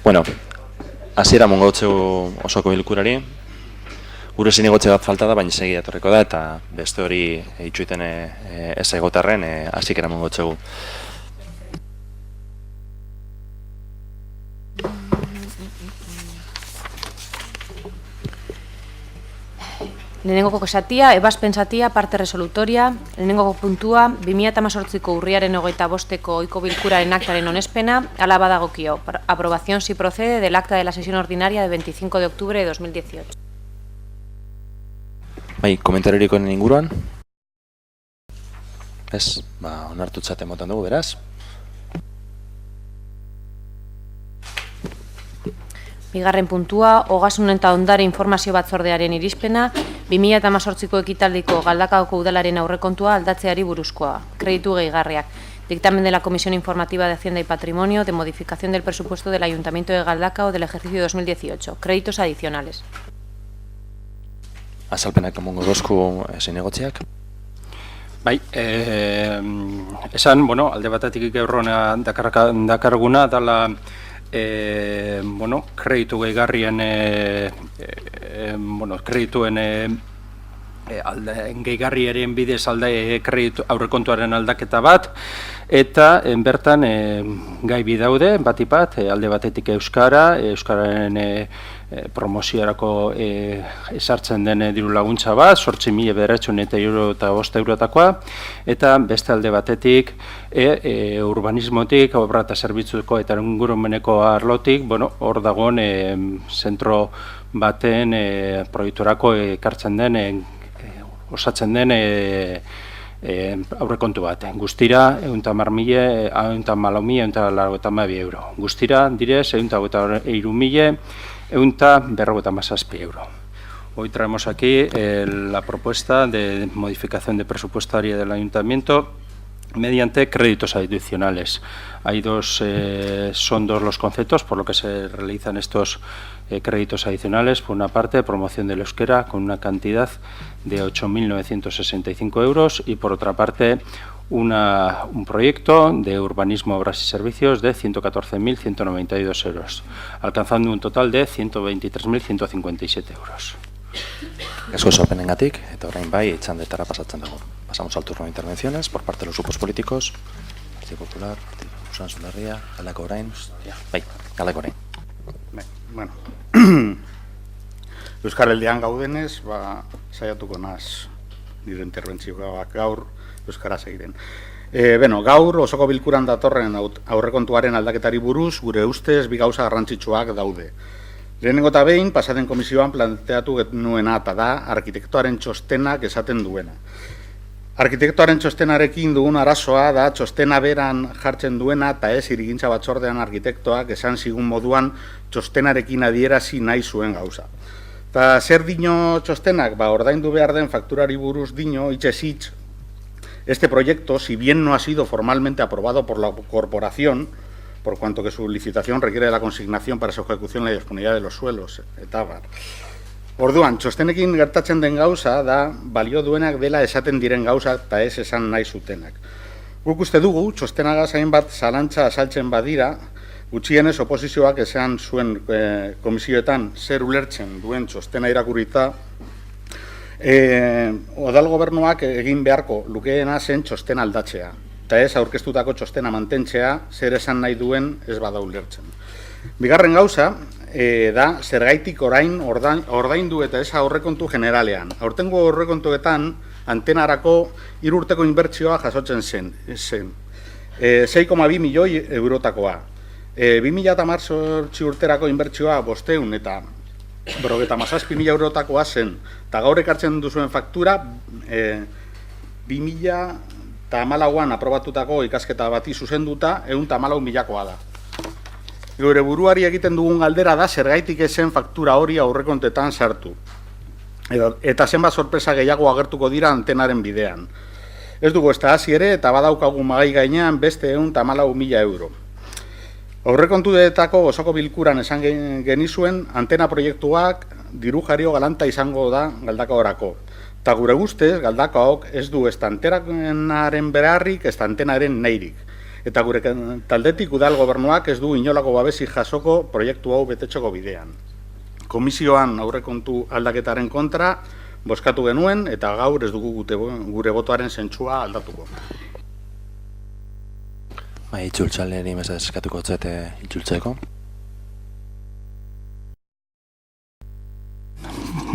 Bueno, hasiera mongo osoko bilkurari. Gure zinegotze bat falta da, baina segi etorriko da, eta beste hori itxuiten ez egotarren hasikera mongo txegu. Lehenengoko esatia, ebazpen zatia, parte resolutoria, lehenengoko puntua, 2018ko urriaren 25ko ohiko bilkuraren aktaren onespena, ala badagokio, aprobación si procede del acta de la sesión ordinaria de 25 de octubre de 2018. Bai, komentariorik honen inguruan? Ez, onartutzat emotan dugu, beraz? Bigarren puntua, Ogasun eta Ondare Informazio Batzordearen irizpena, 2018ko ekitaldiko Galdakaoko udalaren aurrekontua aldatzeari buruzkoa. Kreditu gehigarriak. Dictamen de la Comisión Informativa de Hacienda y Patrimonio de modificación del presupuesto del Ayuntamiento de Galdakao del ejercicio 2018. Créditos adicionales. Azalpenak emongo dozku zinegotziak? Bai, esan, alde batetik gaurrona dakarguna dala kreditu gehigarrien kredituen gehigarriaren bidez kreditu aurrekontuaren aldaketa bat, eta bertan gai bi daude, batipat, alde batetik euskararen promoziorako esartzen den diru laguntza bat, 8.905 eurotakoa, eta beste alde batetik urbanismotik, obra eta zerbitzuko eta ingurumeneko arlotik, hor dagoen zentro baten proiekturako ekartzen den, osatzen den aurrekontu bat. Guztira, 110.000 euro. Guztira, direz, 123.157 euro. Hoy traemos aquí la propuesta de modificación de presupuestaria del Ayuntamiento mediante créditos adicionales. Son dos los conceptos por lo que se realizan estos créditos adicionales. Por una parte, promoción del euskera con una cantidad de 8.965 euros y por otra parte un proyecto de urbanismo, obras y servicios de 114.192 euros, alcanzando un total de 123.157 euros. Eso es openengatik, eta orain bai, txandetara pasatzen dago. Pasamos al turno de intervenciones por parte de los grupos políticos. Partido Popular, Partido Usan Zularria, Galako orain. Bai, Galako orain. Bueno, Euskaraldian gaudenez, saiatuko naz nire interbentzioak gaur Euskaraz egiten. Gaur osoko bilkuran datorren aurrekontuaren aldaketari buruz, gure ustez bi gauza garrantzitsuak daude. Lehenengo eta behin, pasaden komisioan planteatu genuena eta da arkitektoaren txostenak esaten duena. Arkitektoaren txostenarekin dugun arazoa da txostena beran jartzen duena eta ez hirigintza batzordean arkitektoak esan zigun moduan txostenarekin adierazi nahi zuen gauza. Eta zer dino txostenak? Ordaindu behar den fakturari buruz dino, hitzez hitz, este proyecto, si bien no ha sido formalmente aprobado por la corporación, por cuanto que su licitación requiere de la consignación para su ejecución la disponibilidad de los suelos, eta bar. Orduan, txostenekin gertatzen den gauza da balio duenak dela esaten diren gauza eta ez esan nahi zutenak. Guk uste dugu, txostenagaz hainbat zalantza asaltzen badira, gutxienez oposizioak esan zuen komisioetan zer ulertzen duen txostena irakurrita, Udal gobernuak egin beharko lukeena zen txostena aldatzea, eta ez aurkeztutako txostena mantentzea zer esan nahi duen ez bada ulertzen. Bigarren gauza, da zergaitik orain ordaindu eta ez aurrekontu generalean. Aurtengo aurrekontuetan antenarako 3 urteko inbertsioa jasotzen zen. 6,2 milioi eurotakoa. 2018 urterako inbertsioa 500 eta 57.000 eurotakoa zen. Eta gaur ekartzen duzuen faktura 2014an aprobatutako ikasketa bati zuzenduta 114.000koa da. Gure buruari egiten dugun galdera da zergaitik ezen faktura hori aurrekontetan sartu. Eta zenbat sorpresa gehiago agertuko dira antenaren bidean. Ez dugu ez da hasi ere eta badaukagu magai gainean beste 114.000 euro. Aurrekontuetako osoko bilkuran esan genizuen antena proiektuak diru jario galanta izango da Galdakaorako. Eta gure guztez, Galdakaok ez du ez antenaren beharrik, ez antenaren nahirik. Eta gure taldetik udal gobernuak ez du inolako babesi jasoko proiektu hau betetxoko bidean. Komisioan aurrekontu aldaketaren kontra bozkatu genuen eta gaur ez dugu gure botoaren zentsua aldatuko. Itzultzaleri mesedez eskatuko zete itzultzeko.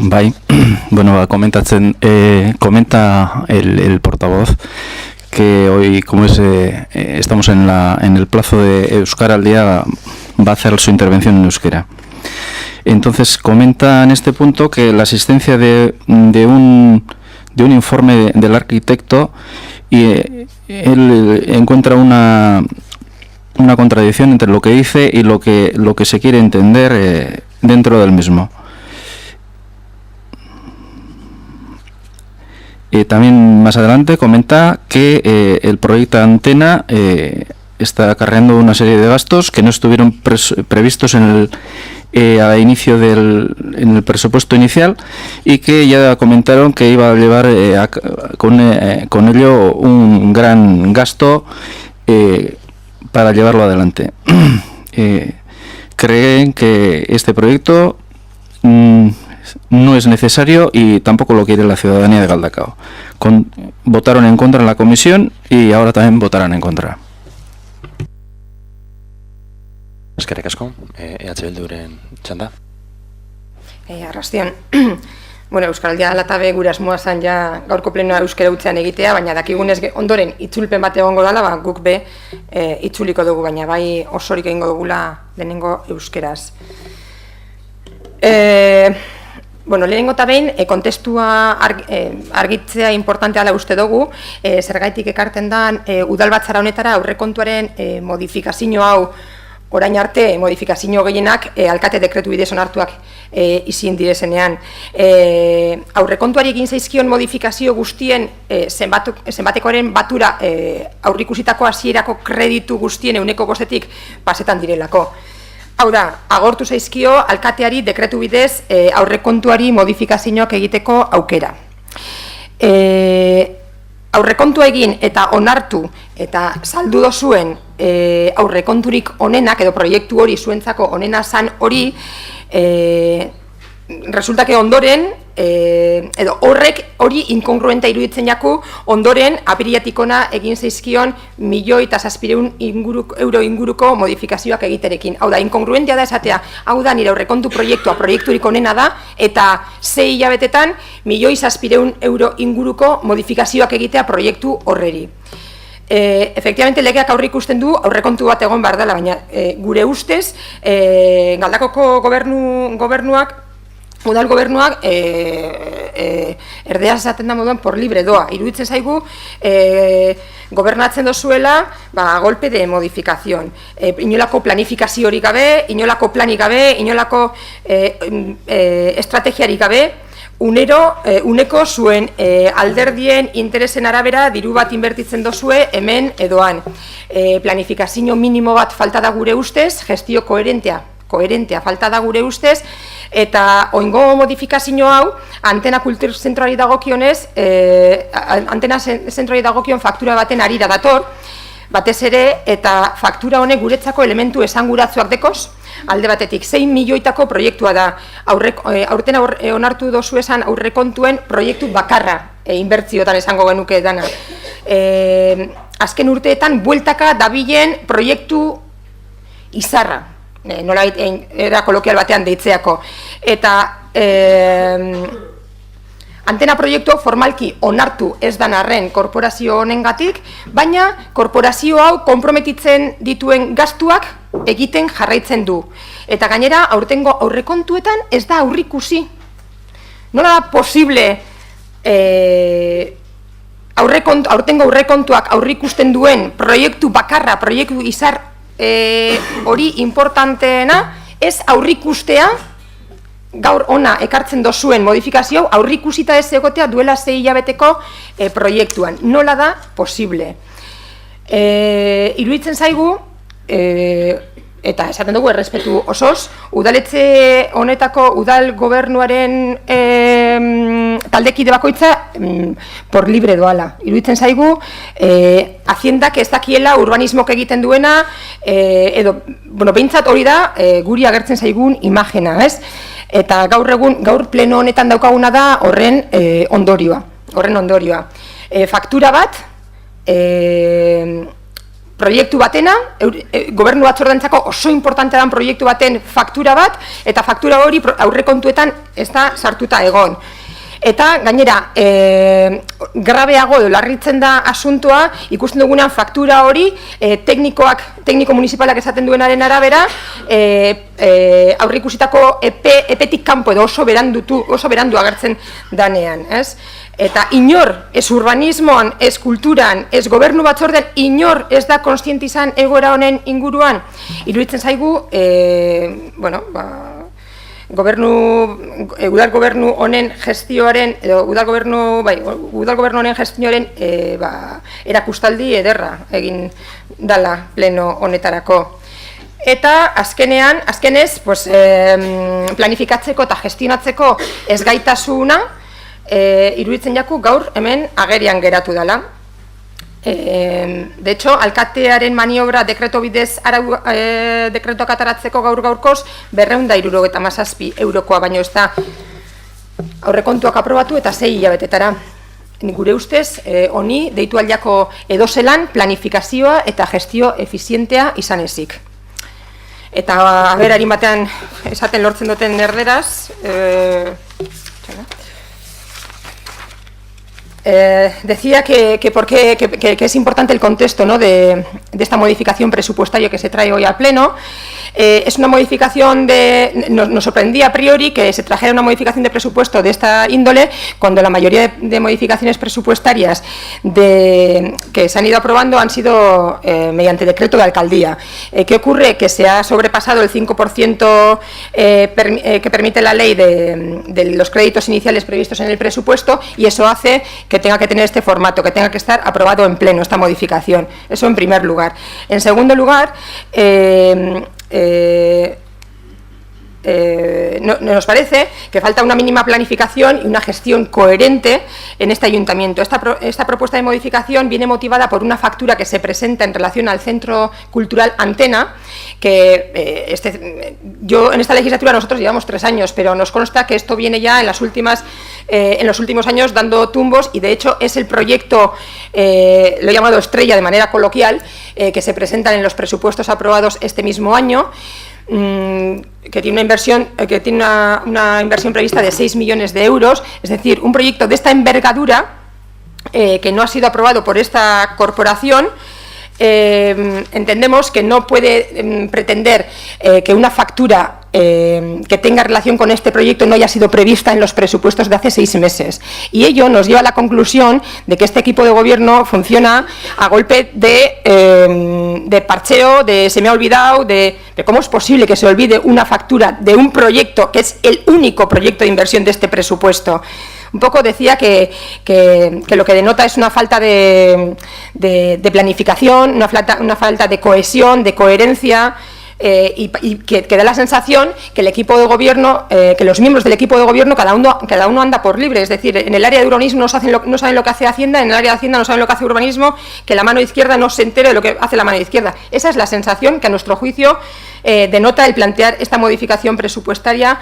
Bai, bueno, comenta el portavoz que hoy, como estamos en el plazo de Euskara al día, va a hacer su intervención en euskera. Entonces comenta en este punto que la asistencia de un informe del arquitecto y él encuentra una contradicción entre lo que dice y lo que se quiere entender dentro del mismo. También más adelante comenta que el proyecto de antena está acarreando una serie de gastos que no estuvieron previstos en el presupuesto inicial y que ya comentaron que iba a llevar con ello un gran gasto para llevarlo adelante. Creen que este proyecto no es necesario y tampoco lo quiere la ciudadanía de Galdakao. Votaron en contra en la comisión y ahora también votarán en contra. Eskerrik asko, EH Bilduren txanda. Arrastion. Bueno, Euskaraldia dela eta be gure asmoa zen ja gaurko plenoa euskara hutzean egitea, baina dakigunez ondoren itzulpen bat egongo dela, guk be itzuliko dugu, baina bai osorik egingo dugula lehenengo euskeraz. Bueno, lehenengo eta behin, kontestua argitzea importantea dela uste dugu, zergaitik ekarten dan udalbatzara honetara aurrekontuaren modifikazio hau orain arte modifikazio gehienak alkate dekretu bidez onartuak izin direzenean. Aurrekontuari egin zaizkion modifikazio guztien zenbatekoaren batura aurrikusitako hasierako kreditu guztien 5%tik pasetan direlako. Hau da, agortu zaizkio alkateari dekretu bidez aurrekontuari modifikazioak egiteko aukera. Aurrekontua egin eta onartu eta saldu dozuen aurrekonturik onenak edo proiektu hori zuentzako onena zan hori resulta que ondoren edo horrek hori inkongruenta iruditzen jaku ondoren apirilatik ona egin zaizkion 1.700.000 euro inguruko modifikazioak egiterekin. Hau da, inkongruentia da esatea, hau da nire aurrekontu proiektua proiekturik onena da eta 6 hilabetetan 1.700.000 euro inguruko modifikazioak egitea proiektu horreri. Efectivamente, legeak aurreikusten du aurrekontu bat egon behar dela, baina gure ustez Galdakoko gobernuak udal gobernuak erdeaz esaten da moduan por libre doa. Iruditzen zaigu gobernatzen dozuela golpe de modificación. Inolako planifikaziorik gabe, inolako planik gabe, inolako estrategiarik gabe, uneko zuen alderdien interesen arabera diru bat inbertitzen dozue hemen edoan. Planifikazio minimo bat falta da gure ustez, gestio koherentea falta da gure ustez, eta oingo modifikazio hau antena kultur zentroari dagokionez, antena zentroari dagokion faktura baten arira dator, batez ere, eta faktura honek guretzako elementu esanguratsuak dekoz, alde batetik 6 milioitako proiektua da, aurten onartu dozu esan aurrekontuen proiektu bakarra, inbertziotan esango genuke dana. Azken urteetan, bueltaka dabilen proiektu izarra, nola era kolokial batean deitzeako. Eta antena proiektu formalki onartu ez dan arren korporazio honengatik, baina korporazio hau konprometitzen dituen gastuak egiten jarraitzen du. Eta gainera, aurtengo aurrekontuetan ez da aurrikusi. Nola da posible aurtengo aurrekontuak aurrikusten duen proiektu bakarra, proiektu izar hori importanteena, ez aurrikustea gaur ona ekartzen dozuen modifikazio aurrikusita ez egotea duela 6 hilabeteko proiektuan. Nola da posible? Iruditzen zaigu, eta esaten dugu errespetu osoz, udaletxe honetako udal gobernuaren taldekide bakoitza por libre doala. Iruditzen zaigu, Haciendak ez dakiela urbanismok egiten duena, edo, bueno, behintzat hori da guri agertzen zaigun imagena, ez? Eta gaur pleno honetan daukaguna da horren ondorioa. Faktura bat, proiektu batena, gobernu batzordentzako oso importante den proiektu baten faktura bat, eta faktura hori aurrekontuetan ez da sartuta egon. Eta gainera, grabeago edo larritzen da asuntoa, ikusten dugunean faktura hori tekniko municipalak esaten duenaren arabera, aurrikusitako epetik kanpo edo oso berandu agertzen danean, ez? Eta inor, ez urbanismoan, ez kulturan, ez gobernu batzorden, inor ez da kontziente izan egoera honen inguruan. Iruditzen zaigu, udal gobernu honen gestioaren, edo udal gobernu honen gestioaren erakustaldi ederra egin dala pleno honetarako. Eta azkenez, planifikatzeko eta gestionatzeko ezgaitasuna, iruditzen jaku gaur hemen agerian geratu dela. De hecho, alkatearen maniobra dekreto bidez dekretoak ataratzeko gaur-gaurkoz 277 eurokoa, baino ez da aurrekontuak aprobatu eta 6 hilabetetara. Gure ustez, honi deitu aldako edozelan planifikazioa eta gestio efizientea izan ezik. Eta harin batean esaten lortzen duten erderaz, decía que es importante el contexto, ¿no?, de esta modificación presupuestaria que se trae hoy al Pleno. Es una modificación nos sorprendía a priori que se trajera una modificación de presupuesto de esta índole cuando la mayoría de modificaciones presupuestarias que se han ido aprobando han sido mediante decreto de alcaldía. ¿Qué ocurre? Que se ha sobrepasado el 5% que permite la ley de los créditos iniciales previstos en el presupuesto, y eso hace que tenga que tener este formato, que tenga que estar aprobado en pleno esta modificación. Eso en primer lugar. En segundo lugar, nos parece que falta una mínima planificación y una gestión coherente en este ayuntamiento. Esta propuesta de modificación viene motivada por una factura que se presenta en relación al Centro Cultural Antena, que en esta legislatura nosotros llevamos 3 años, pero nos consta que esto viene ya en los últimos años dando tumbos, y de hecho es el proyecto, lo he llamado estrella de manera coloquial, que se presentan en los presupuestos aprobados este mismo año, que tiene una inversión prevista de 6 millones de euros, es decir, un proyecto de esta envergadura que no ha sido aprobado por esta corporación. Entendemos que no puede pretender que una factura que tenga relación con este proyecto no haya sido prevista en los presupuestos de hace 6 meses. Y ello nos lleva a la conclusión de que este equipo de gobierno funciona a golpe de parcheo, de se me ha olvidado, de cómo es posible que se olvide una factura de un proyecto que es el único proyecto de inversión de este presupuesto. Un poco decía que lo que denota es una falta de planificación, una falta de cohesión, de coherencia, y que da la sensación que el equipo de gobierno, que los miembros del equipo de gobierno, cada uno anda por libre. Es decir, en el área de urbanismo no saben lo que hace Hacienda, en el área de Hacienda no saben lo que hace urbanismo, que la mano izquierda no se entere de lo que hace la mano izquierda. Esa es la sensación que a nuestro juicio denota el plantear esta modificación presupuestaria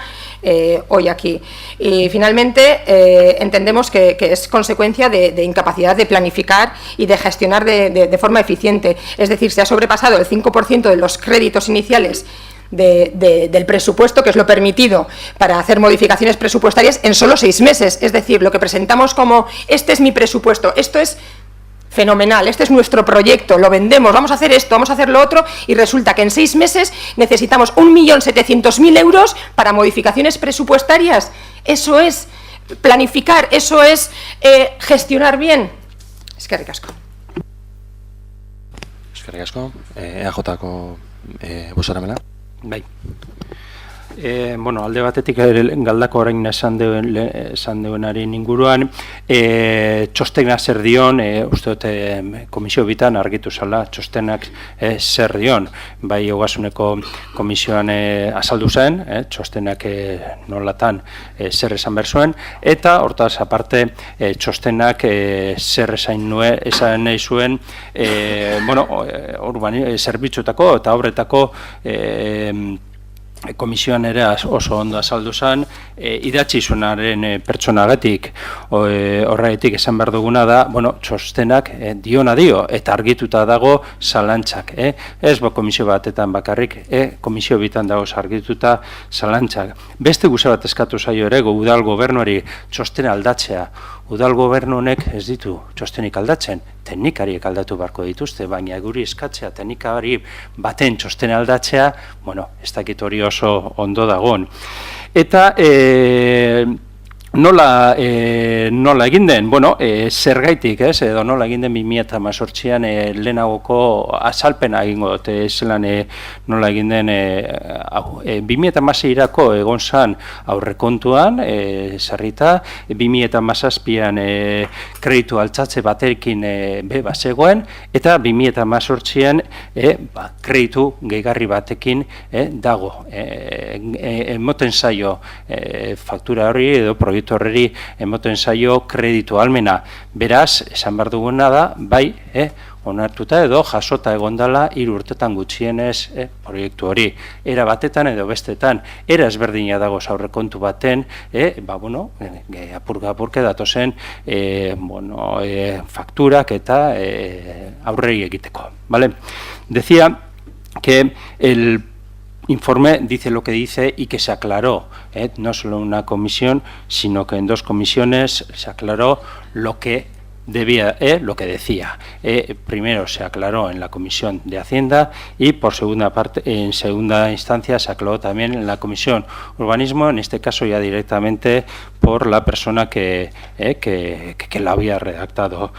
hoy aquí. Y finalmente entendemos que es consecuencia de incapacidad de planificar y de gestionar de forma eficiente. Es decir, se ha sobrepasado el 5% de los créditos iniciales del presupuesto, que es lo permitido para hacer modificaciones presupuestarias, en solo 6 meses. Es decir, lo que presentamos como este es mi presupuesto, esto es fenomenal, este es nuestro proyecto, lo vendemos, vamos a hacer esto, vamos a hacer lo otro, y resulta que en 6 meses necesitamos 1.700.000 euros para modificaciones presupuestarias. Eso es planificar, eso es gestionar bien. Eskerrik asko. Eskerrik asko. EAJ-ko bozeramela. Bai. Bueno, alde batetik Galdako orain esan duenaren inguruan, txostena zer dion, uste dut komisio bitan argitu zala, txostenak zer dion, bai ogasuneko komisioan azaldu zen, txostenak nolatan zer esan behar zuen, eta hortaz aparte txostenak zer esan nahi zuen, zerbitzuetako eta obretako komisioan ere oso ondo azaldu zen, idatzi zuenaren pertsonagatik, horregatik esan behar duguna da, txostenak diona dio, eta argituta dago zalantzak. Ez komisio batetan bakarrik, komisio bitan dago argituta zalantzak. Beste guze bat eskatu zaio ere, udal gobernuari txostena aldatzea. Udal gobernu honek ez ditu txostenik aldatzen, teknikariek aldatu beharko dituzte, baina guri eskatzea teknikari baten txostena aldatzea, ez dakit hori oso ondo dagoen. Eta nola egin den? Zergaitik, edo nola egin den 2018an lehenagoko azalpena egingo dute, zelan nola egin den 2016irako egon zan aurrekontuan, sarrita, 2017an kreditu altzatze batekin bazegoen, eta 2018an kreditu gehigarri batekin dago. Emoten zaio faktura hori edo proiektu horreri emoten zaio kreditu almena. Beraz, esan behar duguna da, bai, onartuta edo jasota egondala 3 urtetan gutxienez proiektu hori. Era batetan edo bestetan, era ezberdina dago aurrekontu baten, apurka datozen fakturak eta aurrei egiteko. Decía que el informe dice lo que dice y que se aclaró, no solo en una comisión, sino que en 2 comisiones se aclaró lo que decía. Primero se aclaró en la Comisión de Hacienda y en segunda instancia se aclaró también en la Comisión Urbanismo, en este caso ya directamente por la persona que la había redactado.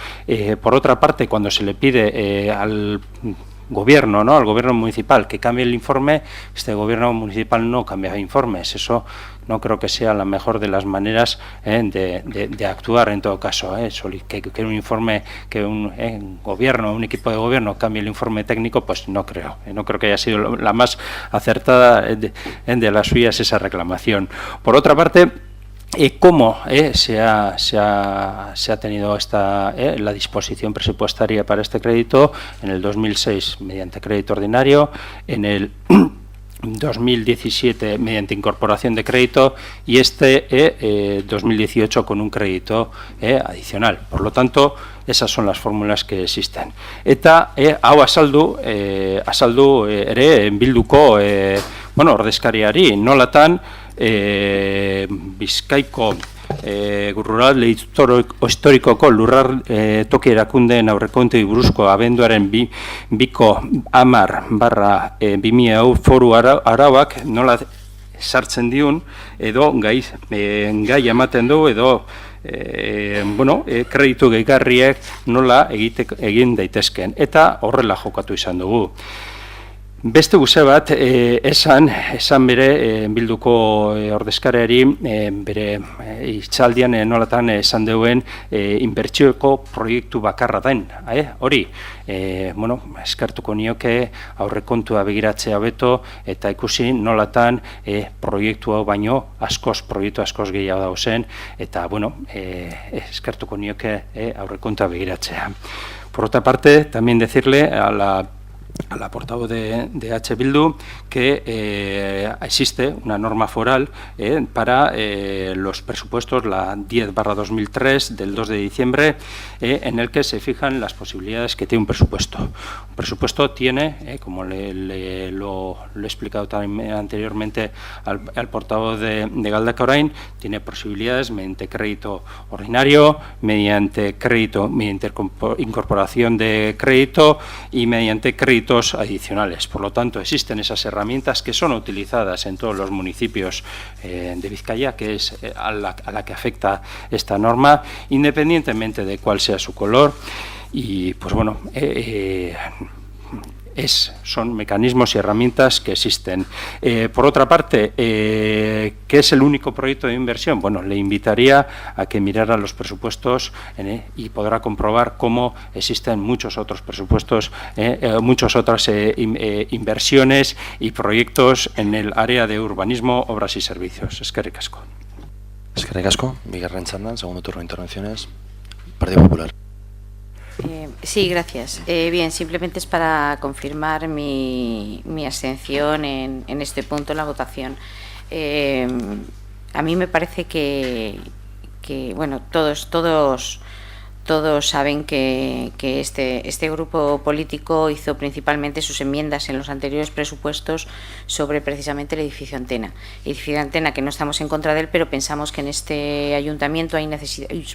Por otra parte, cuando se le pide al gobierno, al gobierno municipal que cambie el informe, este gobierno municipal no cambia informes. Eso no creo que sea la mejor de las maneras de actuar en todo caso. Que un informe, que un gobierno, un equipo de gobierno cambie el informe técnico, pues no creo. No creo que haya sido la más acertada de las suyas esa reclamación. Por otra parte, ¿cómo se ha tenido la disposición presupuestaria para este crédito? En el 2006 mediante crédito ordinario, en el 2017 mediante incorporación de crédito y 2018 con un crédito adicional. Por lo tanto, esas son las fórmulas que existen. Eta hau azaldu ere bilduko ordezkariari nolatan Bizkaiko Lurralde historikoko lurrar toki erakundeen aurrekontui buruzko abenduaren 2/10/2000 foru arauak nola sartzen diun edo gai ematen du edo kreditu gehigarriek nola egin daitezken eta horrela jokatu izan dugu. Beste guze bat, esan bere bilduko ordezkareari bere hitzaldian nolatan esan duen inbertsioko proiektu bakarra den. Hori, eskertuko nioke aurrekontua begiratzea hobeto eta ikusi nolatan proiektu hau baino proiektu askoz gehiago dago zen eta eskertuko nioke aurrekontua begiratzea. Por otra parte, también decirle a la portavoz de H. Bildu que existe una norma foral para los presupuestos, la 10/2003 del 2 de diciembre, en el que se fijan las posibilidades que tiene un presupuesto. Un presupuesto tiene, como lo he explicado también anteriormente al portavoz de Galdakao Orain, tiene posibilidades mediante crédito ordinario, mediante incorporación de crédito y mediante créditos adicionales. Por lo tanto, existen esas herramientas que son utilizadas en todos los municipios de Vizcaya, que es a la que afecta esta norma, independientemente de cuál sea su color. Y pues son mecanismos y herramientas que existen. Por otra parte, ¿qué es el único proyecto de inversión? Bueno, le invitaría a que mirara los presupuestos y podrá comprobar cómo existen muchos otros presupuestos, muchas otras inversiones y proyectos en el área de urbanismo, obras y servicios. Eskerrik asko. Eskerrik asko, bigarren txandan, segundo turno de intervenciones, Partido Popular. Sí, gracias. Bien, simplemente es para confirmar mi abstención en este punto en la votación. A mí me parece que bueno, todos saben que este grupo político hizo principalmente sus enmiendas en los anteriores presupuestos sobre precisamente el edificio Antena. El edificio Antena, que no estamos en contra de él, pero pensamos que en este ayuntamiento hay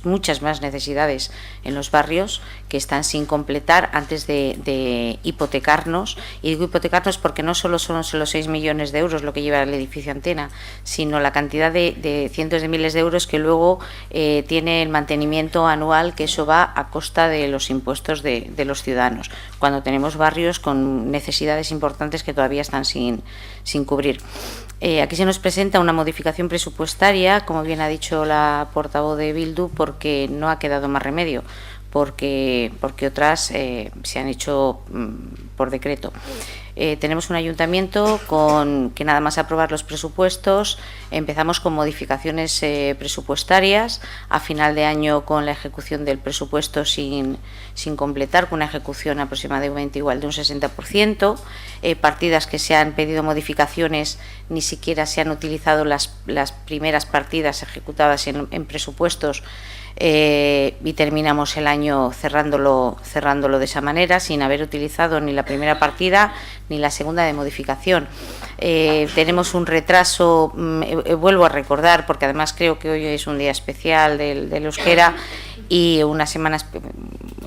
muchas más necesidades en los barrios que están sin completar antes de hipotecarnos. Y digo hipotecarnos porque no solo son los 6 millones de euros lo que lleva el edificio Antena, sino la cantidad de cientos de miles de euros que luego tiene el mantenimiento anual, que eso va a costa de los impuestos de los ciudadanos, cuando tenemos barrios con necesidades importantes que todavía están sin cubrir. Aquí se nos presenta una modificación presupuestaria, como bien ha dicho la portavoz de Bildu, porque no ha quedado más remedio, porque otras se han hecho por decreto. Tenemos un ayuntamiento con que nada más aprobar los presupuestos empezamos con modificaciones presupuestarias, a final de año con la ejecución del presupuesto sin completar, con una ejecución aproximadamente igual de un 60%, partidas que se han pedido modificaciones ni siquiera se han utilizado las primeras partidas ejecutadas en presupuestos, y terminamos el año cerrándolo de esa manera, sin haber utilizado ni la primera partida ni la segunda de modificación. Tenemos un retraso, vuelvo a recordar, porque además creo que hoy es un día especial del euskera y unas semanas,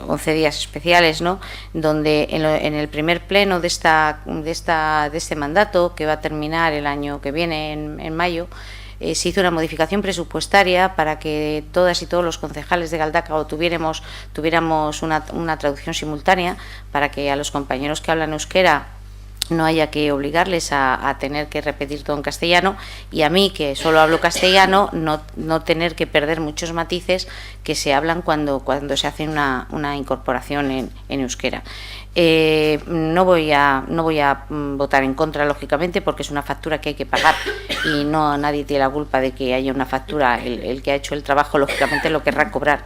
11 días especiales, ¿no?, donde en el primer pleno de este mandato, que va a terminar el año que viene, en mayo, se hizo una modificación presupuestaria para que todas y todos los concejales de Galdakao tuviéramos una traducción simultánea, para que a los compañeros que hablan euskera no haya que obligarles a tener que repetir todo en castellano, y a mí, que solo hablo castellano, no tener que perder muchos matices que se hablan cuando se hace una incorporación en euskera. No voy a votar en contra, lógicamente, porque es una factura que hay que pagar y nadie tiene la culpa de que haya una factura. El que ha hecho el trabajo, lógicamente, lo querrá cobrar,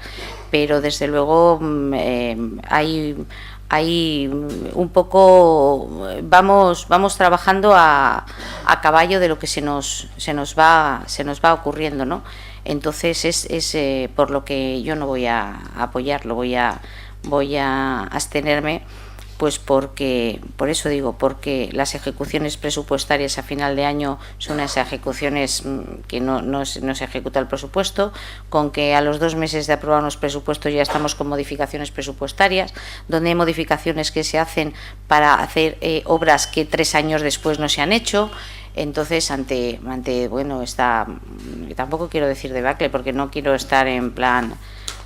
pero desde luego hay un poco, vamos trabajando a caballo de lo que se nos va ocurriendo, ¿no? Entonces es por lo que yo no voy a apoyarlo, voy a abstenerme, pues porque las ejecuciones presupuestarias a final de año son unas ejecuciones que no se ejecuta el presupuesto, con que a los 2 meses de aprobar los presupuestos ya estamos con modificaciones presupuestarias, donde hay modificaciones que se hacen para hacer obras que 3 años después no se han hecho. Entonces, tampoco quiero decir debacle, porque no quiero estar en plan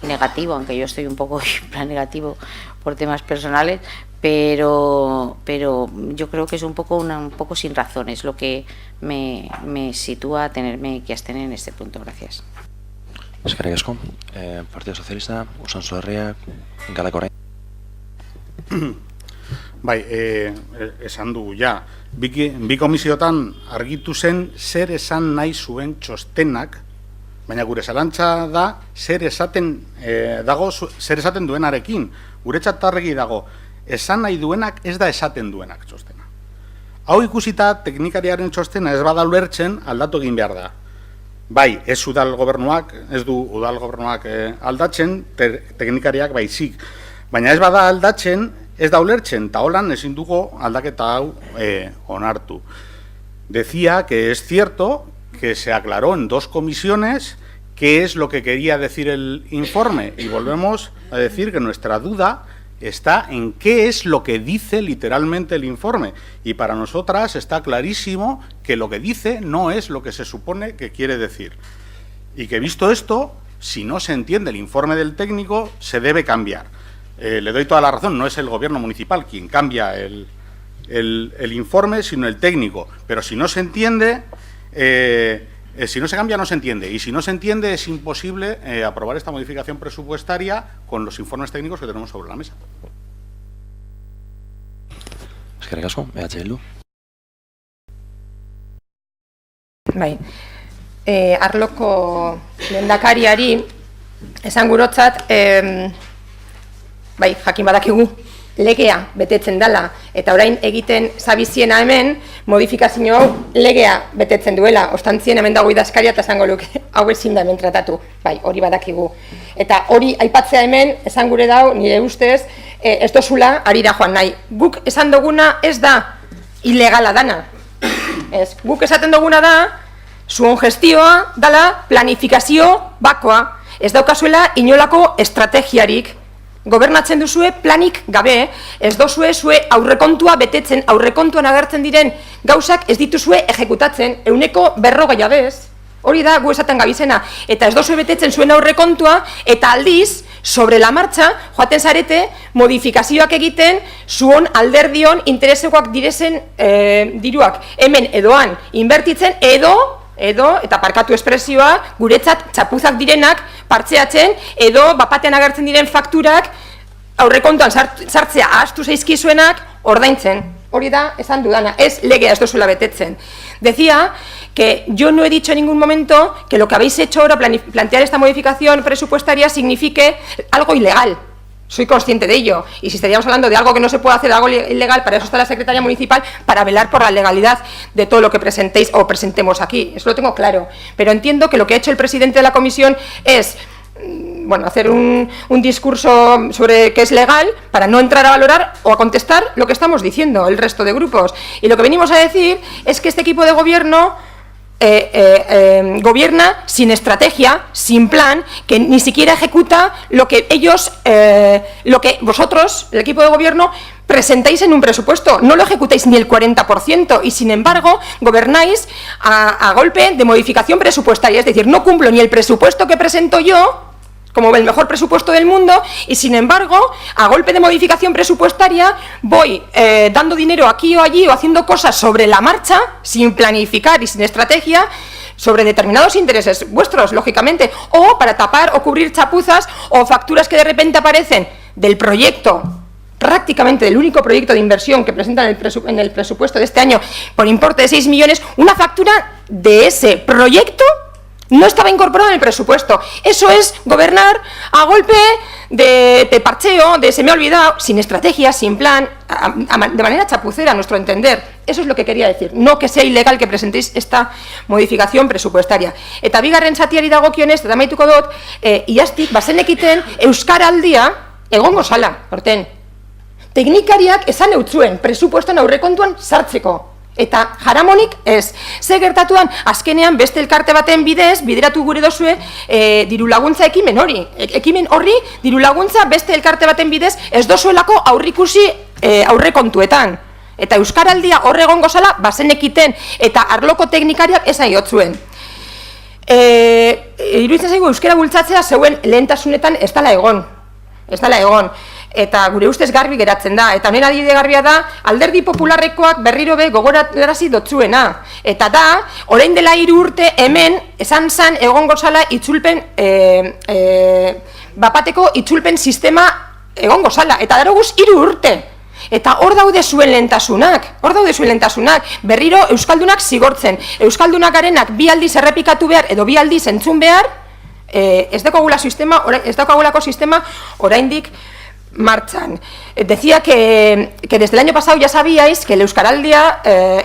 negativo, aunque yo estoy un poco en plan negativo por temas personales, pero yo creo que es un poco sin razones lo que me sitúa a tenerme que abstener en este punto. Gracias. Eskerrik asko. Partido Socialista, Usanso Herria, Galdakao orain. Bai, esan dugu, ja, bi komisiotan argitu zen zer esan nahi zuen txostenak, baina gure zalantza da zer esaten duenarekin. Guretzat argi dago, esan nahi duenak ez da esaten duenak txostena. Hau ikusita, teknikariaren txostena ez bada ulertzen, aldatu egin behar da. Bai, ez du udal gobernuak aldatzen, teknikariak baizik. Baina ez bada aldatzen, ez da ulertzen, eta holan ezin dugu aldaketa hau onartu. Decía que es cierto que se aclaró en 2 comisiones qué es lo que quería decir el informe, y volvemos a decir que nuestra duda está en qué es lo que dice literalmente el informe, y para nosotras está clarísimo que lo que dice no es lo que se supone que quiere decir, y que visto esto, si no se entiende el informe del técnico, se debe cambiar. Le doy toda la razón, no es el gobierno municipal quien cambia el informe, sino el técnico. Pero si no se entiende, si no se cambia, no se entiende. Y si no se entiende, es imposible aprobar esta modificación presupuestaria con los informes técnicos que tenemos sobre la mesa. Eskerrik asko, Bildu. Bai, arloko lehendakariari esan gurotzat, bai, jakin badakigu, legea betetzen dela, eta orain egiten zabiziena hemen, modifikazio hau legea betetzen duela, ostantzien hemen dago idazkaria eta esango luke, hau ezin da hemen tratatu, bai, hori badakigu. Eta hori aipatzea hemen, esan gure dau, nire ustez, ez dozula harira joan nahi. Guk esan duguna ez da ilegala dana. Ez, guk esaten duguna da, zuen gestioa dala planifikazio bakoa. Ez daukazuela inolako estrategiarik. Gobernatzen duzue planik gabe, ez dozue zue aurrekontua betetzen, aurrekontuan agertzen diren gauzak ez dituzue ejekutatzen, 100% abez. Hori da gu esaten gabizena. Eta ez dozue betetzen zuen aurrekontua, eta aldiz, sobre la marcha, joaten zarete, modifikazioak egiten, zuon alderdion interesekoak direzen diruak. Hemen edoan, inbertitzen edo, eta parkatu espresioa, guretzat txapuzak direnak, partzeatzen, edo bapatean agertzen diren fakturak, aurrekontuan sartzea ahaztu zaizkizuenak, ordaintzen. Hori da, esan dudana, ez legea ez dozula betetzen. Decía que yo no he dicho en ningún momento que lo que habéis hecho ahora, plantear esta modificación presupuestaria, signifique algo ilegal. Soy consciente de ello. Y si estaríamos hablando de algo que no se puede hacer, de algo ilegal, para eso está la Secretaría Municipal, para velar por la legalidad de todo lo que presentéis o presentemos aquí. Eso lo tengo claro. Pero entiendo que lo que ha hecho el presidente de la comisión es, bueno, hacer un discurso sobre qué es legal para no entrar a valorar o a contestar lo que estamos diciendo el resto de grupos. Y lo que venimos a decir es que este equipo de gobierno gobierna sin estrategia, sin plan, que ni siquiera ejecuta lo que ellos, lo que vosotros, el equipo de gobierno, presentáis en un presupuesto. No lo ejecutáis ni el 40% y, sin embargo, gobernáis a golpe de modificación presupuestaria. Es decir, no cumplo ni el presupuesto que presento yo, como el mejor presupuesto del mundo, y sin embargo, a golpe de modificación presupuestaria, voy dando dinero aquí o allí o haciendo cosas sobre la marcha, sin planificar y sin estrategia, sobre determinados intereses vuestros, lógicamente, o para tapar o cubrir chapuzas o facturas que de repente aparecen del proyecto, prácticamente del único proyecto de inversión que presentan en el presupuesto de este año por importe de 6 millones, una factura de ese proyecto no estaba incorporado en el presupuesto. Eso es gobernar a golpe de parcheo, de se me ha olvidado, sin estrategia, sin plan, de manera chapucera, a nuestro entender. Eso es lo que quería decir. No que sea ilegal que presentéis esta modificación presupuestaria. Eta bigarren zatiari dagokionez, eta amaituko dut, iaztik, bazenekiten Euskaraldia egongo zala, horten. Teknikariak esan eutzuen, presupuestoan aurrekontuan sartzeko. Eta jaramonik ez. Ze gertatuan, azkenean beste elkarte baten bidez, bideratu gure dozue diru laguntza ekimen hori. Ekimen horri, diru laguntza beste elkarte baten bidez, ez dozuelako aurrikusi aurrekontuetan. Eta Euskaraldia horre egongo zala, bazenekiten, eta arloko teknikariak esan jotzuen. Iruditzen zaigu, euskara bultzatzea zeuen lehentasunetan ez dala egon. Ez dala egon. Eta gure ustez garbi geratzen da. Eta honen adibide garbia da, alderdi popularrekoak berriro be gogorarazi dotzuena. Eta da, orain dela 3 urte hemen, esan zan egongo zala itzulpen, bapateko itzulpen sistema egongo zala. Eta daroguz 3 urte. Eta hor daude zuen lehentasunak, berriro Euskaldunak zigortzen. Euskaldunak garenak 2 aldiz errepikatu behar edo 2 aldiz entzun behar, ez daukagulako sistema oraindik marchan. Decía que desde el año pasado ya sabíais que el Euskaraldia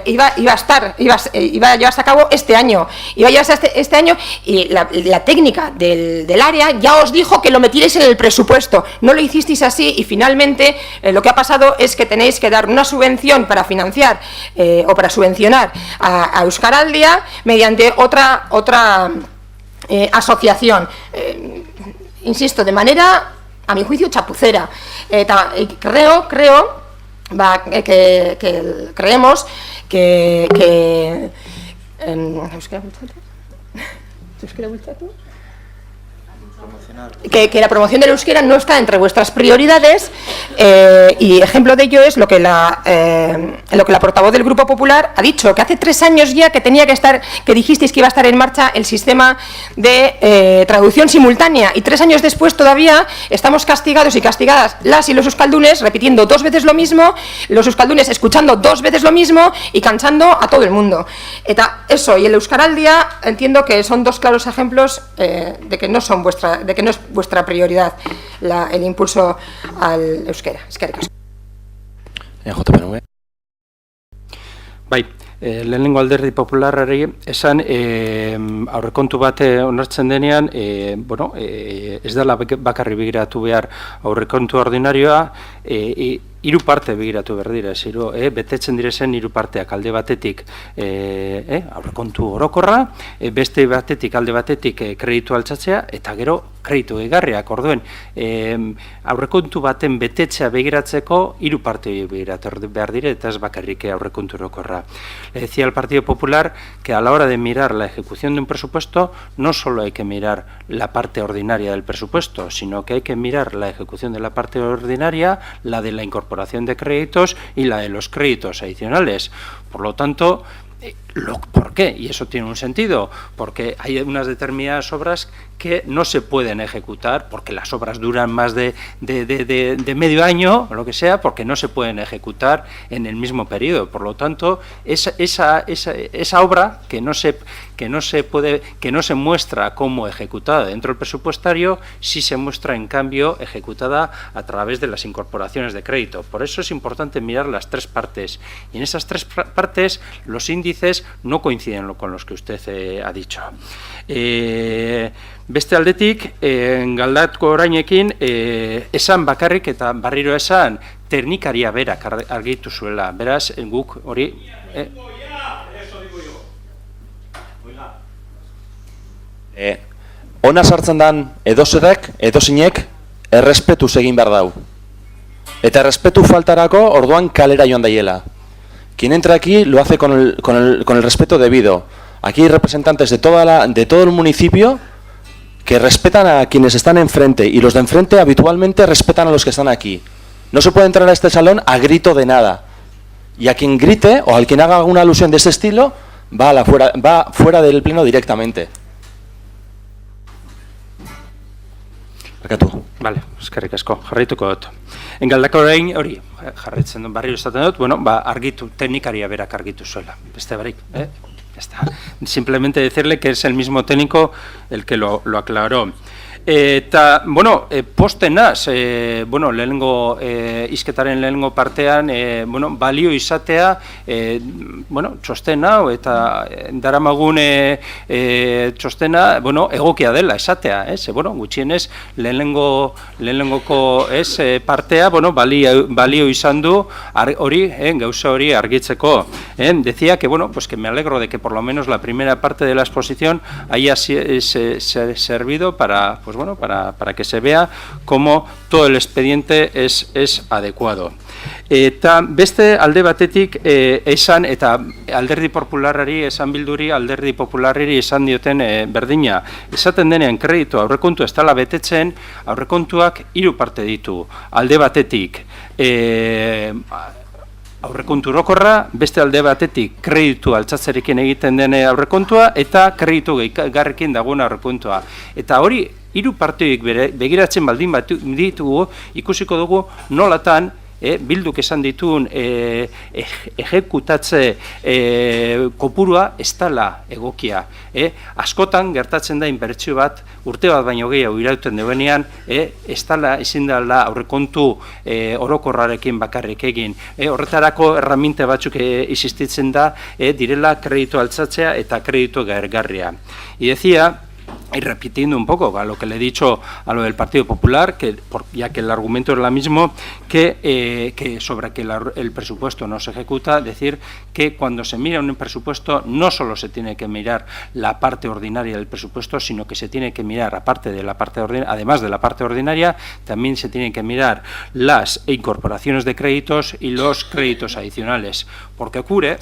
iba a llevarse a cabo este año. Iba a llevarse este año y la técnica del área ya os dijo que lo metierais en el presupuesto. No lo hicisteis así y finalmente lo que ha pasado es que tenéis que dar una subvención para financiar o para subvencionar a Euskaraldia mediante otra asociación. Insisto, de manera, a mi juicio, chapucera. Creemos que ¿euskera bultzatu? que la promoción del euskera no está entre vuestras prioridades, y ejemplo de ello es lo que la portavoz del Grupo Popular ha dicho, que hace 3 años ya que tenía que estar, que dijisteis que iba a estar en marcha el sistema de traducción simultánea, y 3 años después todavía estamos castigados y castigadas las y los euskaldunes repitiendo 2 veces lo mismo, los euskaldunes escuchando 2 veces lo mismo y cansando a todo el mundo. Eta eso y el Euskaraldia entiendo que son 2 claros ejemplos de que no es vuestra prioridad el impulso al euskera. Eskerrik asko. JPNV. Bai, lehenengo Alderdi Popularrari esan aurrekontu bat onartzen denean, ez dela bakarri begiratu behar aurrekontu ordinarioa, 3 parte begiratu behar dira, betetzen direzen 3 parteak, alde batetik aurrekontu orokorra, beste batetik, alde batetik kreditu altzatzea, eta gero kreditu gehigarriak, orduen aurrekontu baten betetzea begiratzeko 3 parte begiratu behar dire, eta ez bakarrik aurrekontu orokorra. Le decía al Partido Popular que a la hora de mirar la ejecución de un presupuesto no solo hay que mirar la parte ordinaria del presupuesto, sino que hay que mirar la ejecución de la parte ordinaria, la de la incorporación de créditos y la de los créditos adicionales. Por lo tanto, ¿por qué? Y eso tiene un sentido, porque hay unas determinadas obras que no se pueden ejecutar, porque las obras duran más de medio año, o lo que sea, porque no se pueden ejecutar en el mismo periodo. Por lo tanto, esa obra que no se muestra como ejecutada dentro del presupuestario, sí se muestra, en cambio, ejecutada a través de las incorporaciones de crédito. Por eso es importante mirar las 3 partes. Y en esas 3 partes, los índices no coinciden con los que usted ha dicho. Beste aldetik, Galdatko orainekin, esan bakarrik eta barriro esan teknikaria berak argitu zuela. Beraz, guk hori... Ona sartzen dan edozeinek errespetuz egin behar dau. Eta errespetu faltarako orduan kalera joan daiela. Quien entra aquí lo hace con el respeto debido. Aquí hay representantes de todo el municipio que respetan a quienes están enfrente, y los de enfrente habitualmente respetan a los que están aquí. No se puede entrar a este salón a grito de nada. Y a quien grite o al quien haga alguna alusión de ese estilo va fuera del pleno directamente. Barkatu. Vale, eskerrik asko, jarraituko dut. Galdako orain hori, jarraitzen dut, barriro esaten dut, argitu, teknikaria berak argitu zuela. Beste barik, Ya está. Simplemente decirle que es el mismo técnico el que lo aclaró. Eta, postenaz, lehenengo izketaren lehenengo partean, balio izatea, txosten hau eta daramagun txostena, egokia dela esatea, gutxienez lehenengoko partea, balio izan du hori, gauza hori argitzeko. Decía que, que me alegro de que por lo menos la primera parte de la exposición haya servido para que se vea cómo todo el expediente es adecuado. Eta beste alde batetik esan, eta Alderdi Popularrari esan bilduri, Alderdi Popularrari esan dioten berdina. Esaten denean kreditu aurrekontu ez dela betetzen, aurrekontuak 3 parte ditu. Alde batetik aurrekontu orokorra, beste alde batetik kreditu altzatzerekin egiten den aurrekontua, eta kreditu gehigarrekin dagoen aurrekontua. Eta hori 3 parteik begiratzen baldin ditugu, ikusiko dugu nolatan Bilduk esan dituen ejekutatze kopurua ez dela egokia. Askotan gertatzen da inbertsio bat, urte bat baino gehiago irauten duenean, ez dela ezin dela aurrekontu orokorrarekin bakarrik egin. Horretarako erraminte batzuk existitzen da, direla kreditu altzatzea eta kreditu gehigarria. Y decía, y repitiendo un poco a lo que le he dicho a lo del Partido Popular, ya que el argumento es lo mismo, que sobre que el presupuesto no se ejecuta, decir que cuando se mira un presupuesto no solo se tiene que mirar la parte ordinaria del presupuesto, sino que se tiene que mirar, además de la parte ordinaria, también se tienen que mirar las incorporaciones de créditos y los créditos adicionales, porque ocurre,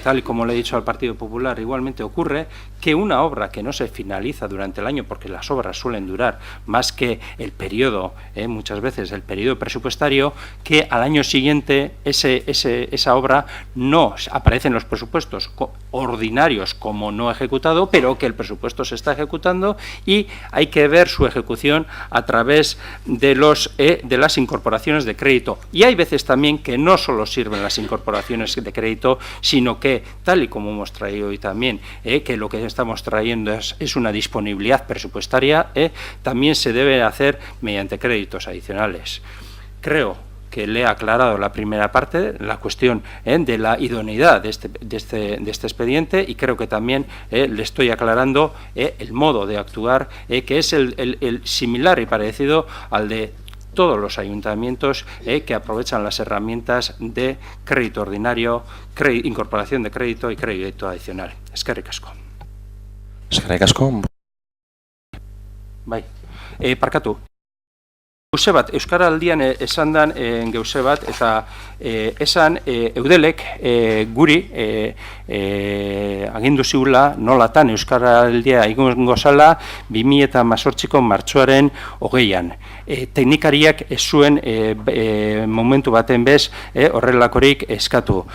tal y como le he dicho al Partido Popular, igualmente ocurre que una obra que no se finaliza durante el año, porque las obras suelen durar más que el periodo, muchas veces el periodo presupuestario, que al año siguiente esa obra no aparece en los presupuestos ordinarios como no ejecutado, pero que el presupuesto se está ejecutando y hay que ver su ejecución a través de las incorporaciones de crédito. Y hay veces también que no solo sirven las incorporaciones de crédito, sino que, tal y como hemos traído hoy también, que lo que estamos trayendo es una disponibilidad presupuestaria, también se debe hacer mediante créditos adicionales. Creo que le he aclarado la primera parte, la cuestión de la idoneidad de este expediente, y creo que también le estoy aclarando el modo de actuar, que es el similar y parecido al de todos los ayuntamientos que aprovechan las herramientas de crédito ordinario, incorporación de crédito y crédito adicional. Eskerrik asko. Eskerrik asko. Bai, parkatu. Gauze bat, Euskaraldian esan dan gauze bat, eta esan eudelek guri agindu ziula nolatan Euskaraldia egongo zala 2018ko martxoaren 20an. Teknikariak ez zuen momentu baten bez horrelakorik eskatu.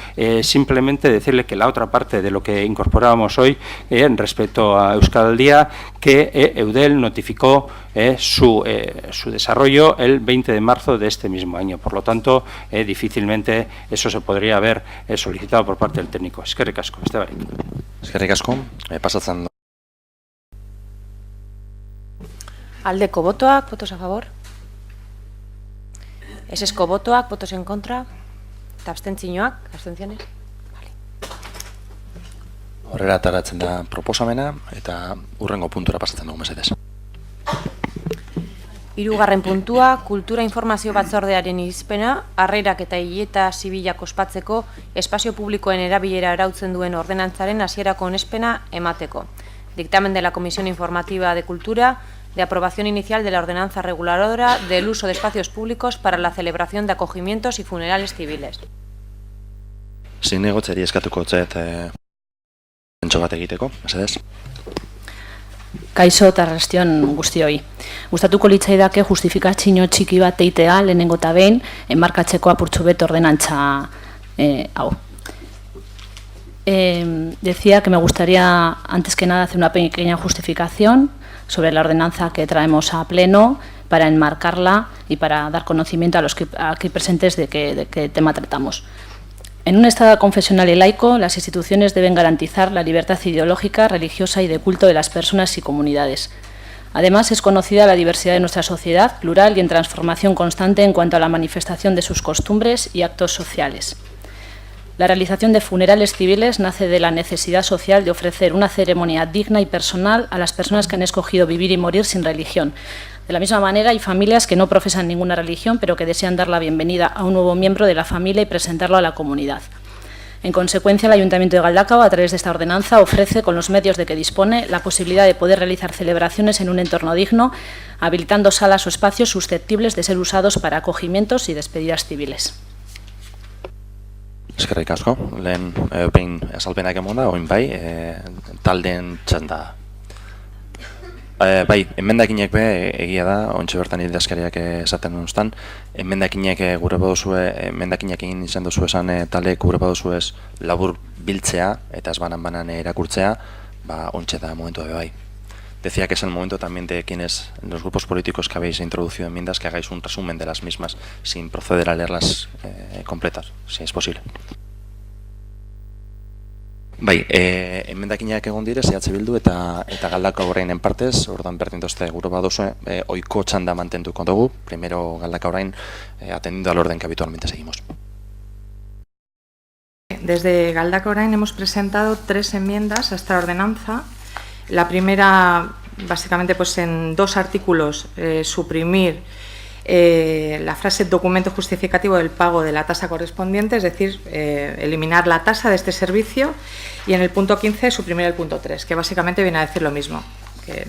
Simplemente decirle que la otra parte de lo que incorporábamos hoy respecto a Euskaraldia, que Eudel notificó su desarrollo el 20 de marzo de este mismo año. Por lo tanto, difícilmente eso se podría haber solicitado por parte del técnico. Eskerrik asko, beste barik. Eskerrik asko. Pasatzen da. Aldeko botoak, votos a favor. Esesko botoak, votos en contra. Eta abstentzioak, abstentziones. Horrela ateratzen da proposamena, eta hurrengo puntura pasatzen dugu, mesedez. Hirugarren puntua, kultura informazio batzordearen irizpena, harrerak eta hileta zibilak ospatzeko espazio publikoen erabilera arautzen duen ordenantzaren hasierako onespena emateko. Dictamen de la Comisión Informativa de Cultura de aprobación inicial de la ordenanza reguladora del uso de espacios públicos para la celebración de acogimientos y funerales civiles. Zinegotzeri eskatuko zet entxo bat egiteko, mesedez. Kaixo eta arrastion guztioi. Gustatuko litzaidake justifikazio txiki bat eitea lehenengo eta behin enmarkatzeko apurtxu bet ordenantza hau. Decía que me gustaría antes que nada hacer una pequeña justificación sobre la ordenanza que traemos a pleno para enmarcarla y para dar conocimiento a los aquí presentes de qué tema tratamos. En un Estado confesional y laico, las instituciones deben garantizar la libertad ideológica, religiosa y de culto de las personas y comunidades. Además, es conocida la diversidad de nuestra sociedad, plural y en transformación constante en cuanto a la manifestación de sus costumbres y actos sociales. La realización de funerales civiles nace de la necesidad social de ofrecer una ceremonia digna y personal a las personas que han escogido vivir y morir sin religión. De la misma manera, hay familias que no profesan ninguna religión, pero que desean dar la bienvenida a un nuevo miembro de la familia y presentarlo a la comunidad. En consecuencia, el Ayuntamiento de Galdakao, a través de esta ordenanza, ofrece, con los medios de que dispone, la posibilidad de poder realizar celebraciones en un entorno digno, habilitando salas o espacios susceptibles de ser usados para acogimientos y despedidas civiles. Eskerrik asko, lehen behin azalpenak emona, oin bai, taldeen txanda. Bai, emendakinek be, egia da, ontsa bertan idazkariak esaten duztan, emendakinek gure baduzue, emendakinek egin izan duzu esan talek gure baduzu ez labur biltzea, eta ez banan erakurtzea, ba, ontsa da momentu da bai. Decía que es el momento también de quienes, los grupos políticos que habéis introducido enmiendas, que hagáis un resumen de las mismas sin proceder a leerlas completas, si es posible. Bai, emendakinak egon dire, zehatze bildu eta Galdakao orainen partez, orduan berdin dozte gure baduzu, oiko txanda mantenduko dugu, primero Galdakao orain, atendiendo al orden que habitualmente seguimos. Desde Galdakao orain hemos presentado 3 enmiendas a esta ordenanza. La primera, básicamente, pues en 2 artículos, suprimir la frase documento justificativo del pago de la tasa correspondiente, es decir, eliminar la tasa de este servicio, y en el punto 15 suprimir el punto 3, que básicamente viene a decir lo mismo, que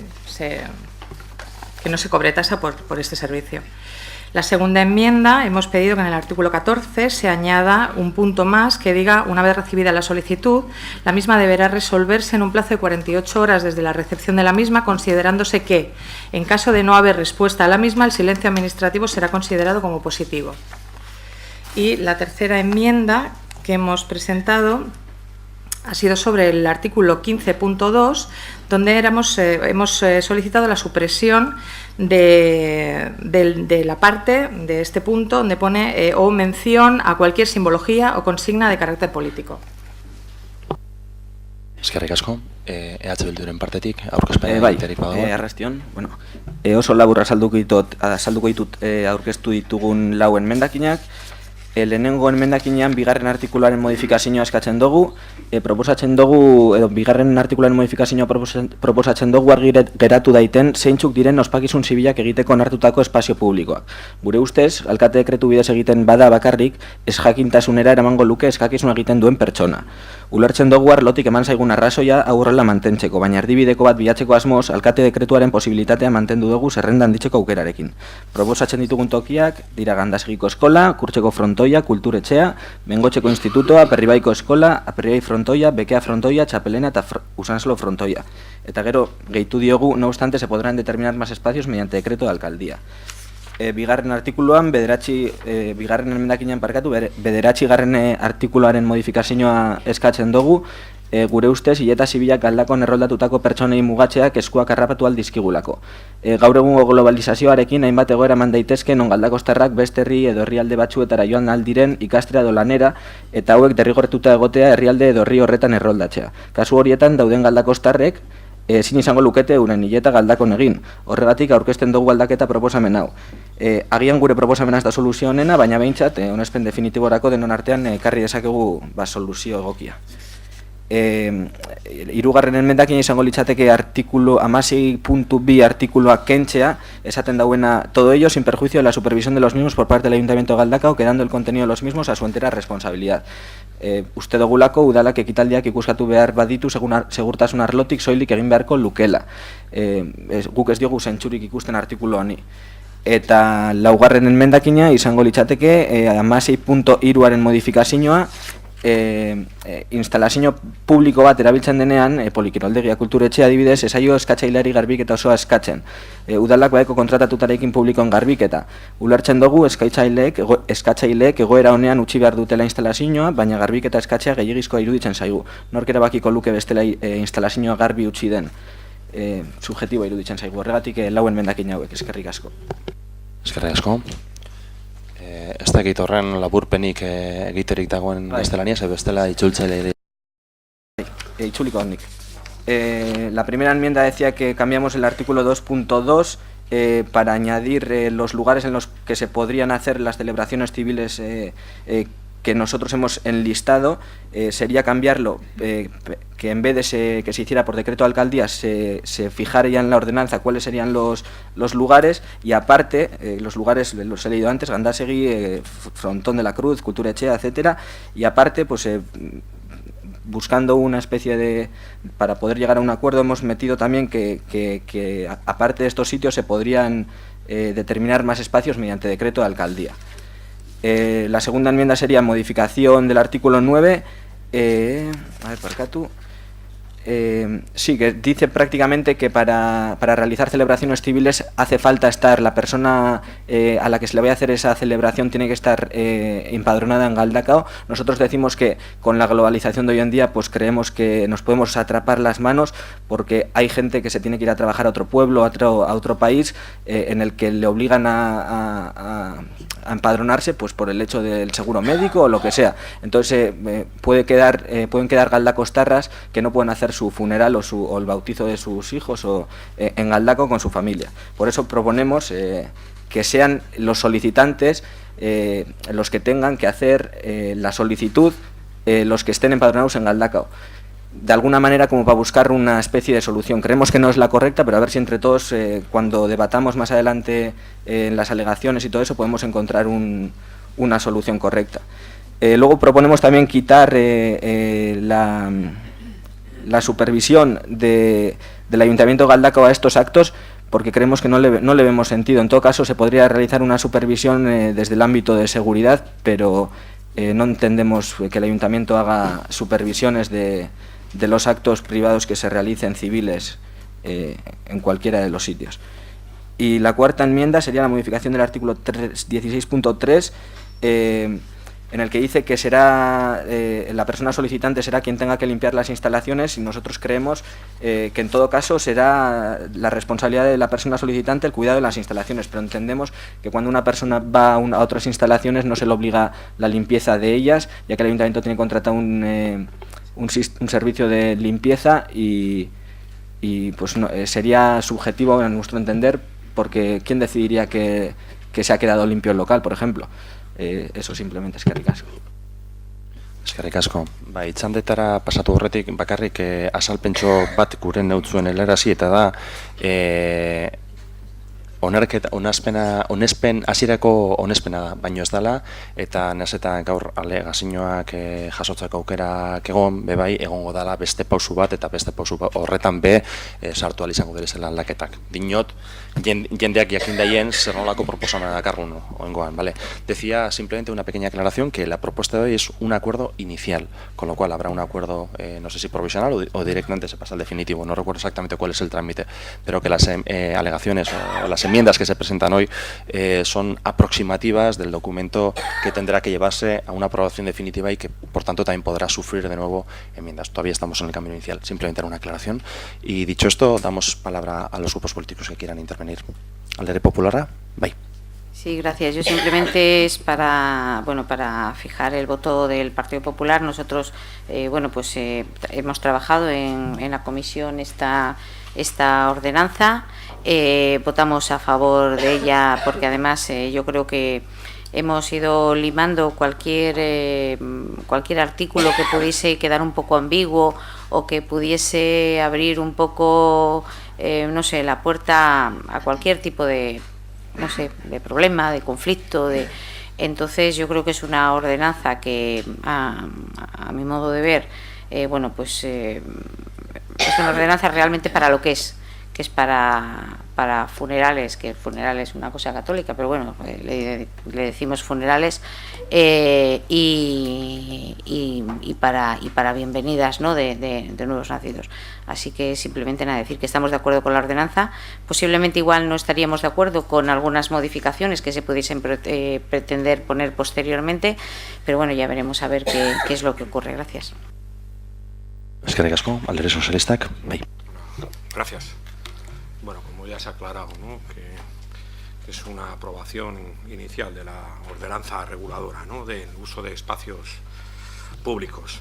no se cobre tasa por este servicio. La segunda enmienda, hemos pedido que en el artículo 14 se añada un punto más que diga, una vez recibida la solicitud, la misma deberá resolverse en un plazo de 48 horas desde la recepción de la misma, considerándose que, en caso de no haber respuesta a la misma, el silencio administrativo será considerado como positivo. Y la tercera enmienda que hemos presentado ha sido sobre el artículo 15.2, donde hemos solicitado la supresión de la parte de este punto donde pone o mención a cualquier simbología o consigna de carácter político. Eskerrik asko, EH Bilduren partetik, aurkezpen Bai, egiterik badago. arrastion. Bueno, oso labur azalduko ditut aurkeztu ditugun lau enmendakinak. Lehenengo enmendakinean bigarren artikuluaren modifikazioa eskatzen dugu, proposatzen dugu, edo bigarren artikuluaren modifikazioa proposatzen dugu argi geratu daiten zeintzuk diren ospakizun zibilak egiteko onartutako espazio publikoak. Gure ustez, alkate dekretu bidez egiten bada bakarrik, ez jakintasunera eramango luke eskakizun egiten duen pertsona. Ulertzen dugu arlotik eman zaigun arrazoia aurrela mantentzeko, baina erdibideko bat bilatzeko asmoz, alkate dekretuaren posibilitatea mantendu dugu zerrendan ditzeko aukerarekin. Proposatzen ditugun tokiak, dira Gandasegiko eskola, Kurtzeko frontoia, Kulturetxea, Bengotxeko institutoa, Aperribaiko eskola, Aperribai frontoia, Bekea frontoia, Txapelena eta Usansolo frontoia. Eta gero, gehitu diogu, no obstante, se podrán determinar más espacios mediante decreto de alcaldía. Bigarren artikuluan, bigarren emendakinean parkatu, bederatzigarren artikuluaren modifikazioa eskatzen dugu, gure ustez, hileta zibilak Galdakon erroldatutako pertsonei mugatzeak eskuak harrapatu aldizkigulako. Gaur egungo globalizazioarekin hainbat egoera eman daitezke non galdakostarrak beste herri edo herrialde batzuetara joan aldiren ikastera edo lanera eta hauek derrigortuta egotea herrialde edo herri horretan erroldatzea. Kasu horietan dauden galdakostarrek ezin izango lukete euren hileta Galdakon egin. Horregatik aurkezten dugu aldaketa proposamen hau. Agian gure proposamena ez da soluzio honena, baina behintzat, onespen definitiborako denon artean ekarri dezakegu soluzio egokia. Hirugarren enmendakin izango litzateke artikulu 16.2 artikuluak kentzea, esaten dauena todo ello sin perjuicio de la supervisión de los mismos por parte del Ayuntamiento de Galdakao, quedando el contenido de los mismos a su entera responsabilidad. Uste dugulako udalak ekitaldiak ikuskatu behar baditu segurtasun arlotik soilik egin beharko lukela. Guk ez diogu zentzurik ikusten artikulu honi. Eta laugarren enmendakina izango litzateke 16.3aren modifikazioa, instalazio publiko bat erabiltzen denean, Polikiroldegia Kulturetxea adibidez, esaio eskatzaileari garbiketa osoa eskatzen. Udalak baeko kontratatutarekin publikoen garbiketa. Ulertzen dugu eskatzaileek egoera honean utzi behar dutela instalazioa, baina garbiketa eskatzea gehiagizkoa iruditzen zaigu. Nork erabakiko luke bestela instalazioa garbi utzi den. Subjetiboa iruditzen zaigu. Horregatik lauen mendakin hauek, eskerrik asko. Eskerrik asko. Ez dakit horren laburpenik egiterik dagoen gaztelaniaz, edo bestela itzultzaile. Itzuliko nik. La primera enmienda decía que cambiamos el artículo 2.2 para añadir los lugares en los que se podrían hacer las celebraciones civiles que nosotros hemos enlistado. Sería cambiarlo, que en vez de que se hiciera por decreto de alcaldía, se fijara ya en la ordenanza cuáles serían los lugares, y aparte, los lugares los he leído antes, Gandasegui, Frontón de la Cruz, Kulturetxea, etcétera, y aparte, pues buscando una especie de... para poder llegar a un acuerdo, hemos metido también que aparte de estos sitios se podrían determinar más espacios mediante decreto de alcaldía. La segunda enmienda sería modificación del artículo 9. A ver, parcatu. Sí, que dice prácticamente que para realizar celebraciones civiles hace falta estar, la persona a la que se le vaya a hacer esa celebración tiene que estar empadronada en Galdakao. Nosotros decimos que con la globalización de hoy en día pues creemos que nos podemos atrapar las manos, porque hay gente que se tiene que ir a trabajar a otro pueblo, a otro país, en el que le obligan a empadronarse pues por el hecho del seguro médico o lo que sea. Entonces pueden quedar galdakostarras que no pueden hacer su funeral o el bautizo de sus hijos en Galdakao con su familia. Por eso proponemos que sean los solicitantes los que tengan que hacer la solicitud, los que estén empadronados en Galdakao. De alguna manera como para buscar una especie de solución. Creemos que no es la correcta, pero a ver si entre todos, cuando debatamos más adelante en las alegaciones y todo eso, podemos encontrar una solución correcta. Luego proponemos también quitar la supervisión del Ayuntamiento de Galdakao a estos actos, porque creemos que no le vemos sentido. En todo caso, se podría realizar una supervisión desde el ámbito de seguridad, pero no entendemos que el Ayuntamiento haga supervisiones de los actos privados que se realicen civiles en cualquiera de los sitios. Y la cuarta enmienda sería la modificación del artículo 16.3, en el que dice que será la persona solicitante será quien tenga que limpiar las instalaciones, y nosotros creemos que en todo caso será la responsabilidad de la persona solicitante el cuidado de las instalaciones, pero entendemos que cuando una persona va a otras instalaciones no se le obliga la limpieza de ellas, ya que el Ayuntamiento tiene contratado un servicio de limpieza y pues sería subjetivo a nuestro entender, porque ¿quién decidiría que se ha quedado limpio el local, por ejemplo? Eso simplemente, eskerrik asko. Eskerrik asko. Bai, txandetara pasatu horretik bakarrik azalpentxo bat gure neutzuen helarazi, eta da onespen hasierako onespena da, baino ez dela, eta nez eta gaur alegazioak jasotzeko aukerak egon, bebai egongo dela beste pausu bat, eta beste pausu horretan sartu ahal izango direzela aldaketak. Dinot, jendeak jakin daien zer nolako proposamena dakargun oengoan, ¿vale? Decía simplemente una pequeña aclaración que la propuesta de hoy es un acuerdo inicial, con lo cual habrá un acuerdo, no sé si provisional o directamente se pasa al definitivo, no recuerdo exactamente cuál es el trámite, pero que las alegaciones o las enmiendas que se presentan hoy son aproximativas del documento que tendrá que llevarse a una aprobación definitiva y que por tanto también podrá sufrir de nuevo enmiendas. Todavía estamos en el camino inicial, simplemente era una aclaración. Y dicho esto, damos palabra a los grupos políticos que quieran intervenir. Alderdi Popularra, bai. Sí, gracias. Yo simplemente es para fijar el voto del Partido Popular. Nosotros hemos trabajado en la comisión esta ordenanza. Votamos a favor de ella porque además yo creo que hemos ido limando cualquier artículo que pudiese quedar un poco ambiguo o que pudiese abrir un poco, la puerta a cualquier tipo de problema, de conflicto. Entonces yo creo que es una ordenanza que, a mi modo de ver, es una ordenanza realmente para lo que es para funerales, que funeral es una cosa católica, pero bueno, le decimos funerales, y para bienvenidas, ¿no?, de nuevos nacidos. Así que simplemente nada, decir que estamos de acuerdo con la ordenanza. Posiblemente igual no estaríamos de acuerdo con algunas modificaciones que se pudiesen pretender poner posteriormente, pero bueno, ya veremos a ver qué es lo que ocurre. Gracias. Eskerrik asko, Alderdi Sozialistak, bai. Gracias. Bueno, como ya se ha aclarado, ¿no?, que es una aprobación inicial de la ordenanza reguladora, ¿no?, del uso de espacios públicos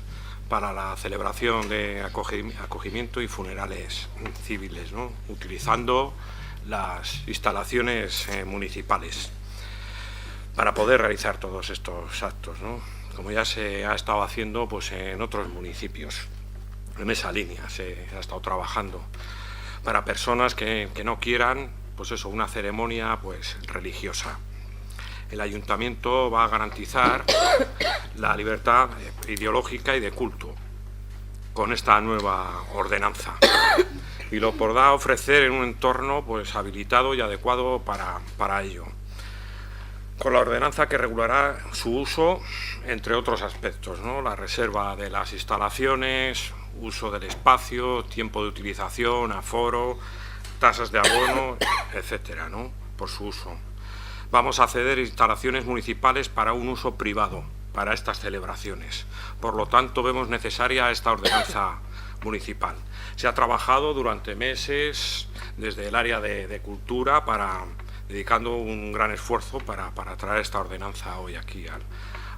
para la celebración de acogimiento y funerales civiles, ¿no?, utilizando las instalaciones municipales para poder realizar todos estos actos, ¿no?, como ya se ha estado haciendo pues en otros municipios. En esa línea se ha estado trabajando para personas que no quieran, pues eso, una ceremonia pues religiosa. El Ayuntamiento va a garantizar la libertad ideológica y de culto con esta nueva ordenanza, y lo podrá ofrecer en un entorno pues habilitado y adecuado para ello, con la ordenanza que regulará su uso, entre otros aspectos, ¿no?, la reserva de las instalaciones, uso del espacio, tiempo de utilización, aforo, tasas de abono, etcétera, ¿no?, por su uso. Vamos a ceder instalaciones municipales para un uso privado para estas celebraciones. Por lo tanto, vemos necesaria esta ordenanza municipal. Se ha trabajado durante meses desde el área de cultura dedicando un gran esfuerzo para traer esta ordenanza hoy aquí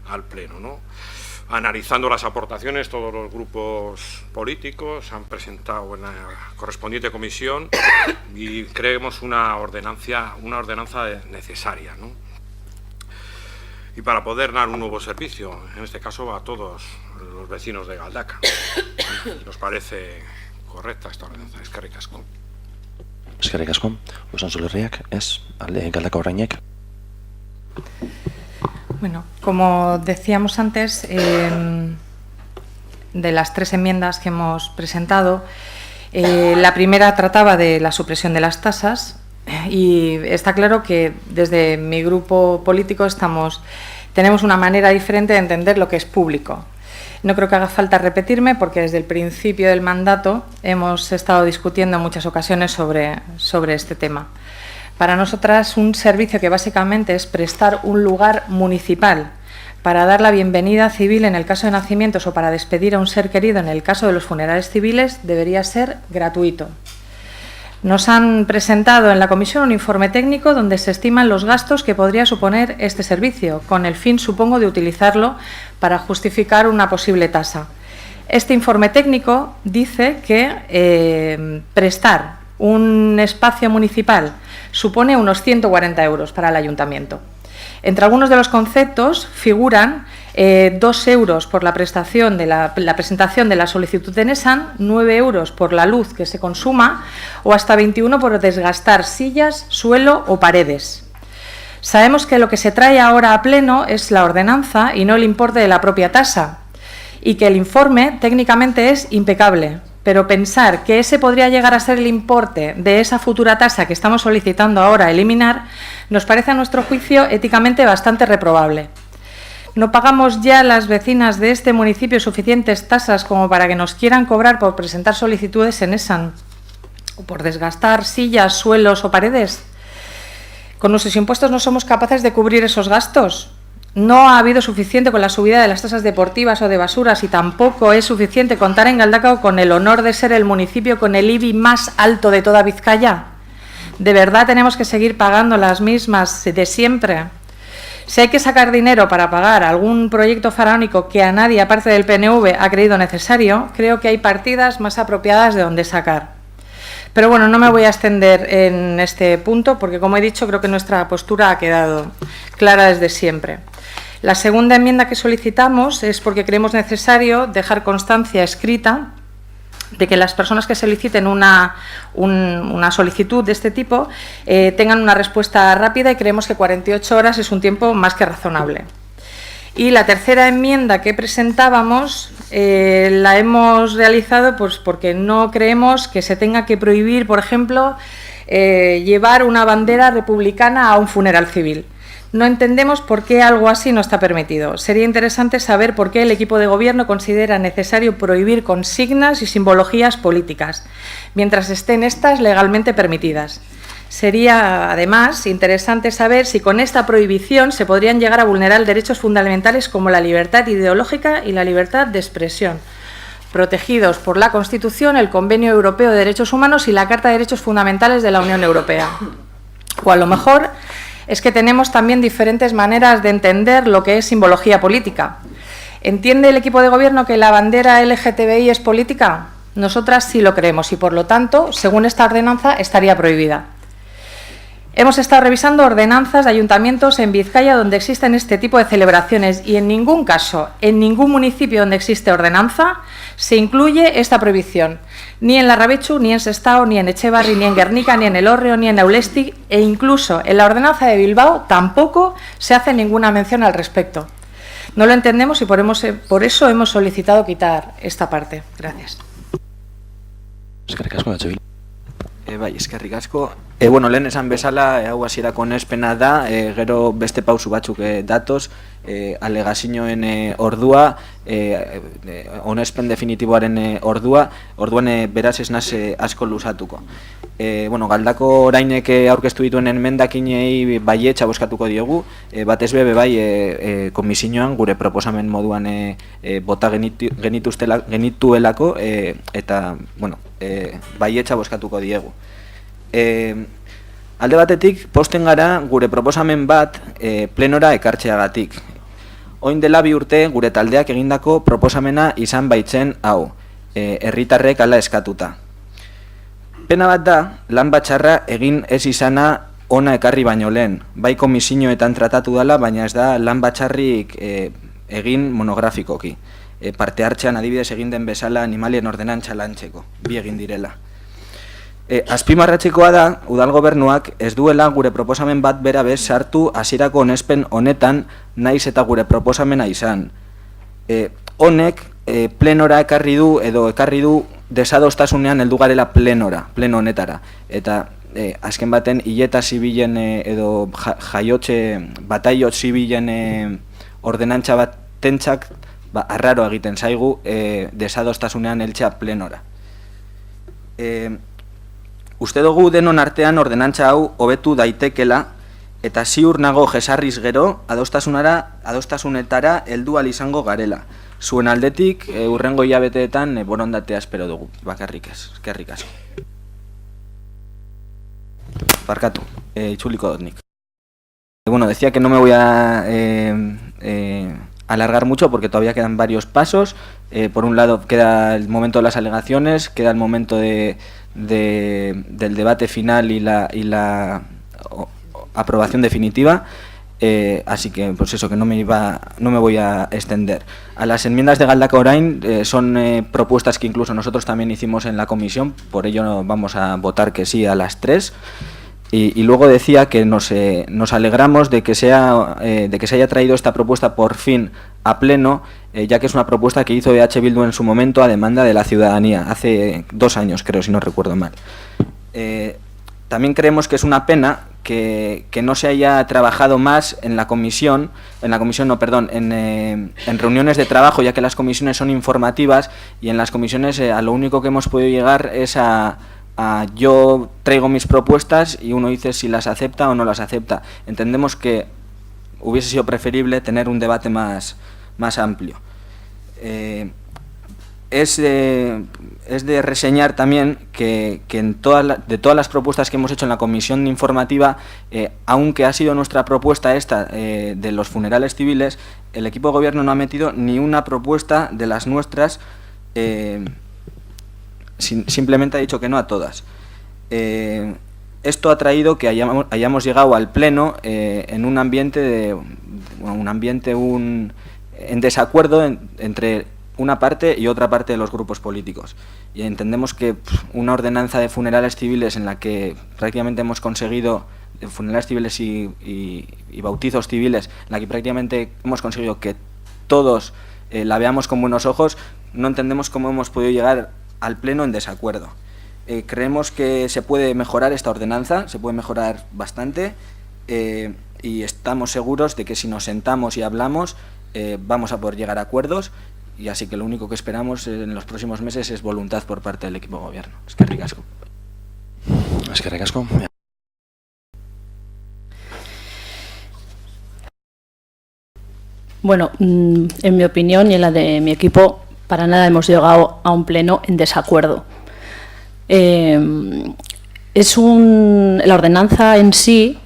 al Pleno, ¿no? Analizando las aportaciones, todos los grupos políticos han presentado en la correspondiente comisión y creemos una ordenanza necesaria, ¿no?, y para poder dar un nuevo servicio, en este caso a todos los vecinos de Galdaka. Nos parece correcta esta ordenanza. Eskerrik asko. Eskerrik asko. Usan Zulerriak, ez? Galdaka Orainek. Bueno, como decíamos antes, de las 3 enmiendas que hemos presentado, la primera trataba de la supresión de las tasas, Y está claro que desde mi grupo político tenemos una manera diferente de entender lo que es público. No creo que haga falta repetirme porque desde el principio del mandato hemos estado discutiendo en muchas ocasiones sobre este tema. Para nosotras, un servicio que básicamente es prestar un lugar municipal para dar la bienvenida civil en el caso de nacimientos o para despedir a un ser querido en el caso de los funerales civiles debería ser gratuito. Nos han presentado en la comisión un informe técnico donde se estiman los gastos que podría suponer este servicio, con el fin, supongo, de utilizarlo para justificar una posible tasa. Este informe técnico dice que prestar un espacio municipal supone unos 140 euros para el ayuntamiento. Entre algunos de los conceptos figuran 2 euros por la presentación de la solicitud de NESAN, 9 euros por la luz que se consuma o hasta 21 por desgastar sillas, suelo o paredes. Sabemos que lo que se trae ahora a pleno es la ordenanza y no el importe de la propia tasa y que el informe técnicamente es impecable. Pero pensar que ese podría llegar a ser el importe de esa futura tasa que estamos solicitando ahora eliminar nos parece a nuestro juicio éticamente bastante reprobable. ¿No pagamos ya las vecinas de este municipio suficientes tasas como para que nos quieran cobrar por presentar solicitudes en ESAN o por desgastar sillas, suelos o paredes? ¿Con nuestros impuestos no somos capaces de cubrir esos gastos? No ha habido suficiente con la subida de las tasas deportivas o de basuras y tampoco es suficiente contar en Galdakao con el honor de ser el municipio con el IBI más alto de toda Vizcaya. ¿De verdad tenemos que seguir pagando las mismas de siempre? Si hay que sacar dinero para pagar algún proyecto faraónico que a nadie, aparte del PNV, ha creído necesario, creo que hay partidas más apropiadas de donde sacar. Pero bueno, no me voy a extender en este punto porque, como he dicho, creo que nuestra postura ha quedado clara desde siempre. La segunda enmienda que solicitamos es porque creemos necesario dejar constancia escrita de que las personas que soliciten una solicitud de este tipo tengan una respuesta rápida y creemos que 48 horas es un tiempo más que razonable. Y la tercera enmienda que presentábamos la hemos realizado pues porque no creemos que se tenga que prohibir, por ejemplo, llevar una bandera republicana a un funeral civil. No entendemos por qué algo así no está permitido. Sería interesante saber por qué el equipo de gobierno considera necesario prohibir consignas y simbologías políticas, mientras estén estas legalmente permitidas. Sería, además, interesante saber si con esta prohibición se podrían llegar a vulnerar derechos fundamentales como la libertad ideológica y la libertad de expresión, protegidos por la Constitución, el Convenio Europeo de Derechos Humanos y la Carta de Derechos Fundamentales de la Unión Europea. O a lo mejor es que tenemos también diferentes maneras de entender lo que es simbología política. ¿Entiende el equipo de gobierno que la bandera LGTBI es política? Nosotras sí lo creemos y, por lo tanto, según esta ordenanza, estaría prohibida. Hemos estado revisando ordenanzas de ayuntamientos en Vizcaya donde existen este tipo de celebraciones y en ningún caso, en ningún municipio donde existe ordenanza, se incluye esta prohibición. Ni en Larrabechu, ni en Sestao, ni en Echevarri, ni en Guernica, ni en El Hórreo, ni en Aulesti, e incluso en la ordenanza de Bilbao tampoco se hace ninguna mención al respecto. No lo entendemos y por eso hemos solicitado quitar esta parte. Gracias. Eskerrik asko, Bai, eskerrik asko. Bueno, lehen esan bezala, hau hasierako onespena da, gero beste pausu batzuk datoz, alegazioen ordua, onespen definitiboaren orduan beraz ez naz asko luzatuko. Bueno, Galdako orainek aurkeztu dituen enmendakinei baietza bozkatuko diogu, batez bebe bai komisioan gure proposamen moduan bota genituelako eta, bueno, baietza bozkatuko diegu. Alde batetik, posten gara gure proposamen bat plenora ekartzeagatik. Oin dela 2 urte gure taldeak egindako proposamena izan baitzen hau, herritarrek hala eskatuta. Pena bat da, lan batxarra egin ez izana ona ekarri baino lehen. Bai komisioetan tratatu dela, baina ez da lan batxarrik egin monografikoki. Parte hartzean adibidez egin den bezala animalien ordenantza lantzeko, bi egin direla. Azpimarratzekoa da, udal gobernuak ez duela gure proposamen bat bera bez sartu hasierako onespen honetan naiz eta gure proposamena izan. Honek plenora ekarri du edo ekarri du desadostasunean heldu garela pleno honetara. Eta azken baten hileta zibilen edo bataio zibilen ordenantza bat tentzak arraro egiten zaigu desadostasunean heltzea plenora. Uste dugu denon artean ordenantza hau hobetu daitekela eta ziur nago jesarriz gero adostasunetara heldu ahal izango garela. Zuen aldetik hurrengo hilabeteetan borondatea espero dugu, bakarrik ez, eskerrik asko. Barkatu, itzuliko dut nik. Bueno, decía que no me voy a alargar mucho porque todavía quedan varios pasos. Por un lado queda el momento de las alegaciones, queda el momento del debate final y la aprobación definitiva. Así que pues eso, que no me voy a extender. A las enmiendas de Galdakao Orain son propuestas que incluso nosotros también hicimos en la comisión, por ello vamos a votar que sí a las 3. Y luego decía que nos alegramos de que se haya traído esta propuesta por fin a pleno, ya que es una propuesta que hizo EH Bildu en su momento a demanda de la ciudadanía, hace 2 años creo, si no recuerdo mal. También creemos que es una pena que no se haya trabajado más en reuniones de trabajo, ya que las comisiones son informativas y en las comisiones a lo único que hemos podido llegar es yo traigo mis propuestas y uno dice si las acepta o no las acepta. Entendemos que hubiese sido preferible tener un debate más amplio. Es de reseñar también que de todas las propuestas que hemos hecho en la comisión informativa, aunque ha sido nuestra propuesta esta de los funerales civiles, el equipo de gobierno no ha metido ni una propuesta de las nuestras, simplemente ha dicho que no a todas. Esto ha traído que hayamos llegado al pleno en un ambiente en desacuerdo entre una parte y otra parte de los grupos políticos. Y entendemos que una ordenanza de funerales civiles en la que prácticamente hemos conseguido, funerales civiles y bautizos civiles, en la que prácticamente hemos conseguido que todos la veamos con buenos ojos, no entendemos cómo hemos podido llegar al pleno en desacuerdo. Creemos que se puede mejorar esta ordenanza, se puede mejorar bastante, y estamos seguros de que si nos sentamos y hablamos vamos a poder llegar a acuerdos, y así que lo único que esperamos en los próximos meses es voluntad por parte del equipo de gobierno. Eskerrik asko. Eskerrik asko. Bueno, en mi opinión y en la de mi equipo, para nada hemos llegado a un pleno en desacuerdo. La ordenanza en sí,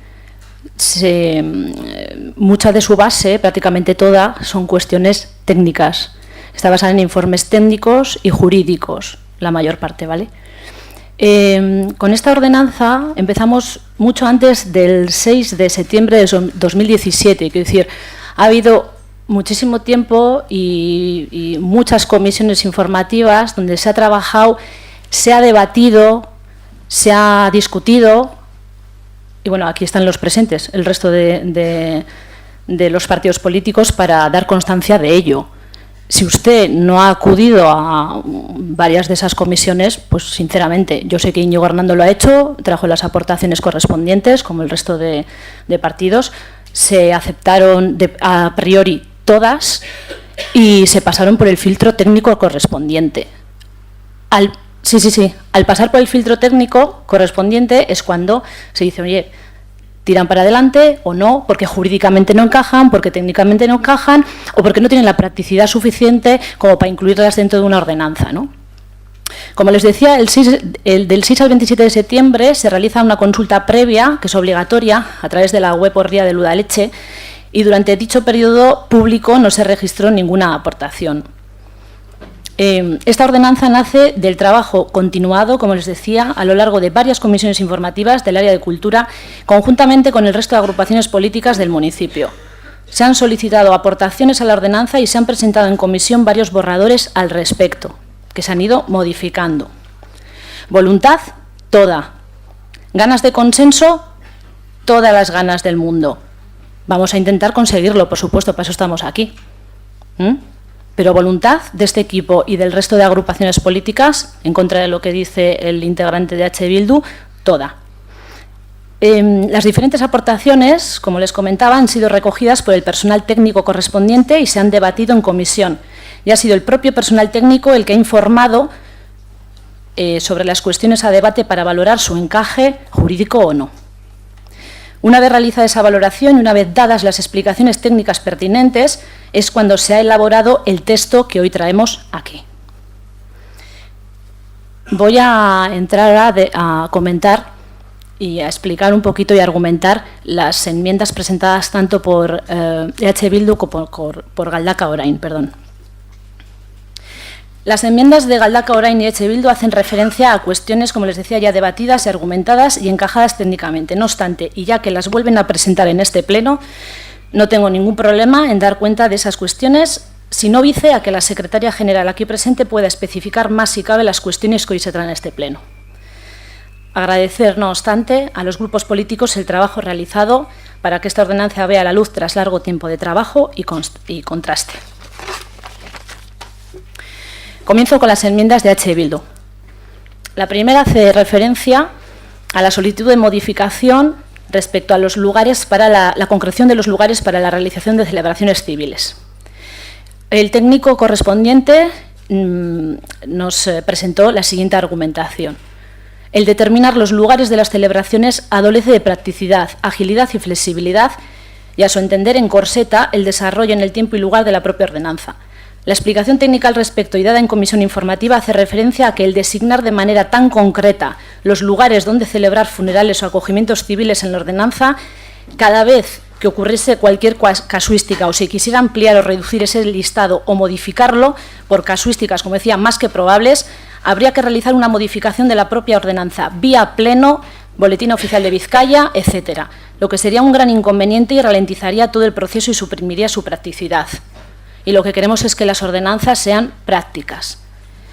mucha de su base, prácticamente toda, son cuestiones técnicas. Está basada en informes técnicos y jurídicos, la mayor parte, ¿vale? Con esta ordenanza empezamos mucho antes del 6 de septiembre de 2017, quiero decir, ha habido muchísimo tiempo y muchas comisiones informativas donde se ha trabajado, se ha debatido, se ha discutido, y bueno, aquí están los presentes, el resto de los partidos políticos para dar constancia de ello. Si usted no ha acudido a varias de esas comisiones, pues sinceramente, yo sé que Íñigo Hernando lo ha hecho, trajo las aportaciones correspondientes, como el resto de partidos, se aceptaron a priori todas y se pasaron por el filtro técnico correspondiente. Al pasar por el filtro técnico correspondiente es cuando se dice, oye, tiran para adelante o no, porque jurídicamente no encajan, porque técnicamente no encajan o porque no tienen la practicidad suficiente como para incluirlas dentro de una ordenanza, ¿no? Como les decía, del 6 al 27 de septiembre se realiza una consulta previa, que es obligatoria, a través de la web Orria de Udaleche, y durante dicho periodo público no se registró ninguna aportación. Esta ordenanza nace del trabajo continuado, como les decía, a lo largo de varias comisiones informativas del área de cultura, conjuntamente con el resto de agrupaciones políticas del municipio. Se han solicitado aportaciones a la ordenanza y se han presentado en comisión varios borradores al respecto, que se han ido modificando. Voluntad, toda. Ganas de consenso, todas las ganas del mundo. Vamos a intentar conseguirlo, por supuesto, para eso estamos aquí. Pero voluntad de este equipo y del resto de agrupaciones políticas, en contra de lo que dice el integrante de EH Bildu, toda. Las diferentes aportaciones, como les comentaba, han sido recogidas por el personal técnico correspondiente y se han debatido en comisión. Y ha sido el propio personal técnico el que ha informado sobre las cuestiones a debate para valorar su encaje jurídico o no. Una vez realizada esa valoración y una vez dadas las explicaciones técnicas pertinentes, es cuando se ha elaborado el texto que hoy traemos aquí. Voy a entrar a comentar y a explicar un poquito y argumentar las enmiendas presentadas tanto por EH Bildu como por Galdakao Orain, perdón. Las enmiendas de Galdakao Orain y EH Bildu hacen referencia a cuestiones, como les decía, ya debatidas y argumentadas y encajadas técnicamente. No obstante, y ya que las vuelven a presentar en este pleno, no tengo ningún problema en dar cuenta de esas cuestiones, sin óbice a que la secretaria general aquí presente pueda especificar más si cabe las cuestiones que hoy se traen a este pleno. Agradecer, no obstante, a los grupos políticos el trabajo realizado para que esta ordenanza vea la luz tras largo tiempo de trabajo y contraste. Comienzo con las enmiendas de EH Bildu. La primera hace referencia a la solicitud de modificación respecto a los lugares para la concreción de los lugares para la realización de celebraciones civiles. El técnico correspondiente nos presentó la siguiente argumentación. El determinar los lugares de las celebraciones adolece de practicidad, agilidad y flexibilidad y, a su entender, encorseta el desarrollo en el tiempo y lugar de la propia ordenanza. La explicación técnica al respecto y dada en comisión informativa hace referencia a que el designar de manera tan concreta los lugares donde celebrar funerales o acogimientos civiles en la ordenanza, cada vez que ocurriese cualquier casuística o se quisiera ampliar o reducir ese listado o modificarlo por casuísticas, como decía, más que probables, habría que realizar una modificación de la propia ordenanza, vía pleno, Boletín Oficial de Vizcaya, etcétera, lo que sería un gran inconveniente y ralentizaría todo el proceso y suprimiría su practicidad. Y lo que queremos es que las ordenanzas sean prácticas.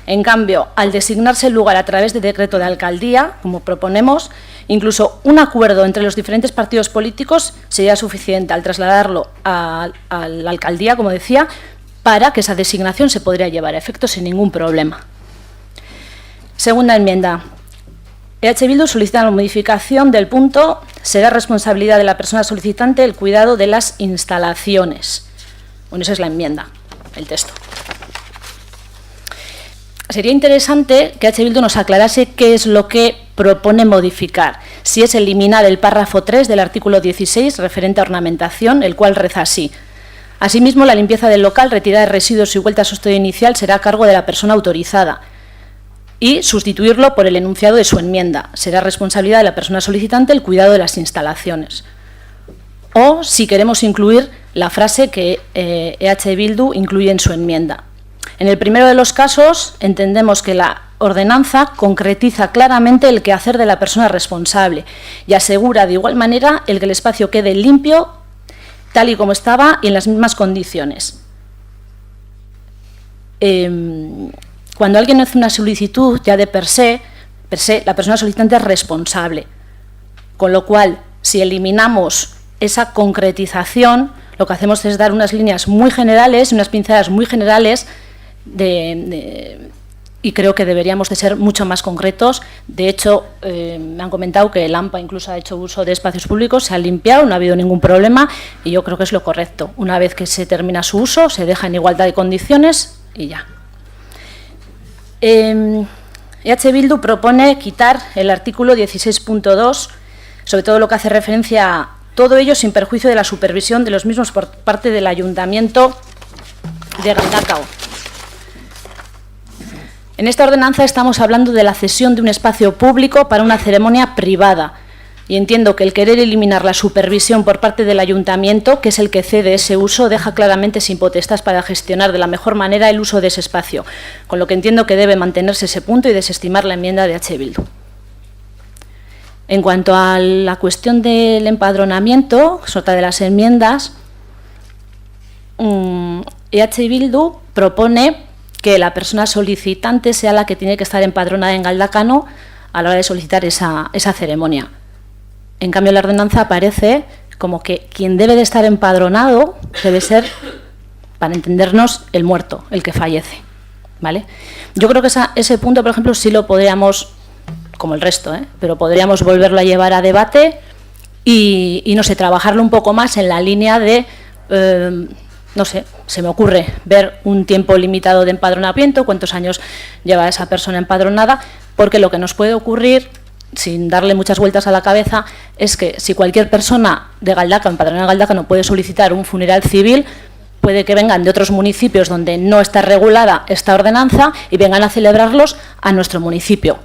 En cambio, al designarse el lugar a través de decreto de alcaldía, como proponemos, incluso un acuerdo entre los diferentes partidos políticos sería suficiente al trasladarlo a la alcaldía, como decía, para que esa designación se podría llevar a efecto sin ningún problema. Segunda enmienda. EH Bildu solicita la modificación del punto será responsabilidad de la persona solicitante el cuidado de las instalaciones. Bueno, esa es la enmienda, el texto. Sería interesante que EH Bildu nos aclarase qué es lo que propone modificar. Si es eliminar el párrafo 3 del artículo 16 referente a ornamentación, el cual reza así. Asimismo, la limpieza del local, retirada de residuos y vuelta a su estado inicial será a cargo de la persona autorizada. Y sustituirlo por el enunciado de su enmienda. Será responsabilidad de la persona solicitante el cuidado de las instalaciones. O si queremos incluir la frase que EH Bildu incluye en su enmienda. En el primero de los casos, entendemos que la ordenanza concretiza claramente el quehacer de la persona responsable y asegura de igual manera el que el espacio quede limpio, tal y como estaba y en las mismas condiciones. Cuando alguien hace una solicitud, ya de per se, la persona solicitante es responsable. Con lo cual, si eliminamos esa concretización, lo que hacemos es dar unas líneas muy generales, unas pinceladas muy generales y creo que deberíamos de ser mucho más concretos. De hecho, me han comentado que el AMPA incluso ha hecho uso de espacios públicos, se ha limpiado, no ha habido ningún problema y yo creo que es lo correcto. Una vez que se termina su uso, se deja en igualdad de condiciones y ya. EH Bildu propone quitar el artículo 16.2, sobre todo lo que hace referencia a todo ello sin perjuicio de la supervisión de los mismos por parte del Ayuntamiento de Galdakao. En esta ordenanza estamos hablando de la cesión de un espacio público para una ceremonia privada y entiendo que el querer eliminar la supervisión por parte del Ayuntamiento, que es el que cede ese uso, deja claramente sin potestad para gestionar de la mejor manera el uso de ese espacio, con lo que entiendo que debe mantenerse ese punto y desestimar la enmienda de EH Bildu. En cuanto a la cuestión del empadronamiento, es otra de las enmiendas, EH Bildu propone que la persona solicitante sea la que tiene que estar empadronada en Galdakao a la hora de solicitar esa ceremonia. En cambio, en la ordenanza aparece como que quien debe de estar empadronado debe ser, para entendernos, el muerto, el que fallece, ¿vale? Yo creo que ese punto, por ejemplo, sí lo podríamos, como el resto, pero podríamos volverlo a llevar a debate y no sé, trabajarlo un poco más en la línea de, no sé, se me ocurre ver un tiempo limitado de empadronamiento, cuántos años lleva esa persona empadronada, porque lo que nos puede ocurrir, sin darle muchas vueltas a la cabeza, es que si cualquier persona de Galdaca, empadronada en Galdaca, no puede solicitar un funeral civil, puede que vengan de otros municipios donde no está regulada esta ordenanza y vengan a celebrarlos a nuestro municipio.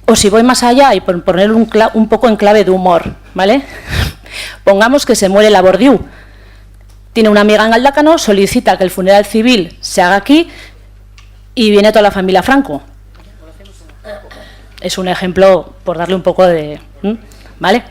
O si voy más allá y por poner un poco en clave de humor, ¿vale? Pongamos que se muere Labordiu. Tiene una amiga en Galdacano, solicita que el funeral civil se haga aquí y viene toda la familia Franco. Es un ejemplo por darle un poco de... ¿vale?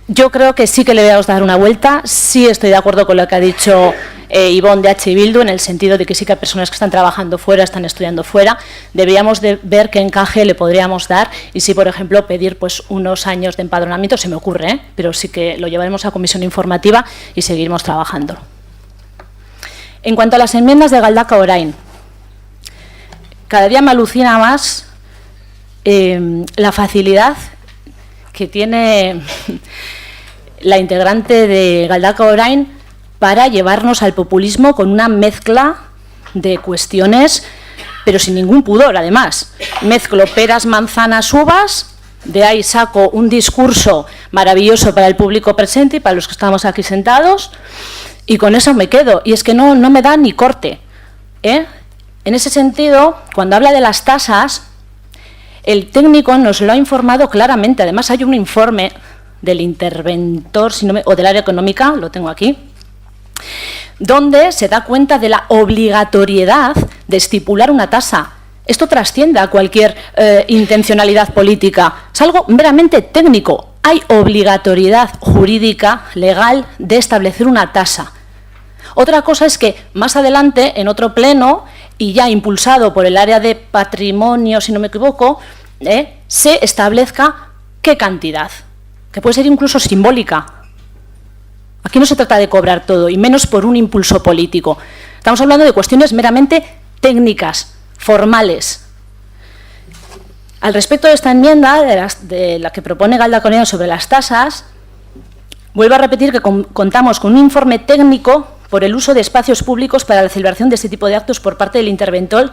Yo creo que sí que le debemos dar una vuelta. Sí estoy de acuerdo con lo que ha dicho Ivonne de H. Bildu, en el sentido de que sí que hay personas que están trabajando fuera, están estudiando fuera. Deberíamos de ver qué encaje le podríamos dar y si, por ejemplo, pedir pues unos años de empadronamiento, se me ocurre, pero sí que lo llevaremos a comisión informativa y seguiremos trabajando. En cuanto a las enmiendas de Galdaca Orain, cada día me alucina más la facilidad que tiene la integrante de Galdaca Orain para llevarnos al populismo con una mezcla de cuestiones, pero sin ningún pudor, además. Mezclo peras, manzanas, uvas, de ahí saco un discurso maravilloso para el público presente y para los que estamos aquí sentados, y con eso me quedo. Y es que no me da ni corte, ¿eh? En ese sentido, cuando habla de las tasas, el técnico nos lo ha informado claramente. Además, hay un informe del interventor o del área económica, lo tengo aquí, donde se da cuenta de la obligatoriedad de estipular una tasa. Esto trasciende a cualquier intencionalidad política. Es algo meramente técnico. Hay obligatoriedad jurídica, legal, de establecer una tasa. Otra cosa es que más adelante, en otro pleno, y ya impulsado por el área de patrimonio, si no me equivoco, se establezca qué cantidad, que puede ser incluso simbólica. Aquí no se trata de cobrar todo, y menos por un impulso político. Estamos hablando de cuestiones meramente técnicas, formales. Al respecto de esta enmienda, de la que propone Galdaca Orain sobre las tasas, vuelvo a repetir que contamos con un informe técnico por el uso de espacios públicos para la celebración de este tipo de actos por parte del interventor,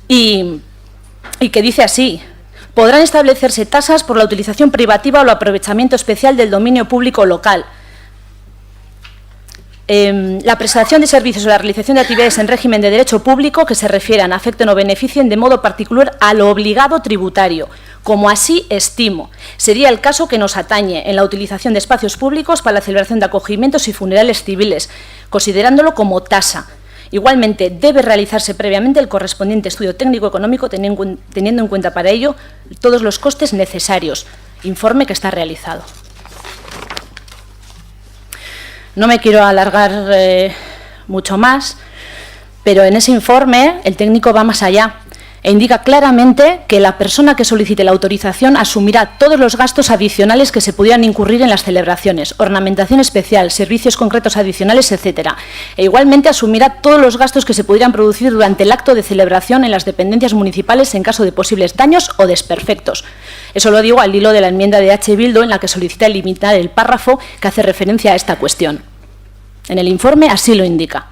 y que dice así: podrán establecerse tasas por la utilización privativa o el aprovechamiento especial del dominio público local. La prestación de servicios o la realización de actividades en régimen de derecho público que se refieran, afecten o beneficien de modo particular al obligado tributario, como así estimo. Sería el caso que nos atañe en la utilización de espacios públicos para la celebración de acogimientos y funerales civiles, considerándolo como tasa. Igualmente, debe realizarse previamente el correspondiente estudio técnico-económico, teniendo en cuenta para ello todos los costes necesarios. Informe que está realizado. No me quiero alargar mucho más, pero en ese informe el técnico va más allá e indica claramente que la persona que solicite la autorización asumirá todos los gastos adicionales que se pudieran incurrir en las celebraciones, ornamentación especial, servicios concretos adicionales, etcétera. E igualmente asumirá todos los gastos que se pudieran producir durante el acto de celebración en las dependencias municipales en caso de posibles daños o desperfectos. Eso lo digo al hilo de la enmienda de H. Bildu, en la que solicita eliminar el párrafo que hace referencia a esta cuestión. En el informe así lo indica.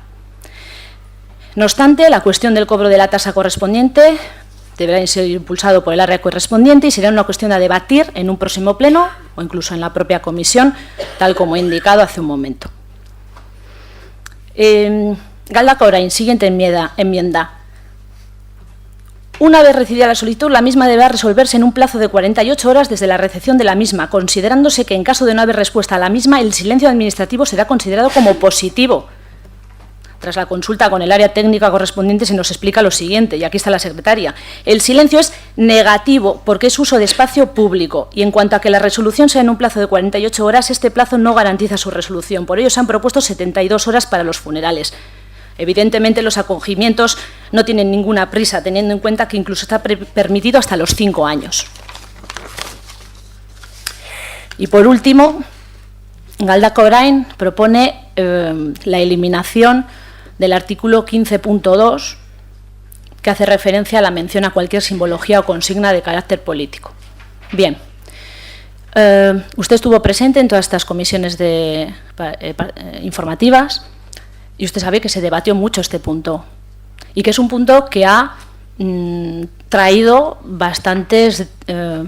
No obstante, la cuestión del cobro de la tasa correspondiente deberá ser impulsado por el área correspondiente y será una cuestión a debatir en un próximo pleno o incluso en la propia comisión, tal como he indicado hace un momento. Galdaca Orain, siguiente enmienda. Una vez recibida la solicitud, la misma deberá resolverse en un plazo de 48 horas desde la recepción de la misma, considerándose que en caso de no haber respuesta a la misma, el silencio administrativo será considerado como positivo. Tras la consulta con el área técnica correspondiente se nos explica lo siguiente, y aquí está la secretaria. El silencio es negativo porque es uso de espacio público y en cuanto a que la resolución sea en un plazo de 48 horas, este plazo no garantiza su resolución. Por ello se han propuesto 72 horas para los funerales. Evidentemente los acogimientos no tienen ninguna prisa, teniendo en cuenta que incluso está permitido hasta los 5 años. Y por último, Galdaca Orain propone la eliminación del artículo 15.2, que hace referencia a la mención a cualquier simbología o consigna de carácter político. Bien, Usted estuvo presente en todas estas comisiones informativas y usted sabe que se debatió mucho este punto y que es un punto que ha traído bastantes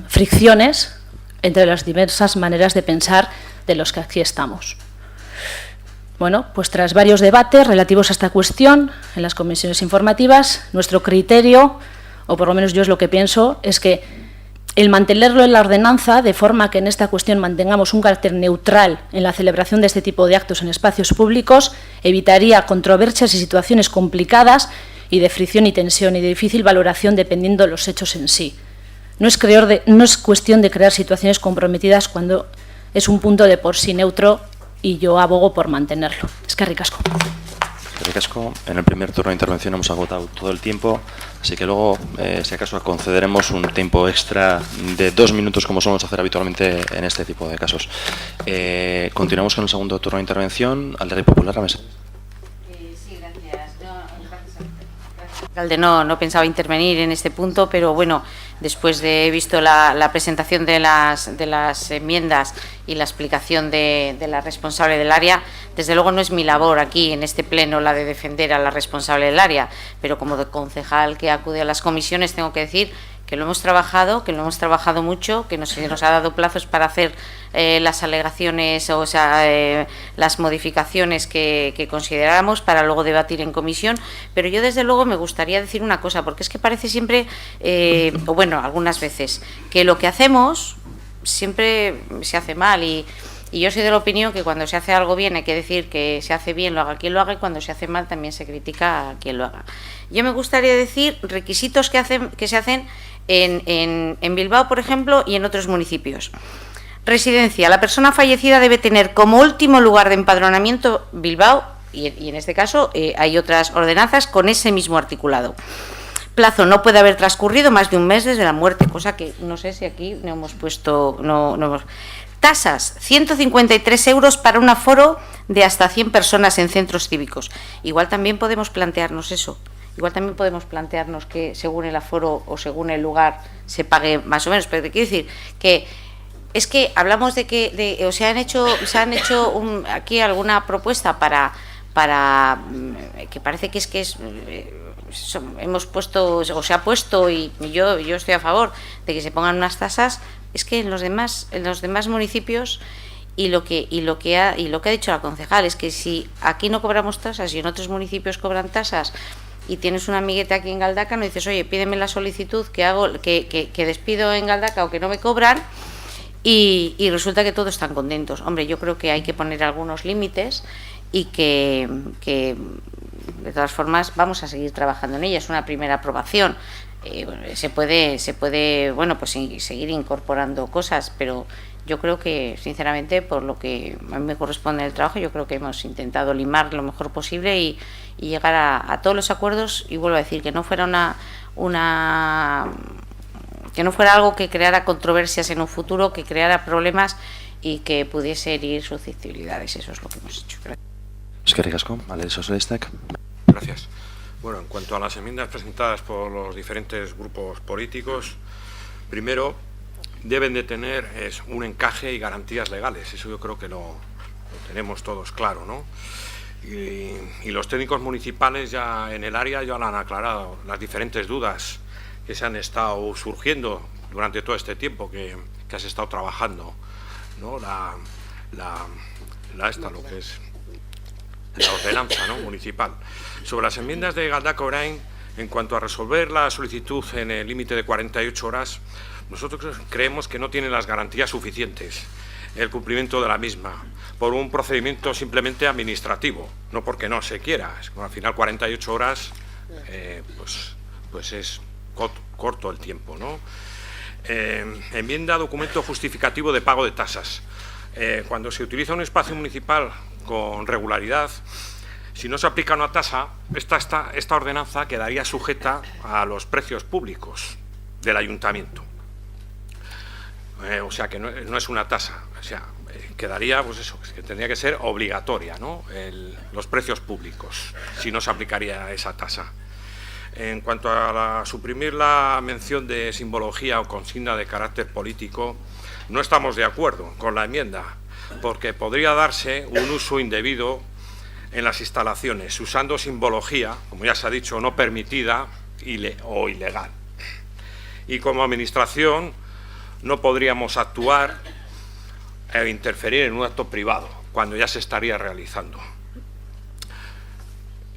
fricciones entre las diversas maneras de pensar de los que aquí estamos. Bueno, pues tras varios debates relativos a esta cuestión en las comisiones informativas, nuestro criterio, o por lo menos yo es lo que pienso, es que el mantenerlo en la ordenanza, de forma que en esta cuestión mantengamos un carácter neutral en la celebración de este tipo de actos en espacios públicos, evitaría controversias y situaciones complicadas y de fricción y tensión y de difícil valoración dependiendo de los hechos en sí. No es cuestión de crear situaciones comprometidas cuando es un punto de por sí neutro y yo abogo por mantenerlo. Eskerrik asko. Eskerrik asko. En el primer turno de intervención hemos agotado todo el tiempo, así que luego, si acaso, concederemos un tiempo extra de 2 minutos, como solemos hacer habitualmente en este tipo de casos. Continuamos con el segundo turno de intervención. Alderdi Popular, a mesa. Sí, gracias. Alcalde, no pensaba intervenir en este punto, pero bueno, después de he visto la presentación de las enmiendas y la explicación de la responsable del área, desde luego no es mi labor aquí en este pleno la de defender a la responsable del área, pero como concejal que acude a las comisiones tengo que decir que lo hemos trabajado mucho, que nos ha dado plazos para hacer las alegaciones, o sea, las modificaciones que consideráramos para luego debatir en comisión, pero yo desde luego me gustaría decir una cosa, porque es que parece siempre, o bueno, algunas veces, que lo que hacemos siempre se hace mal y yo soy de la opinión que cuando se hace algo bien hay que decir que se hace bien, lo haga quien lo haga, y cuando se hace mal también se critica a quien lo haga. Yo me gustaría decir requisitos que se hacen en Bilbao, por ejemplo, y en otros municipios. Residencia. La persona fallecida debe tener como último lugar de empadronamiento Bilbao, y en este caso hay otras ordenanzas con ese mismo articulado. Plazo. No puede haber transcurrido más de un mes desde la muerte, cosa que no sé si aquí no hemos puesto... Tasas, 153 euros para un aforo de hasta 100 personas en centros cívicos. Igual también podemos plantearnos eso. Igual también podemos plantearnos que según el aforo o según el lugar se pague más o menos. Pero te quiero decir que es que hablamos de que se han hecho aquí alguna propuesta para que parece que hemos puesto o se ha puesto, y yo estoy a favor de que se pongan unas tasas. Es que en los demás municipios y lo que ha dicho la concejal es que si aquí no cobramos tasas y en otros municipios cobran tasas y tienes un amiguete aquí en Galdakao, no dices, oye, pídeme la solicitud que hago, que despido en Galdakao, que no me cobran, y resulta que todos están contentos. Hombre, yo creo que hay que poner algunos límites y que de todas formas vamos a seguir trabajando en ella. Es una primera aprobación. Se puede bueno, pues seguir incorporando cosas, pero yo creo que, sinceramente, por lo que a mí me corresponde el trabajo, yo creo que hemos intentado limar lo mejor posible y llegar a todos los acuerdos, y vuelvo a decir que no fuera que no fuera algo que creara controversias en un futuro, que creara problemas y que pudiese herir susceptibilidades. Eso es lo que hemos hecho. Gracias. Eskerrik asko, Alderdi Sozialistak. Gracias. Bueno, en cuanto a las enmiendas presentadas por los diferentes grupos políticos, primero deben de tener un encaje y garantías legales. Eso yo creo que lo tenemos todos claro, ¿no? Y los técnicos municipales ya en el área ya lo han aclarado, las diferentes dudas que se han estado surgiendo durante todo este tiempo que has estado trabajando, ¿no? Lo que es la ordenanza, ¿no?, municipal. Sobre las enmiendas de Galdakao Orain, en cuanto a resolver la solicitud en el límite de 48 horas, nosotros creemos que no tienen las garantías suficientes el cumplimiento de la misma, por un procedimiento simplemente administrativo, no porque no se quiera. Al final 48 horas pues es corto el tiempo, ¿no? Enmienda documento justificativo de pago de tasas. Cuando se utiliza un espacio municipal con regularidad, si no se aplica una tasa, esta ordenanza quedaría sujeta a los precios públicos del ayuntamiento. O sea que no es una tasa, o sea, quedaría, pues eso, que tendría que ser obligatoria, ¿no?, los precios públicos, si no se aplicaría esa tasa. En cuanto a suprimir la mención de simbología o consigna de carácter político, no estamos de acuerdo con la enmienda, porque podría darse un uso indebido en las instalaciones, usando simbología, como ya se ha dicho, no permitida o ilegal. Y como Administración no podríamos actuar e interferir en un acto privado, cuando ya se estaría realizando.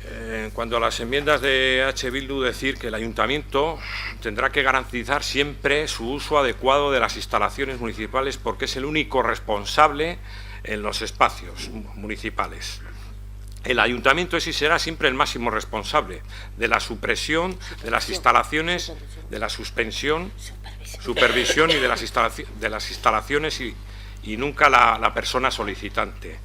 En cuanto a las enmiendas de H. Bildu, decir que el Ayuntamiento tendrá que garantizar siempre su uso adecuado de las instalaciones municipales, porque es el único responsable en los espacios municipales. El Ayuntamiento es y será siempre el máximo responsable de la supresión de las instalaciones, de la supervisión y de las instalaciones y nunca la persona solicitante.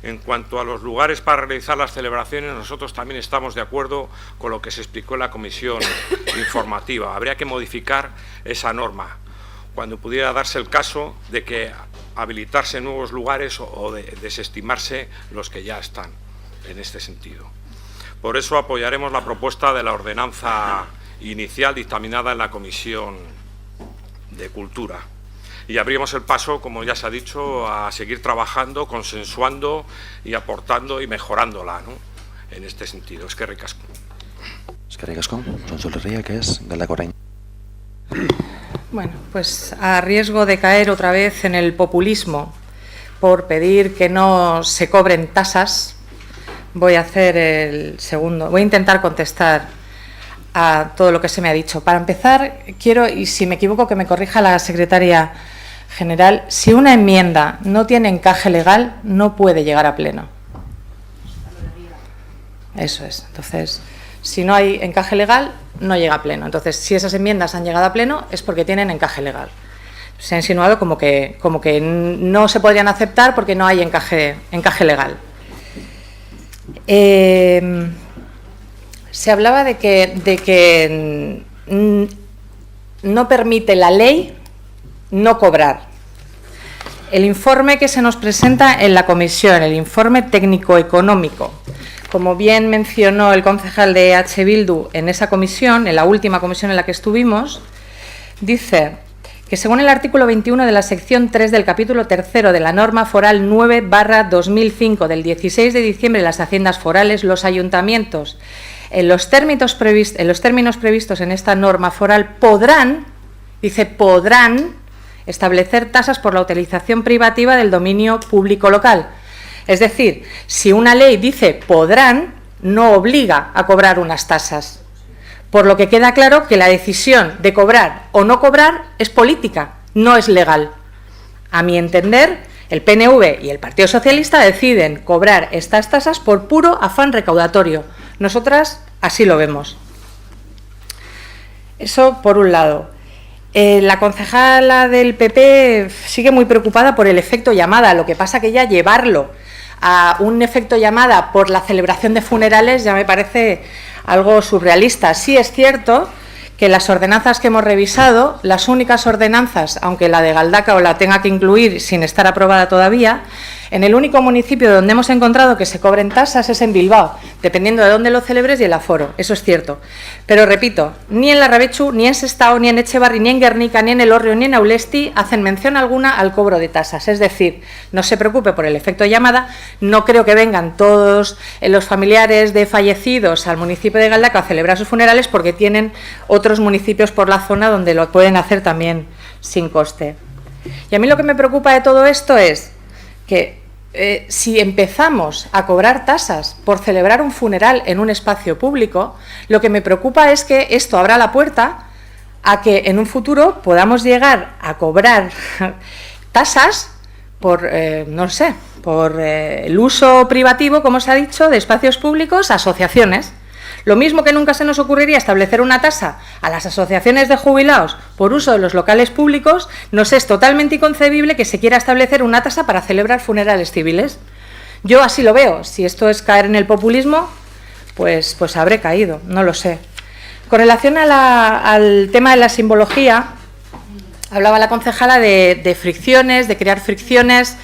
En cuanto a los lugares para realizar las celebraciones, nosotros también estamos de acuerdo con lo que se explicó en la comisión informativa. Habría que modificar esa norma cuando pudiera darse el caso de que habilitarse nuevos lugares o de desestimarse los que ya están en este sentido. Por eso apoyaremos la propuesta de la ordenanza inicial dictaminada en la Comisión de Cultura. Y abrimos el paso, como ya se ha dicho, a seguir trabajando, consensuando y aportando y mejorándola, ¿no?, en este sentido. Eskerrik asko. Eskerrik asko. Sonso Lerría, que es Galdakao Orain. Bueno, pues a riesgo de caer otra vez en el populismo por pedir que no se cobren tasas, voy a hacer el segundo. Voy a intentar contestar a todo lo que se me ha dicho. Para empezar, quiero, y si me equivoco, que me corrija la secretaria general, si una enmienda no tiene encaje legal, no puede llegar a pleno. Eso es. Entonces, si no hay encaje legal, no llega a pleno. Entonces, si esas enmiendas han llegado a pleno, es porque tienen encaje legal. Se ha insinuado como que no se podrían aceptar porque no hay encaje legal. Se hablaba de que no permite la ley no cobrar. El informe que se nos presenta en la comisión, el informe técnico-económico, como bien mencionó el concejal de H. Bildu en esa comisión, en la última comisión en la que estuvimos, dice que según el artículo 21 de la sección 3 del capítulo 3 de la norma foral 9/2005 del 16 de diciembre de las haciendas forales, los ayuntamientos, en los términos previstos en esta norma foral, podrán establecer tasas por la utilización privativa del dominio público local. Es decir, si una ley dice podrán, no obliga a cobrar unas tasas. Por lo que queda claro que la decisión de cobrar o no cobrar es política, no es legal. A mi entender, el PNV y el Partido Socialista deciden cobrar estas tasas por puro afán recaudatorio. Nosotras así lo vemos. Eso por un lado. La concejala del PP sigue muy preocupada por el efecto llamada. Lo que pasa que ya llevarlo a un efecto llamada por la celebración de funerales ya me parece algo surrealista. Sí es cierto que las ordenanzas que hemos revisado, las únicas ordenanzas, aunque la de Galdakao la tenga que incluir sin estar aprobada todavía, en el único municipio donde hemos encontrado que se cobren tasas es en Bilbao, dependiendo de dónde lo celebres y el aforo, eso es cierto. Pero repito, ni en Larrabetxu, ni en Sestao, ni en Etxebarri, ni en Guernica, ni en Elorrio, ni en Aulesti hacen mención alguna al cobro de tasas. Es decir, no se preocupe por el efecto llamada, no creo que vengan todos los familiares de fallecidos al municipio de Galdakao a celebrar sus funerales porque tienen otros municipios por la zona donde lo pueden hacer también sin coste. Y a mí lo que me preocupa de todo esto es que si empezamos a cobrar tasas por celebrar un funeral en un espacio público, lo que me preocupa es que esto abra la puerta a que en un futuro podamos llegar a cobrar tasas por, por el uso privativo, como se ha dicho, de espacios públicos a asociaciones. Lo mismo que nunca se nos ocurriría establecer una tasa a las asociaciones de jubilados por uso de los locales públicos, nos es totalmente inconcebible que se quiera establecer una tasa para celebrar funerales civiles. Yo así lo veo. Si esto es caer en el populismo, pues habré caído, no lo sé. Con relación al tema de la simbología, hablaba la concejala de fricciones, de crear fricciones.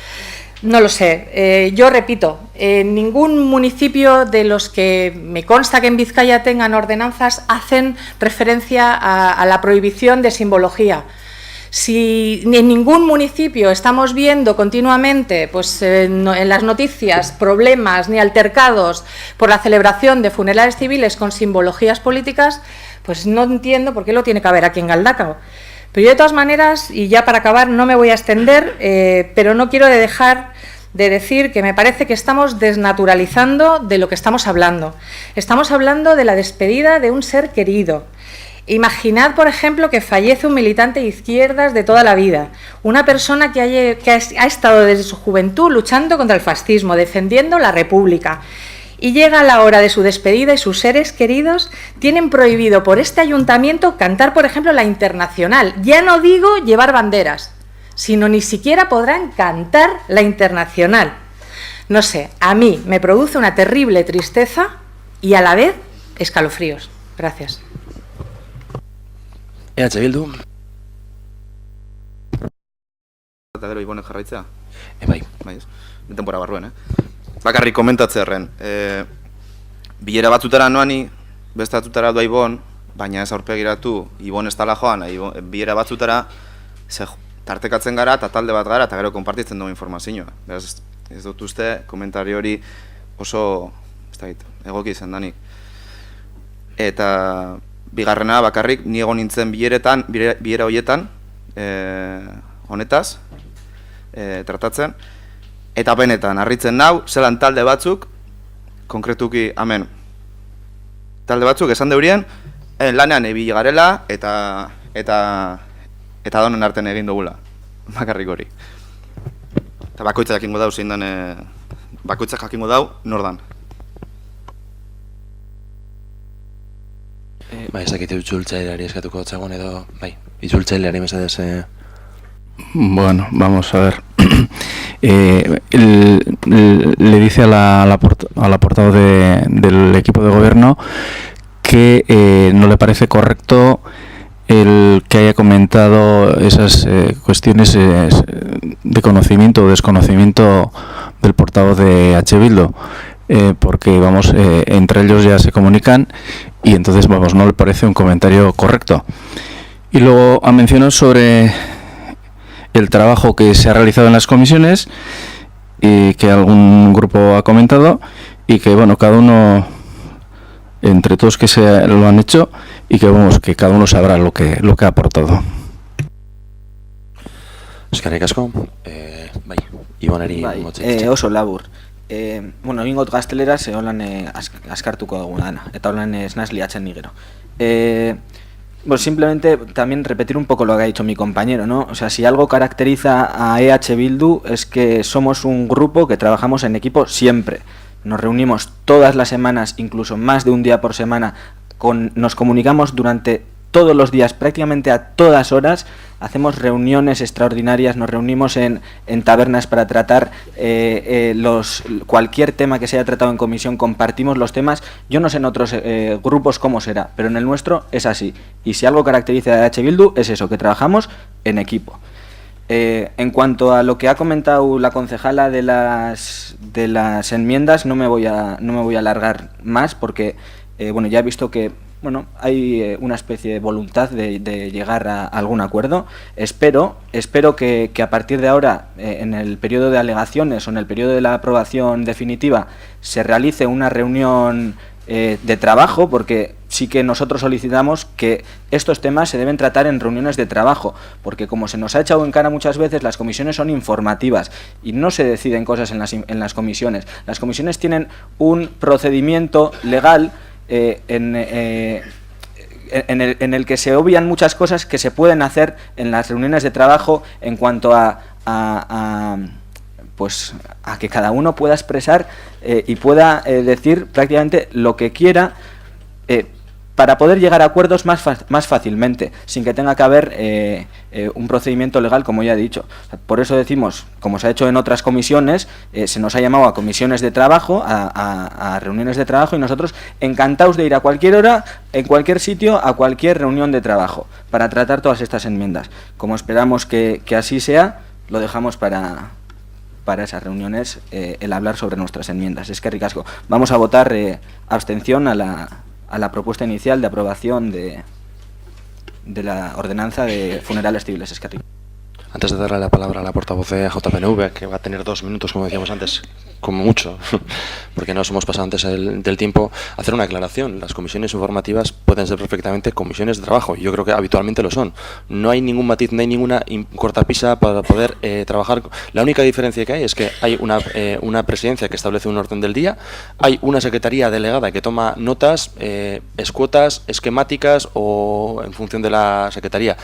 No lo sé. Yo repito, en ningún municipio de los que me consta que en Vizcaya tengan ordenanzas hacen referencia a la prohibición de simbología. Si en ningún municipio estamos viendo continuamente pues, en las noticias problemas ni altercados por la celebración de funerales civiles con simbologías políticas, pues no entiendo por qué lo tiene que haber aquí en Galdakao. Pero yo, de todas maneras, y ya para acabar, no me voy a extender, pero no quiero dejar de decir que me parece que estamos desnaturalizando de lo que estamos hablando. Estamos hablando de la despedida de un ser querido. Imaginad, por ejemplo, que fallece un militante de izquierdas de toda la vida, una persona que ha estado desde su juventud luchando contra el fascismo, defendiendo la República, y llega la hora de su despedida y sus seres queridos tienen prohibido por este ayuntamiento cantar, por ejemplo, la Internacional. Ya no digo llevar banderas, sino ni siquiera podrán cantar la Internacional. No sé, a mí me produce una terrible tristeza y a la vez escalofríos. Gracias. EH Bildu. Eta gero Ibonek jarraitzea? Bai. Bai, ez. Denbora barruen, Bakarrik komentatzearren. Bilera batzutara noani, beste batzutara doa Ibon, baina ez aurpegiratu, Ibon ez tala joan, bilera batzutara, tartekatzen gara eta talde bat gara eta gero konpartitzen dugu informazioa. Beraz, ez dut uste, komentario hori oso, ez da egoki izan danik. Eta bigarrena bakarrik, ni egon nintzen bilera horietan, honetaz, tratatzen, eta benetan, harritzen nau, zelan talde batzuk, konkretuki, amen, talde batzuk esan deurien, lanean ebili garela, eta donen artean egin dugula, bakarrik hori. Eta bakoitzak jakingo dau, zein den, bakoitzak jakingo dau, nordan. Bai, ez dakit itzultzaileari eskatuko txagon edo, bai, itzultzaileari mesedez. Bueno, vamos a ver. Le dice a la portavoz del equipo de gobierno que no le parece correcto el que haya comentado esas cuestiones de conocimiento o desconocimiento del portavoz de H. Bildu. Porque vamos, entre ellos ya se comunican y entonces vamos, no le parece un comentario correcto. Y luego ha mencionado sobre el trabajo que se ha realizado en las comisiones y que algún grupo ha comentado y que bueno, cada uno entre todos que lo han hecho y que vamos, que cada uno sabrá lo que ha aportado. Eskerrik asko, bai, Iboneri bai, oso labur. Bueno, egingot gazteleraz, holan askartuko duguna dana, eta holan esnaz liatzen ni gero. Bueno, simplemente también repetir un poco lo que ha dicho mi compañero, ¿no? O sea, si algo caracteriza a EH Bildu es que somos un grupo que trabajamos en equipo siempre. Nos reunimos todas las semanas, incluso más de un día por semana, nos comunicamos durante todos los días, prácticamente a todas horas, hacemos reuniones extraordinarias, nos reunimos en tabernas para tratar cualquier tema que se haya tratado en comisión, compartimos los temas. Yo no sé en otros grupos cómo será, pero en el nuestro es así. Y si algo caracteriza a H. Bildu es eso, que trabajamos en equipo. En cuanto a lo que ha comentado la concejala de las enmiendas, no me voy a alargar más porque bueno, ya he visto que bueno, hay una especie de voluntad de llegar a algún acuerdo. Espero que a partir de ahora, en el periodo de alegaciones o en el periodo de la aprobación definitiva, se realice una reunión de trabajo, porque sí que nosotros solicitamos que estos temas se deben tratar en reuniones de trabajo, porque como se nos ha echado en cara muchas veces, las comisiones son informativas y no se deciden cosas en las comisiones. Las comisiones tienen un procedimiento legal en el que se obvian muchas cosas que se pueden hacer en las reuniones de trabajo en cuanto a que cada uno pueda expresar y pueda decir prácticamente lo que quiera para poder llegar a acuerdos más fácilmente, sin que tenga que haber un procedimiento legal, como ya he dicho. Por eso decimos, como se ha hecho en otras comisiones, se nos ha llamado a comisiones de trabajo, a reuniones de trabajo, y nosotros encantados de ir a cualquier hora, en cualquier sitio, a cualquier reunión de trabajo, para tratar todas estas enmiendas. Como esperamos que así sea, lo dejamos para para esas reuniones el hablar sobre nuestras enmiendas. Es que ricasco. Vamos a votar abstención a la propuesta inicial de aprobación de la ordenanza de funerales civiles. Es que ricasco. Antes de darle la palabra a la portavoz de JPNV, que va a tener 2 minutos, como decíamos antes, como mucho, porque nos hemos pasado antes del tiempo, hacer una aclaración. Las comisiones informativas pueden ser perfectamente comisiones de trabajo. Yo creo que habitualmente lo son. No hay ningún matiz, no hay ninguna cortapisa para poder trabajar. La única diferencia que hay es que hay una presidencia que establece un orden del día, hay una secretaría delegada que toma notas, escuotas, esquemáticas o en función de la secretaría,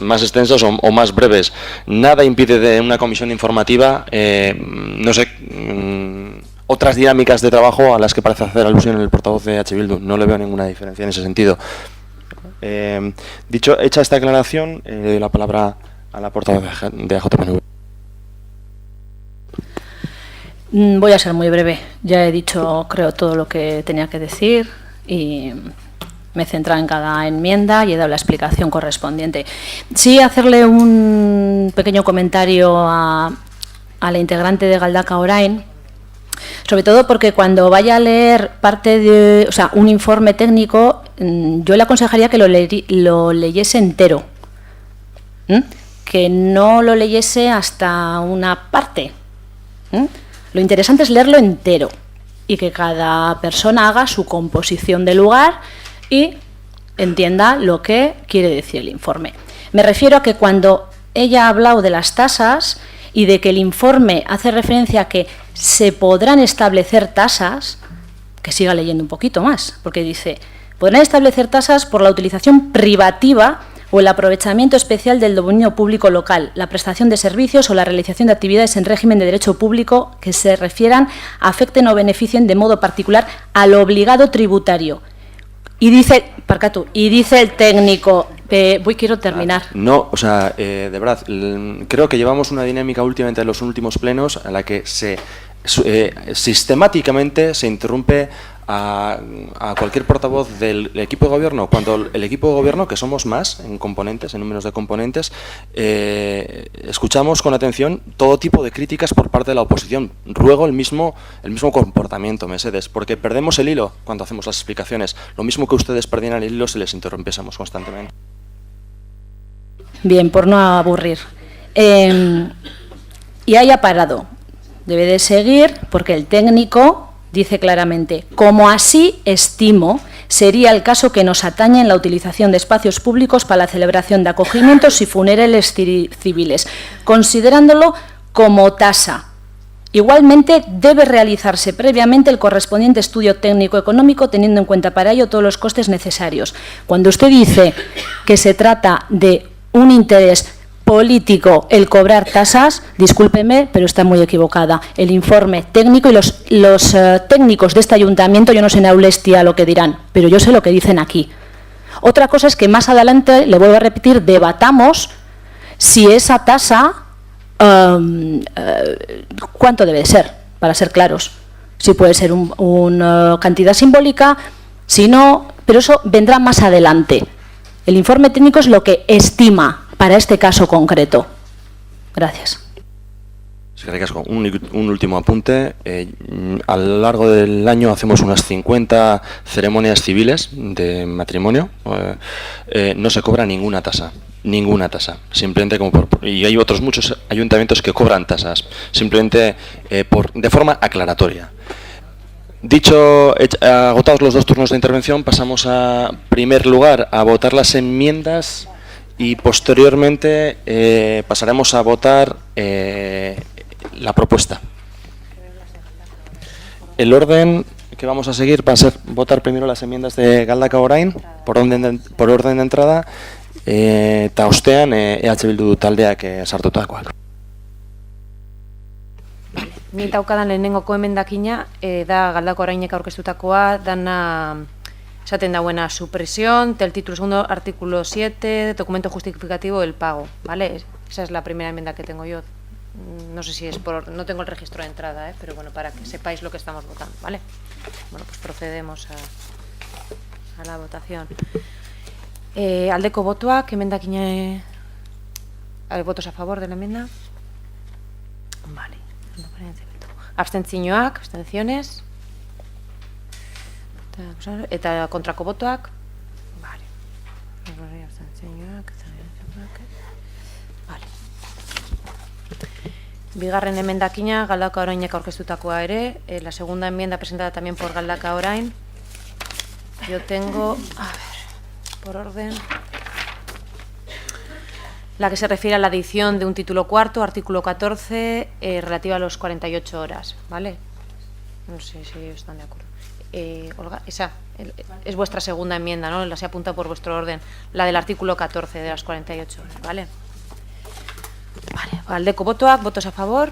más extensas o más breves. Nada impide de una comisión informativa, no sé, otras dinámicas de trabajo a las que parece hacer alusión el portavoz de H. Bildu. No le veo ninguna diferencia en ese sentido. Hecha esta aclaración, le doy la palabra a la portavoz de JPNV. Voy a ser muy breve. Ya he dicho, creo, todo lo que tenía que decir y me he centrado en cada enmienda y he dado la explicación correspondiente. Sí, hacerle un pequeño comentario a la integrante de Galdakao Orain, sobre todo porque cuando vaya a leer un informe técnico, yo le aconsejaría que lo leyese entero, que no lo leyese hasta una parte. Lo interesante es leerlo entero y que cada persona haga su composición de lugar y entienda lo que quiere decir el informe. Me refiero a que cuando ella ha hablado de las tasas y de que el informe hace referencia a que se podrán establecer tasas, que siga leyendo un poquito más, porque dice, podrán establecer tasas por la utilización privativa o el aprovechamiento especial del dominio público local, la prestación de servicios o la realización de actividades en régimen de derecho público que se refieran, afecten o beneficien de modo particular al obligado tributario. Y dice el técnico, quiero terminar. No, o sea, de verdad, creo que llevamos una dinámica últimamente en los últimos plenos en la que sistemáticamente se interrumpe a cualquier portavoz del equipo de gobierno, cuando el equipo de gobierno, que somos más en componentes, en números de componentes, escuchamos con atención todo tipo de críticas por parte de la oposición. Ruego el mismo comportamiento, Mercedes, porque perdemos el hilo cuando hacemos las explicaciones. Lo mismo que ustedes perdían el hilo si les interrumpiésemos constantemente. Bien, por no aburrir. Y haya parado. Debe de seguir porque el técnico dice claramente, como así estimo, sería el caso que nos atañe en la utilización de espacios públicos para la celebración de acogimientos y funerales civiles, considerándolo como tasa. Igualmente, debe realizarse previamente el correspondiente estudio técnico-económico, teniendo en cuenta para ello todos los costes necesarios. Cuando usted dice que se trata de un interés político el cobrar tasas, discúlpeme, pero está muy equivocada. El informe técnico y los técnicos de este ayuntamiento, yo no sé en Aulestia lo que dirán, pero yo sé lo que dicen aquí. Otra cosa es que más adelante, le vuelvo a repetir, debatamos si esa tasa, ¿cuánto debe ser? Para ser claros. Si puede ser una cantidad simbólica, si no, pero eso vendrá más adelante. El informe técnico es lo que estima para este caso concreto. Gracias. Un último apunte. A lo largo del año hacemos unas 50 ceremonias civiles de matrimonio. No se cobra ninguna tasa. Ninguna tasa. Simplemente y hay otros muchos ayuntamientos que cobran tasas. Simplemente de forma aclaratoria. Agotados los 2 turnos de intervención, pasamos a primer lugar a votar las enmiendas y posteriormente pasaremos a votar la propuesta. El orden que vamos a seguir va a ser votar primero las enmiendas de Galdakao Orain por orden de entrada, eta ostean EH Bildu taldeak sartutakoak. Ni daukadan lehenengoko emendakina da Galdakao Orainek aurkeztutakoa, dana esaten dauena supresión del título segundo, artículo 7, documento justificativo del pago, ¿vale? Esa es la primera enmienda que tengo yo. No sé si es no tengo el registro de entrada, pero bueno, para que sepáis lo que estamos votando, ¿vale? Bueno, pues procedemos a la votación. Aldeko botoak, emendakina, votos a favor de la enmienda. Abstentzioak, abstentziones. Eta kontrako botoak. Vale. Vale. Bigarren emendakina, Galdakao Orainek aurkeztutakoa ere. La segunda enmienda presentada también por Galdakao Orain. Yo tengo, a ver, por orden, la que se refiere a la adición de un título cuarto, artículo 14, relativa a los 48 horas, ¿vale? No sé si están de acuerdo. Olga, esa es vuestra segunda enmienda, ¿no? La se apunta por vuestro orden, la del artículo 14 de las 48 horas, ¿vale? Vale, aldeko botoak, votos a favor.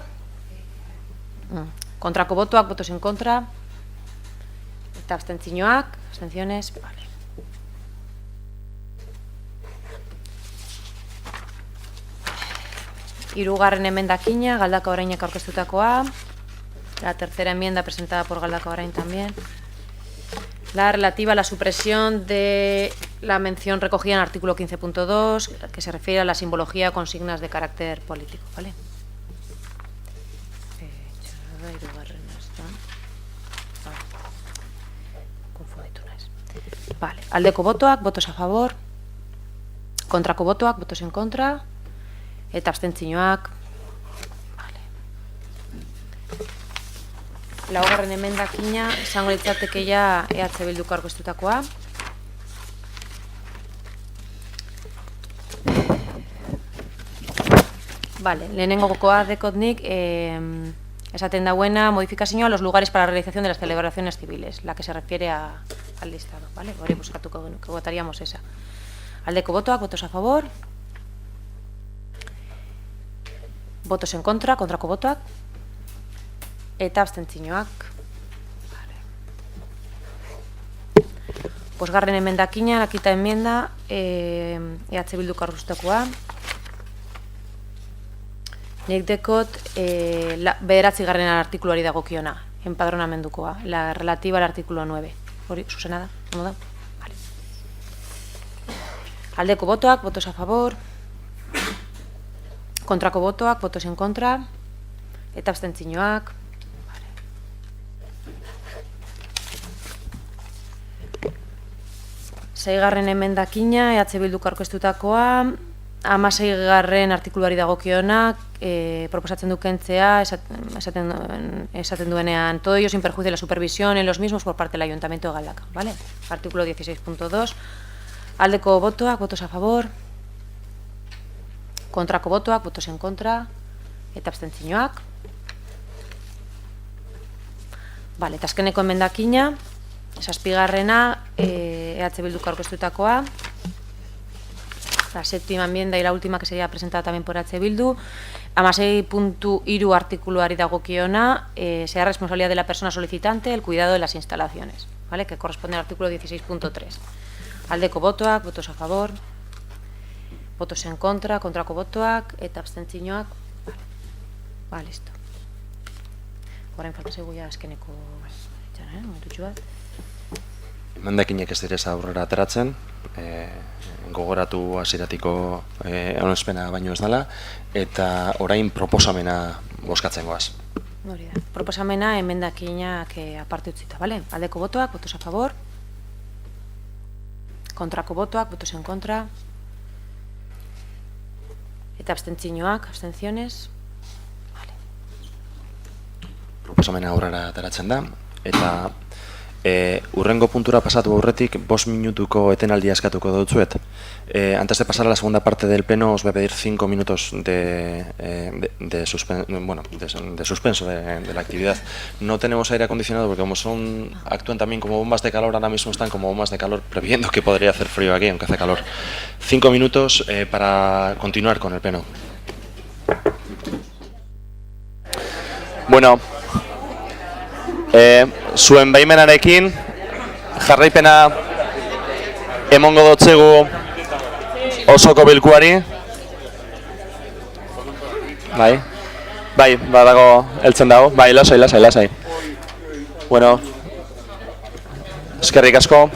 Kontrako botoak, votos en contra. Eta abstentzioak, abstenciones, vale. Hirugarren emendakina, Galdakao Orainek aurkeztutakoa. La tercera enmienda presentada por Galdakao Orain también. La relativa a la supresión de la mención recogida en el artículo 15.2, que se refiere a la simbología con signos de carácter político, ¿vale? Vale, aldeko botoak, votos a favor. Kontrako botoak, votos en contra. Eta abstentzioak. Vale. Laugarren emendakina, izango litzateke ja EH Bilduko aurkeztutakoa. Vale, lehenengo gokoa dekotnik, esaten dauena modifikazioa a los lugares para la realización de las celebraciones civiles, la que se refiere al listado, ¿vale? Hori buscatuko que votaríamos esa. Aldeko botoak, votos a favor. Votos en contra, kontrako botoak. Eta abstentzioak. Vale. Posgarren emendakina, la quita enmienda, EH Bilduko aurkeztutakoa. Nik dekot bederatzigarren artikuluari dagokiona, empadronamendukoa, la relativa al artículo 9. Hori, zuzena da? Ondo da? Vale. Aldeko botoak, votos a favor. Kontrako botoak, votos en contra. Eta abstentzioak. Vale. Seigarren emendakina, EH Bilduko aurkeztutakoa. 16. artikuluari dagokiona, proposatzen du kentzea, esaten duenean, todo ello sin perjuicio de la supervisión en los mismos por parte del Ayuntamiento de Galdakao, ¿vale? Artículo 16.2. Aldeko botoak, votos a favor. Kontrako botoak, votos en contra. Eta abstentzioak. Vale, eta azkeneko emendakina, zazpigarrena, EH Bilduko aurkeztutakoa. La séptima enmienda y la última que sería presentada también por EH Bildu. 16.3 artikuluari dagokiona, sea responsabilidad de la persona solicitante el cuidado de las instalaciones, ¿vale? Que corresponde al artículo 16.3. Aldeko botoak, votos a favor. Votos en contra, kontrako botoak, eta abstentzioak. Vale, listo. Orain falta zaigu ja azkeneko momentutxu bat. Emendakinek ez direz aurrera ateratzen, gogoratu hasiratiko onespena baino ez dela, eta orain proposamena bozkatzen goaz. Hori da. Proposamena emendakinak aparte utzita, bale? Aldeko botoak, votos a favor. Kontrako botoak, votos en contra. Eta abstentzioak, abstentziones. Vale. Proposamena aurrera ateratzen da, eta urrengo puntura pasatu aurretik 5 minutuko etenaldia eskatuko dutzuet. Antes de pasar a la segunda parte del pleno os voy a pedir 5 minutos de suspenso de la actividad. No tenemos aire acondicionado porque como actúan también como bombas de calor, ahora mismo están como bombas de calor previendo que podría hacer frío aquí, aunque hace calor. 5 minutos para continuar con el pleno. Bueno, zuen baimenarekin jarraipena emongo dotzegu osoko bilkuari. Bai, badago heltzen dago. Bai, lasai. Bueno, eskerrik asko.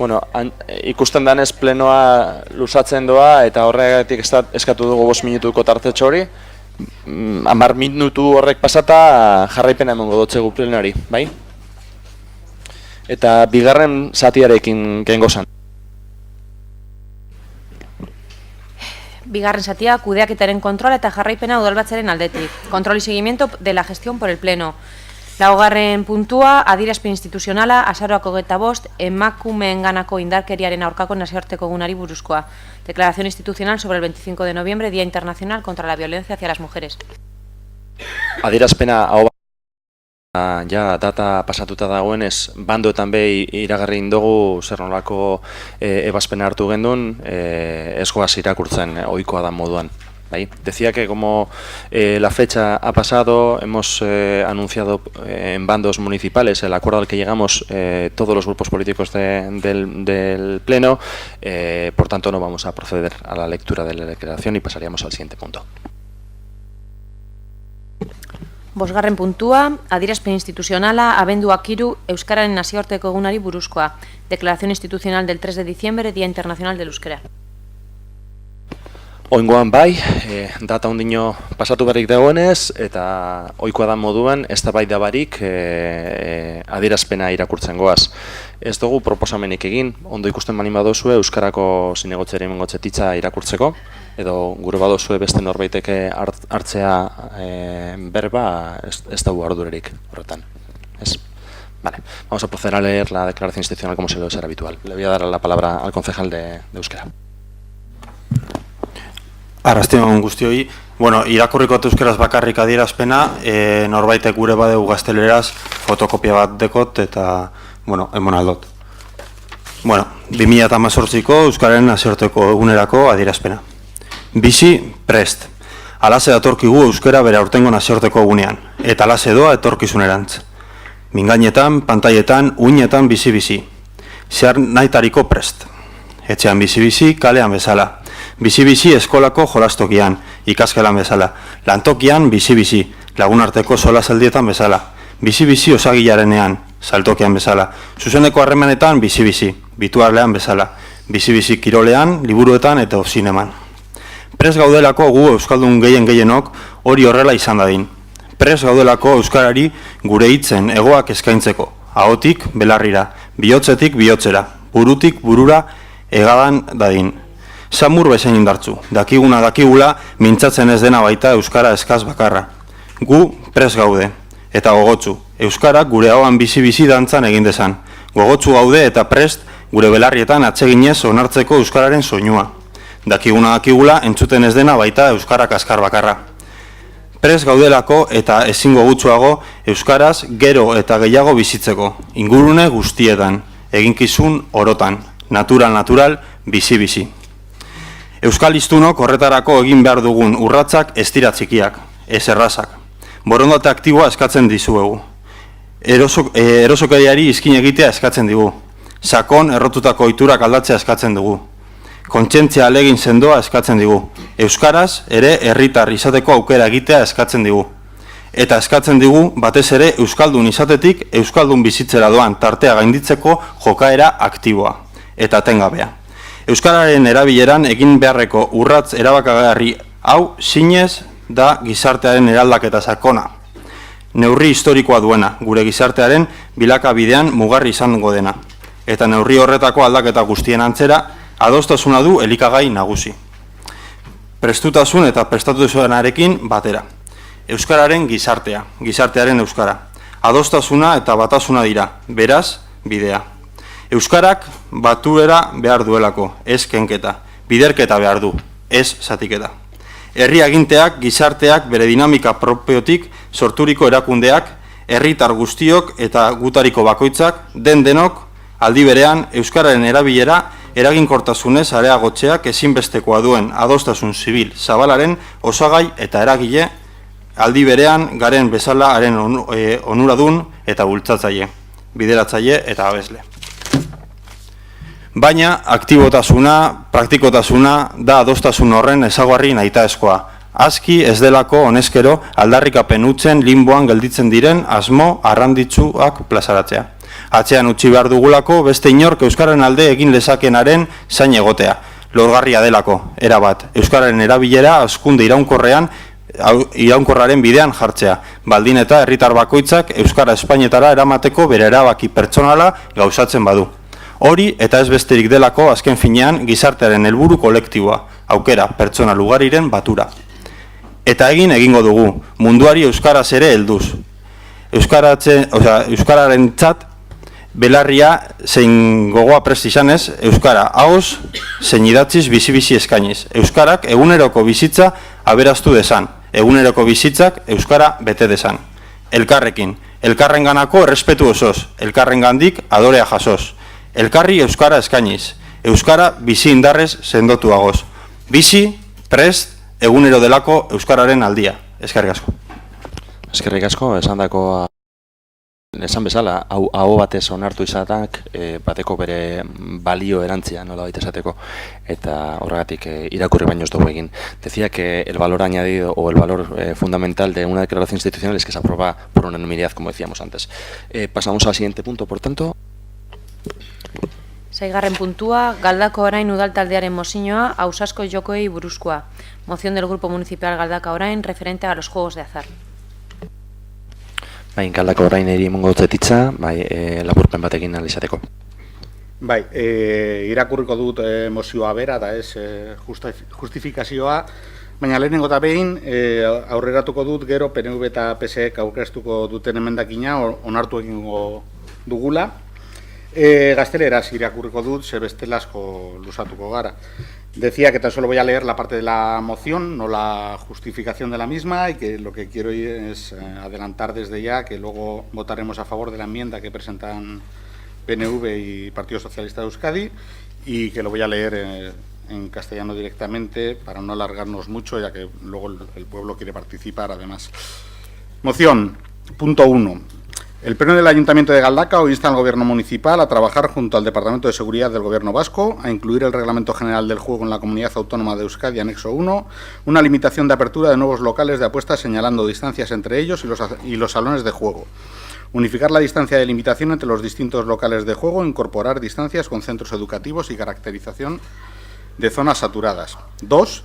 Bueno, ikusten danez plenoa lusatzen doa eta horregatik eskatu dugu 5 minutuko tartetxo hori. 10 minutu horrek pasata jarraipena emango dotzegu plenari, bai? Eta bigarren zatiarekin gengo zan. Bigarren zatia, kudeaketaren kontrola eta jarraipena udalbatzaren aldetik. Kontrol y seguimiento de la gestión por el pleno. Laugarren puntua, adierazpen instituzionala, azaroako 25, emakumeenganako indarkeriaren aurkako nazioarteko egunari buruzkoa. Declaración institucional sobre el 25 de noviembre, Día Internacional contra la Violencia hacia las Mujeres. Adierazpena hau ja data pasatuta dagoenez, bandoetan behi iragarri indogu zer nolako ebazpena hartu gendun, ez goaz irakurtzen ohikoa da moduan. Decía que como la fecha ha pasado, hemos anunciado en bandos municipales el acuerdo al que llegamos todos los grupos políticos del Pleno, por tanto no vamos a proceder a la lectura de la declaración y pasaríamos al siguiente punto. Bosgarren puntua, adierazpen instituzionala, abenduak 3 Euskararen nazioarteko egunari buruzkoa. Declaración institucional del 3 de diciembre, Día Internacional del Euskera. Oingoan bai, data ondino pasatu berrik dagoenez, eta ohikoa da moduan, eztabaida barik adierazpena irakurtzen goaz. Ez dugu proposamenik egin, ondo ikusten baldin badozue Euskarako zinegotzearen mengotzetitza irakurtzeko, edo gure badozue beste norbaiteke hartzea berba, ez dugu ardurerik horretan. Vale, vamos a proceder a leer la declaración institucional como suele ser habitual. Le voy a dar la palabra al concejal de Euskera. Arrastion guztioi, irakurriko euskeraz bakarrik adierazpena, norbaitek gure badegu gazteleraz fotokopia bat dekot eta, emon aldot. 2018ko Euskararen nazioarteko egunerako adierazpena. Bizi prest. Alaze datorkigu euskera bere aurtengo nazioarteko egunean, eta alaze doa etorkizunerantz. Mingainetan, pantaietan, uinetan bizi-bizi. Zehar nahitariko prest. Etxean bizi-bizi, kalean bezala. Bizi-bizi eskolako jolastokian, ikasgelan bezala. Lantokian bizi-bizi, lagunarteko solasaldietan bezala. Bizi-bizi osagilarenean, saltokian bezala. Zuzeneko harremanetan bizi-bizi, bituarlean bezala. Bizi-bizi kirolean, liburuetan eta zineman. Prest gaudelako gu euskaldun gehienok hori horrela izan dadin. Prest gaudelako euskarari gure hitzen egoak eskaintzeko. Ahotik belarrira, bihotzetik bihotzera, burutik burura egadan dadin. Samur bezain indartzu, dakigula mintzatzen ez dena baita euskara eskaz bakarra. Gu prest gaude, eta gogotsu, euskara gure ahoan bizi-bizi dantzan egin dezan. Gogotsu gaude eta prest gure belarrietan atseginez onartzeko euskararen soinua. Dakigula entzuten ez dena baita euskara kaskar bakarra. Prest gaudelako eta ezingo gutsuago euskaraz gero eta gehiago bizitzeko, ingurune guztietan, eginkizun orotan, natural, bizi-bizi. Euskal hiztunok horretarako egin behar dugun urratsak ez dira txikiak, ez errazak. Borondate aktiboa eskatzen dizuegu. Erosokeriari izkin egitea eskatzen digu. Sakon errotutako ohiturak aldatzea eskatzen dugu. Kontzientzia alegin sendoa eskatzen digu. Euskaraz ere herritar izateko aukera egitea eskatzen digu. Eta eskatzen digu batez ere euskaldun izatetik euskaldun bizitzera doan tartea gainditzeko jokaera aktiboa eta tengabea. Euskararen erabileran egin beharreko urratz erabakagarri hau zinez da gizartearen eraldaketa sakona. Neurri historikoa duena, gure gizartearen bilakabidean mugarri izango dena. Eta neurri horretako aldaketa guztien antzera, adostasuna du elikagai nagusi. Prestutasun eta prestatutasunarekin batera. Euskararen gizartea, gizartearen euskara. Adostasuna eta batasuna dira, beraz, bidea. Euskarak batuera behar duelako, ez kenketa. Biderketa behar du, ez zatiketa. Herri aginteak, gizarteak bere dinamika propiotik sorturiko erakundeak, herritar guztiok eta gutariko bakoitzak, denok, aldi berean, euskararen erabilera eraginkortasunez areagotzeak ezinbestekoa duen adostasun zibil zabalaren osagai eta eragile, aldi berean garen bezala haren onuradun eta bultzatzaile, bideratzaile eta abesle. Baina, aktibotasuna, praktikotasuna da adostasun horren ezaugarri nahitaezkoa. Aski ez delako honezkero aldarrikapen utzen linboan gelditzen diren asmo arranditsuak plazaratzea. Atzean utzi behar dugulako beste inork euskararen alde egin lezakenaren zain egotea. Lorgarria delako, erabat, euskararen erabilera hazkunde iraunkorraren bidean jartzea. Baldin eta herritar bakoitzak euskara Espainetara eramateko bere erabaki pertsonala gauzatzen badu. Hori eta ez besterik delako azken finean gizartearen helburu kolektiboa, aukera pertsonal ugariren batura. Eta egingo dugu, munduari euskaraz ere helduz. Euskararentzat belarria zein gogoa prest izanez, euskara ahoz zein idatziz bizi-bizi eskainiz. Euskarak eguneroko bizitza aberaztu dezan, eguneroko bizitzak euskara bete dezan. Elkarrekin, elkarrenganako errespetu osoz, elkarrengandik adorea jasoz. Elkarri euskara eskainiz, euskara bizi indarrez sendotuagoz. Bizi, prest, egunero delako euskararen aldia. Eskerrik asko. Eskerrik asko, esan bezala, hau batez onartu izatak, bateko bere balio erantzia, nola baita esateko, eta horregatik irakurri baino ez dugu egin. Decía que el valor añadido o el valor fundamental de una declaración institucional es que se aprueba por unanimidad, como decíamos antes. Pasamos al siguiente punto, por tanto. Seigarren puntua, Galdako Orain udaltaldearen mozioa, Ausasko jokoei buruzkoa. Moción del Grupo Municipal Galdaka Orain referente a los juegos de azar. Bai, Galdako Orain eri emongo dutzetitza, laburpen batekin alizateko. Bai, irakurriko dut mozioa bera, da ez justifikazioa, baina lehenengo eta behin aurreratuko dut gero PNV eta PSek aurkeztuko duten emendakina onartu egingo dugula. Gazteleraz irakurriko dut, ze bestela asko luzatuko gara. Decía que tan solo voy a leer la parte de la moción, no la justificación de la misma, y que lo que quiero es adelantar desde ya que luego votaremos a favor de la enmienda que presentan PNV y Partido Socialista de Euskadi, y que lo voy a leer en castellano directamente para no alargarnos mucho, ya que luego el pueblo quiere participar además. Moción, punto 1. El Pleno del Ayuntamiento de Galdakao insta al Gobierno Municipal a trabajar junto al Departamento de Seguridad del Gobierno Vasco a incluir el Reglamento General del Juego en la Comunidad Autónoma de Euskadi, anexo 1, una limitación de apertura de nuevos locales de apuestas señalando distancias entre ellos y los salones de juego. Unificar la distancia de limitación entre los distintos locales de juego, incorporar distancias con centros educativos y caracterización de zonas saturadas. 2.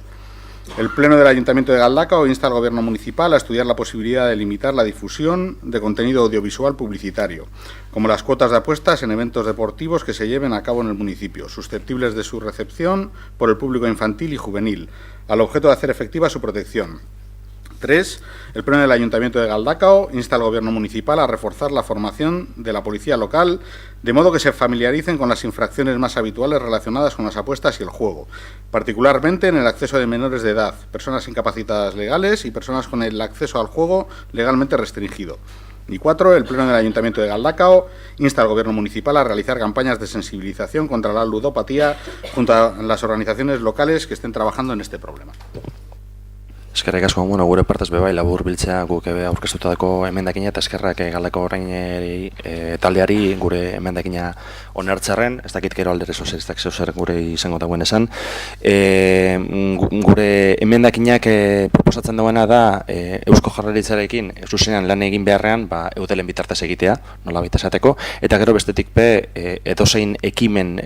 El Pleno del Ayuntamiento de Galdakao insta al Gobierno Municipal a estudiar la posibilidad de limitar la difusión de contenido audiovisual publicitario, como las cuotas de apuestas en eventos deportivos que se lleven a cabo en el municipio, susceptibles de su recepción por el público infantil y juvenil, al objeto de hacer efectiva su protección. 3. El Pleno del Ayuntamiento de Galdakao insta al Gobierno Municipal a reforzar la formación de la policía local, de modo que se familiaricen con las infracciones más habituales relacionadas con las apuestas y el juego, particularmente en el acceso de menores de edad, personas incapacitadas legales y personas con el acceso al juego legalmente restringido. Y 4. El Pleno del Ayuntamiento de Galdakao insta al Gobierno Municipal a realizar campañas de sensibilización contra la ludopatía junto a las organizaciones locales que estén trabajando en este problema. Eskerrik asko, gure partez bebai labur biltzea guk aurkeztutako emendakina eta eskerrak Galdako Orain taldeari gure emendakina onartzearren, ez dakit gero Alderdi Sozialistak zer gure izango dagoen esan. Gure emendakinak proposatzen duena da Eusko Jaurlaritzarekin zuzenean lan egin beharrean eudelen bitartez egitea, nola baita esateko, eta gero bestetik edozein ekimen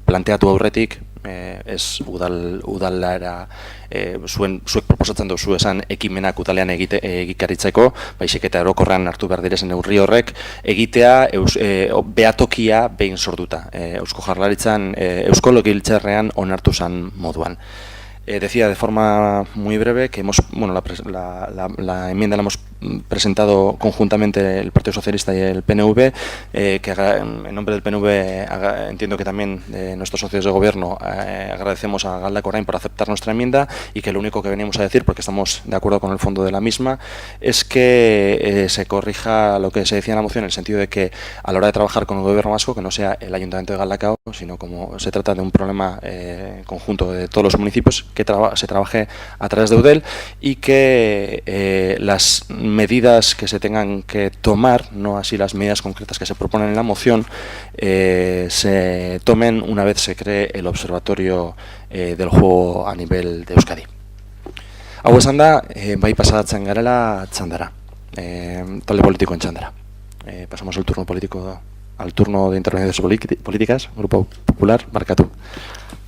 planteatu aurretik, ez udalara zuek proposatzen duzu esan ekimenak udalean egikaritzeko, baizik eta orokorrean hartu behar direzen neurri horrek egitea behatokia behin sortuta. Eusko Jaurlaritzan, Eusko Legebiltzarrean onartu zen moduan. Decía de forma muy breve que la enmienda la hemos presentado conjuntamente el Partido Socialista y el PNV, que en nombre del PNV entiendo que también nuestros socios de gobierno agradecemos a Galdako Orain por aceptar nuestra enmienda y que lo único que veníamos a decir, porque estamos de acuerdo con el fondo de la misma, es que se corrija lo que se decía en la moción en el sentido de que a la hora de trabajar con el gobierno vasco, que no sea el Ayuntamiento de Galdakao, sino como se trata de un problema conjunto de todos los municipios, que se trabaje a través de UDEL y que las medidas que se tengan que tomar, no así las medidas concretas que se proponen en la moción, se tomen una vez se cree el observatorio del juego a nivel de Euskadi. Hau esan da, bai pasatzen garela txandara, talde politikoen txandara. Pasamos el turno político al turno de intervenciones políticas. Grupo Popular, marca tú.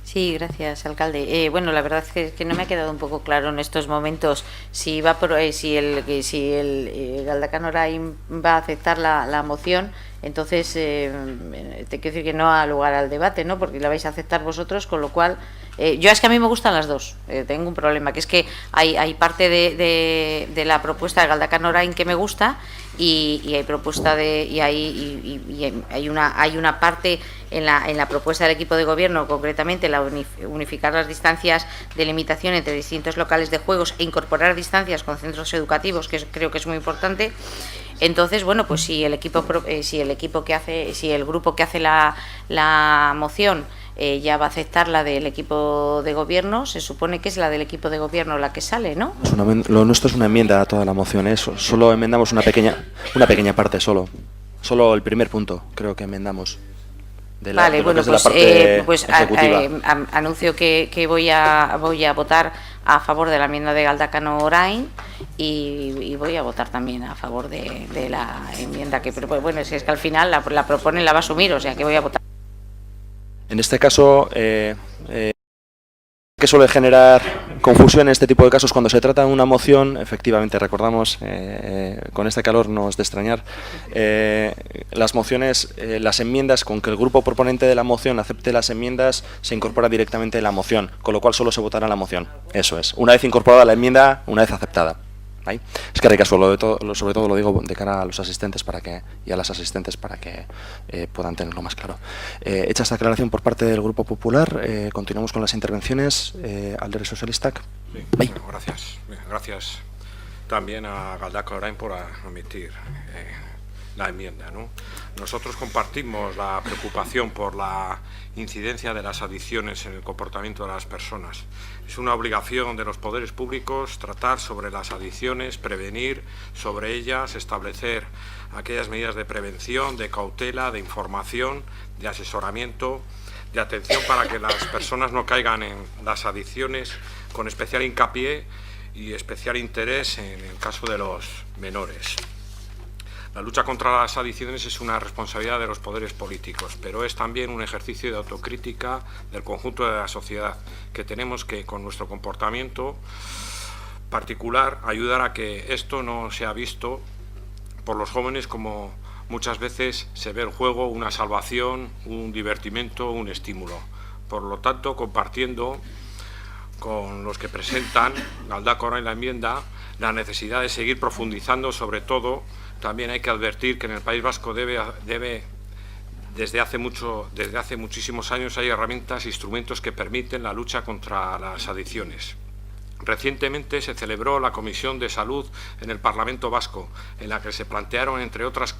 Sí, gracias, alcalde. Bueno, la verdad es que no me ha quedado un poco claro en estos momentos si va si el Galdakao Orain va a aceptar la moción. Entonces, te quiero decir que no ha lugar al debate, ¿no? Porque la vais a aceptar vosotros, con lo cual... yo es que a mí me gustan las dos. Tengo un problema, que es que hay parte de la propuesta de Galdakao Orain que me gusta y hay propuesta hay una parte en la propuesta del equipo de gobierno, concretamente la unificar las distancias de limitación entre distintos locales de juegos e incorporar distancias con centros educativos, que creo que es muy importante. Entonces, bueno, pues si el grupo que hace la moción ya va a aceptar la del equipo de gobierno, se supone que es la del equipo de gobierno la que sale, ¿no? Lo nuestro es una enmienda a toda la moción, solo enmendamos una pequeña parte, solo el primer punto, creo que enmendamos. Vale, bueno, pues anuncio que voy a votar a favor de la enmienda de Galdakao Orain y voy a votar también a favor de la enmienda que propone. Bueno, es que al final la proponen, la va a asumir, o sea que voy a votar. En este caso, que suele generar confusión en este tipo de casos cuando se trata de una moción, efectivamente, recordamos, con este calor no es de extrañar, las mociones, las enmiendas, con que el grupo proponente de la moción acepte las enmiendas, se incorpora directamente en la moción, con lo cual solo se votará la moción. Eso es, una vez incorporada la enmienda, una vez aceptada. ¿Vale? Es que sobre todo lo digo de cara a los asistentes y a las asistentes para que puedan tenerlo más claro. Hecha esta aclaración por parte del Grupo Popular, continuamos con las intervenciones. Alderdi Sozialistak. Sí, bueno, gracias. Gracias también a Galdakao Orain por admitir la enmienda, ¿no? Nosotros compartimos la preocupación por la incidencia de las adicciones en el comportamiento de las personas. Es una obligación de los poderes públicos tratar sobre las adicciones, prevenir sobre ellas, establecer aquellas medidas de prevención, de cautela, de información, de asesoramiento, de atención para que las personas no caigan en las adicciones, con especial hincapié y especial interés en el caso de los menores. La lucha contra las adicciones es una responsabilidad de los poderes políticos, pero es también un ejercicio de autocrítica del conjunto de la sociedad, que tenemos que, con nuestro comportamiento particular, ayudar a que esto no sea visto por los jóvenes como muchas veces se ve el juego una salvación, un divertimento, un estímulo. Por lo tanto, compartiendo con los que presentan Galdakao Orain la enmienda, la necesidad de seguir profundizando, sobre todo. También hay que advertir que en el País Vasco desde hace muchísimos años hay herramientas e instrumentos que permiten la lucha contra las adicciones. Recientemente se celebró la Comisión de Salud en el Parlamento Vasco, en la que se plantearon, entre otras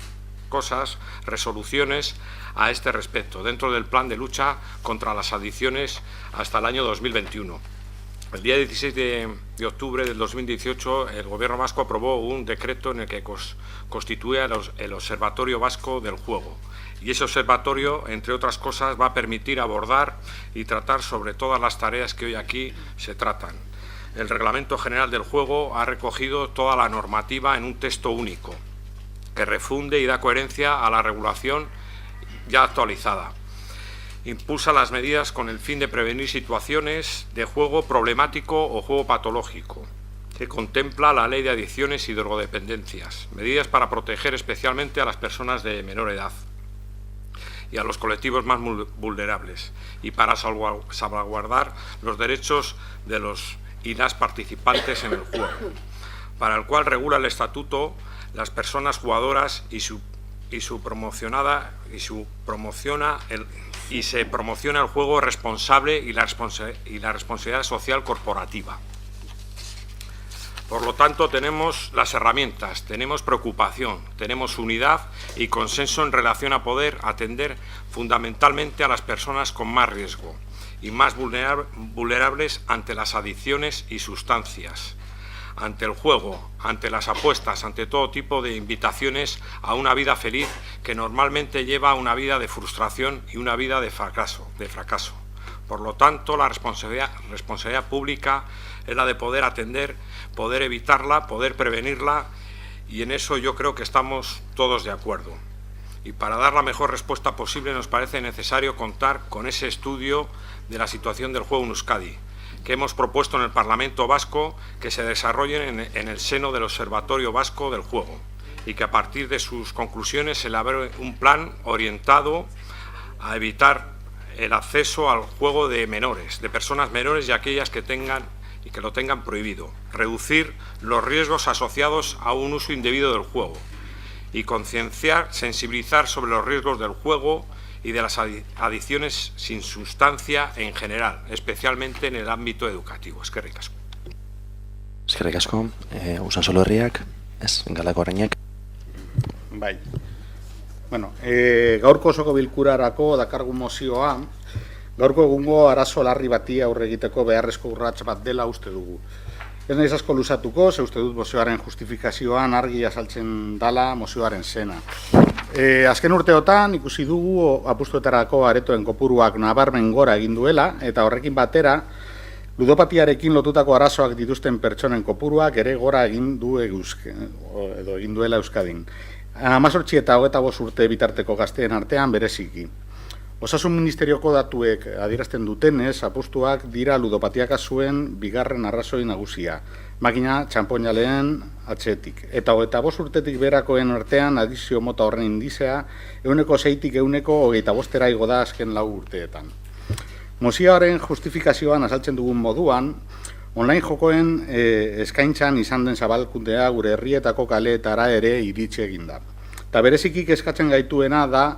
cosas, resoluciones a este respecto, dentro del plan de lucha contra las adicciones hasta el año 2021. El día 16 de octubre del 2018, el Gobierno vasco aprobó un decreto en el que constituía el Observatorio Vasco del Juego. Y ese observatorio, entre otras cosas, va a permitir abordar y tratar sobre todas las tareas que hoy aquí se tratan. El Reglamento General del Juego ha recogido toda la normativa en un texto único, que refunde y da coherencia a la regulación ya actualizada. Impulsa las medidas con el fin de prevenir situaciones de juego problemático o juego patológico, que contempla la Ley de Adicciones y Drogodependencias, medidas para proteger especialmente a las personas de menor edad y a los colectivos más vulnerables, y para salvaguardar los derechos de los y las participantes en el juego, para el cual regula el estatuto las personas jugadoras y se promociona el juego responsable y la responsabilidad social corporativa. Por lo tanto, tenemos las herramientas, tenemos preocupación, tenemos unidad y consenso en relación a poder atender fundamentalmente a las personas con más riesgo y más vulnerables ante las adicciones y sustancias, ante el juego, ante las apuestas, ante todo tipo de invitaciones a una vida feliz que normalmente lleva a una vida de frustración y una vida de fracaso. Por lo tanto, la responsabilidad pública es la de poder atender, poder evitarla, poder prevenirla, y en eso yo creo que estamos todos de acuerdo. Y para dar la mejor respuesta posible nos parece necesario contar con ese estudio de la situación del juego en Euskadi, que hemos propuesto en el Parlamento Vasco que se desarrollen en el seno del Observatorio Vasco del Juego y que a partir de sus conclusiones se elabore un plan orientado a evitar el acceso al juego de menores, de personas menores y aquellas que lo tengan prohibido, reducir los riesgos asociados a un uso indebido del juego y concienciar, sensibilizar sobre los riesgos del juego y de las adicciones sin sustancia en general, especialmente en el ámbito educativo. Eskerrik asko. Eskerrik asko, Usansolo herriak, ez, Galdakao Orainek. Bai. Bueno, gaurko osoko bilkurarako dakargu mozioa, gaurko egungo arazo larri bati aurre egiteko beharrezko urrats bat dela uste dugu. Ez naiz asko luzatuko, ze uste dut mozioaren justifikazioan argi azaltzen dala mozioaren zena. Azken urteotan ikusi dugu apustuetarako aretoen kopuruak nabarmen gora egin duela, eta horrekin batera, ludopatiarekin lotutako arazoak dituzten pertsonen kopuruak ere gora egin duela Euskadin. 18 eta 25 urte bitarteko gazteen artean bereziki. Osasun Ministerioko datuek adierazten dutenez, apustuak dira ludopatia kasuen bigarren arrazoi nagusia, makina txanpoinaleen atzetik. Eta 25 urtetik berakoen artean adizio mota horren indizea, 6-tik 25 igo da azken 4 urteetan. Mozioaren justifikazioan azaltzen dugun moduan, online jokoen eskaintzan izan den zabalkundea gure herrietako kaleetara ere iritsi egin da. Eta bereziki kezkatzen gaituena da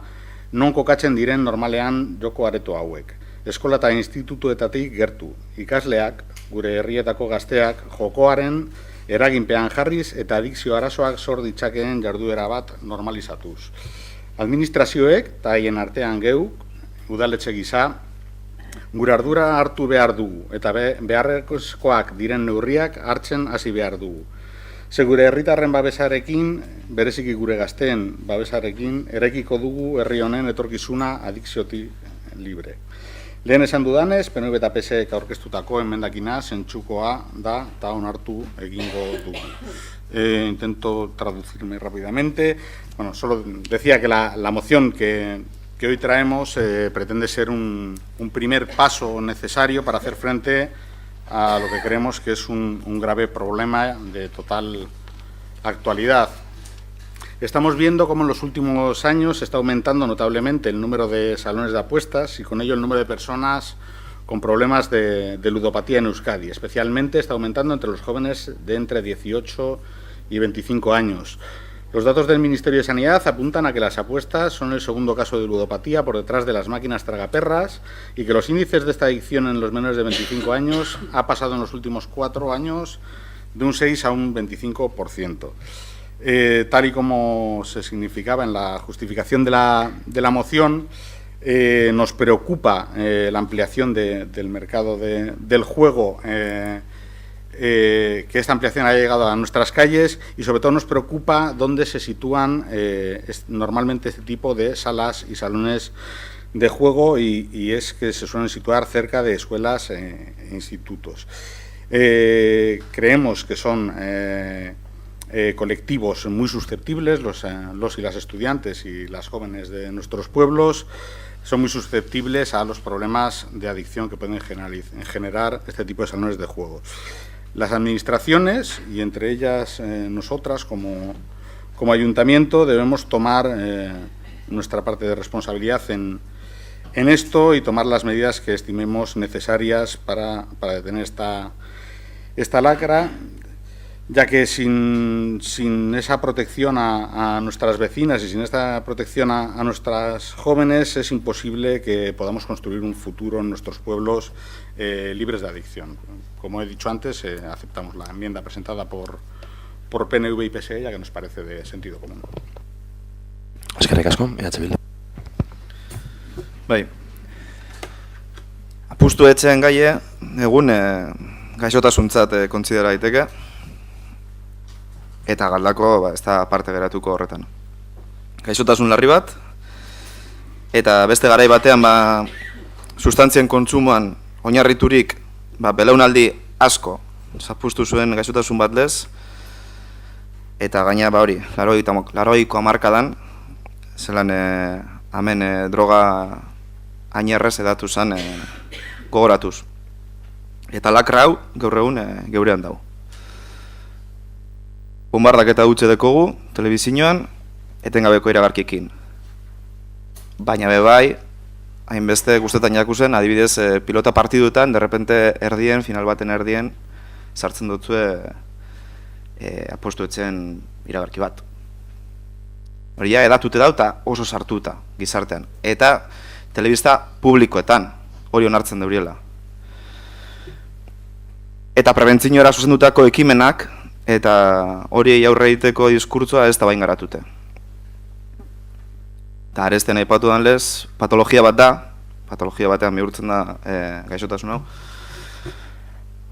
non kokatzen diren normalean joko areto hauek. Eskola eta institutuetatik gertu. Ikasleak, gure herrietako gazteak, jokoaren eraginpean jarriz eta adikzio arazoak sor ditzakeen jarduera bat normalizatuz. Administrazioek eta haien artean geuk, udaletxe gisa, gure ardura hartu behar dugu eta beharrezkoak diren neurriak hartzen hasi behar dugu. Ze gure herritarren babesarekin, bereziki gure gazteen babesarekin, eraikiko dugu herri honen etorkizuna adikziotik libre. Lehen esan dudanez, PNV eta PSek aurkeztutako emendakina zentzukoa da eta onartu egingo dugu. Intento traducirme rápidamente. Bueno, solo decía que la moción que hoy traemos pretende ser un primer paso necesario para hacer frente a lo que creemos que es un grave problema de total actualidad. Estamos viendo cómo en los últimos años está aumentando notablemente el número de salones de apuestas y con ello el número de personas con problemas de ludopatía en Euskadi. Especialmente está aumentando entre los jóvenes de entre 18 y 25 años. Los datos del Ministerio de Sanidad apuntan a que las apuestas son el segundo caso de ludopatía por detrás de las máquinas tragaperras y que los índices de esta adicción en los menores de 25 años ha pasado en los últimos 4 años de un 6 a un 25%. Tal y como se significaba en la justificación de la moción, nos preocupa la ampliación del mercado del juego, que esta ampliación haya llegado a nuestras calles y sobre todo nos preocupa dónde se sitúan normalmente este tipo de salas y salones de juego y es que se suelen situar cerca de escuelas e institutos. Creemos que son colectivos muy susceptibles, los y las estudiantes y las jóvenes de nuestros pueblos son muy susceptibles a los problemas de adicción que pueden generar este tipo de salones de juego. Las administraciones, y entre ellas nosotras como ayuntamiento, debemos tomar nuestra parte de responsabilidad en esto y tomar las medidas que estimemos necesarias para detener esta lacra, ya que sin esa protección a nuestras vecinas y sin esta protección a nuestras jóvenes es imposible que podamos construir un futuro en nuestros pueblos libres de adicción. Como he dicho antes, aceptamos la enmienda presentada por PNV y PSE, ya que nos parece de sentido común. Eskerrik asko, Bildu. Bai. Apustu etxeen gaie, egun gaixotasuntzat kontsidera daiteke, eta Galdako ez da parte geratuko horretan. Gaixotasun larri bat, eta beste garai batean sustantzien kontsumoan oinarriturik belaunaldi asko zapuztu zuen gaixotasun bat lez, eta gaina hori, 80ko hamarkadan zelan hemen droga ainerrez edatu zen gogoratuz. Eta lakra hau gaur egun geurean dago. Bombardaketa dutxe dekogu, telebizioan, etengabeko iragarkikin. Baina bebai, hainbeste guztetan jakuzen, adibidez pilota partiduetan, derrepente erdien, final baten erdien, sartzen dutzue apostu etzen iragarki bat. Hori ja, edatute dauta oso sartuta gizartean. Eta telebista publikoetan, hori onartzen deuriela. Eta prebentziora zuzendutako ekimenak, eta hori aurre egiteko diskurtsoa ez da bain garatute. Eta aresten aipatu dan lez, patologia bat da, patologia batean bihurtzen da gaixotasun hau.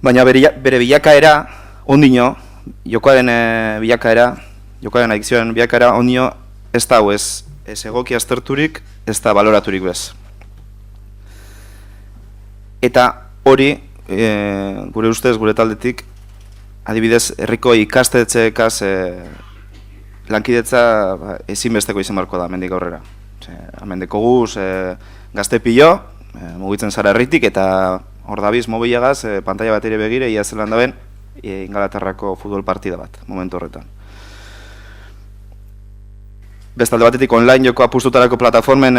Baina bere bilakaera, ondino, jokoaren bilakaera, jokoaren adikzioaren bilakaera, ondino, ez da hau ez egoki azterturik, ez da baloraturik bez. Eta hori, gure ustez, gure taldetik, adibidez, herriko ikastetxeekaz lankidetza ezinbesteko izan barko da, mendik aurrera. Mendeko guz, gazte pilo, mugitzen zara herritik, eta hor dabiz mobilagaz, pantalla bat ere begire, ia zelan daben, Ingalaterrako futbol partida bat, momentu horretan. Bestalde batetik, online joko apustutarako plataformen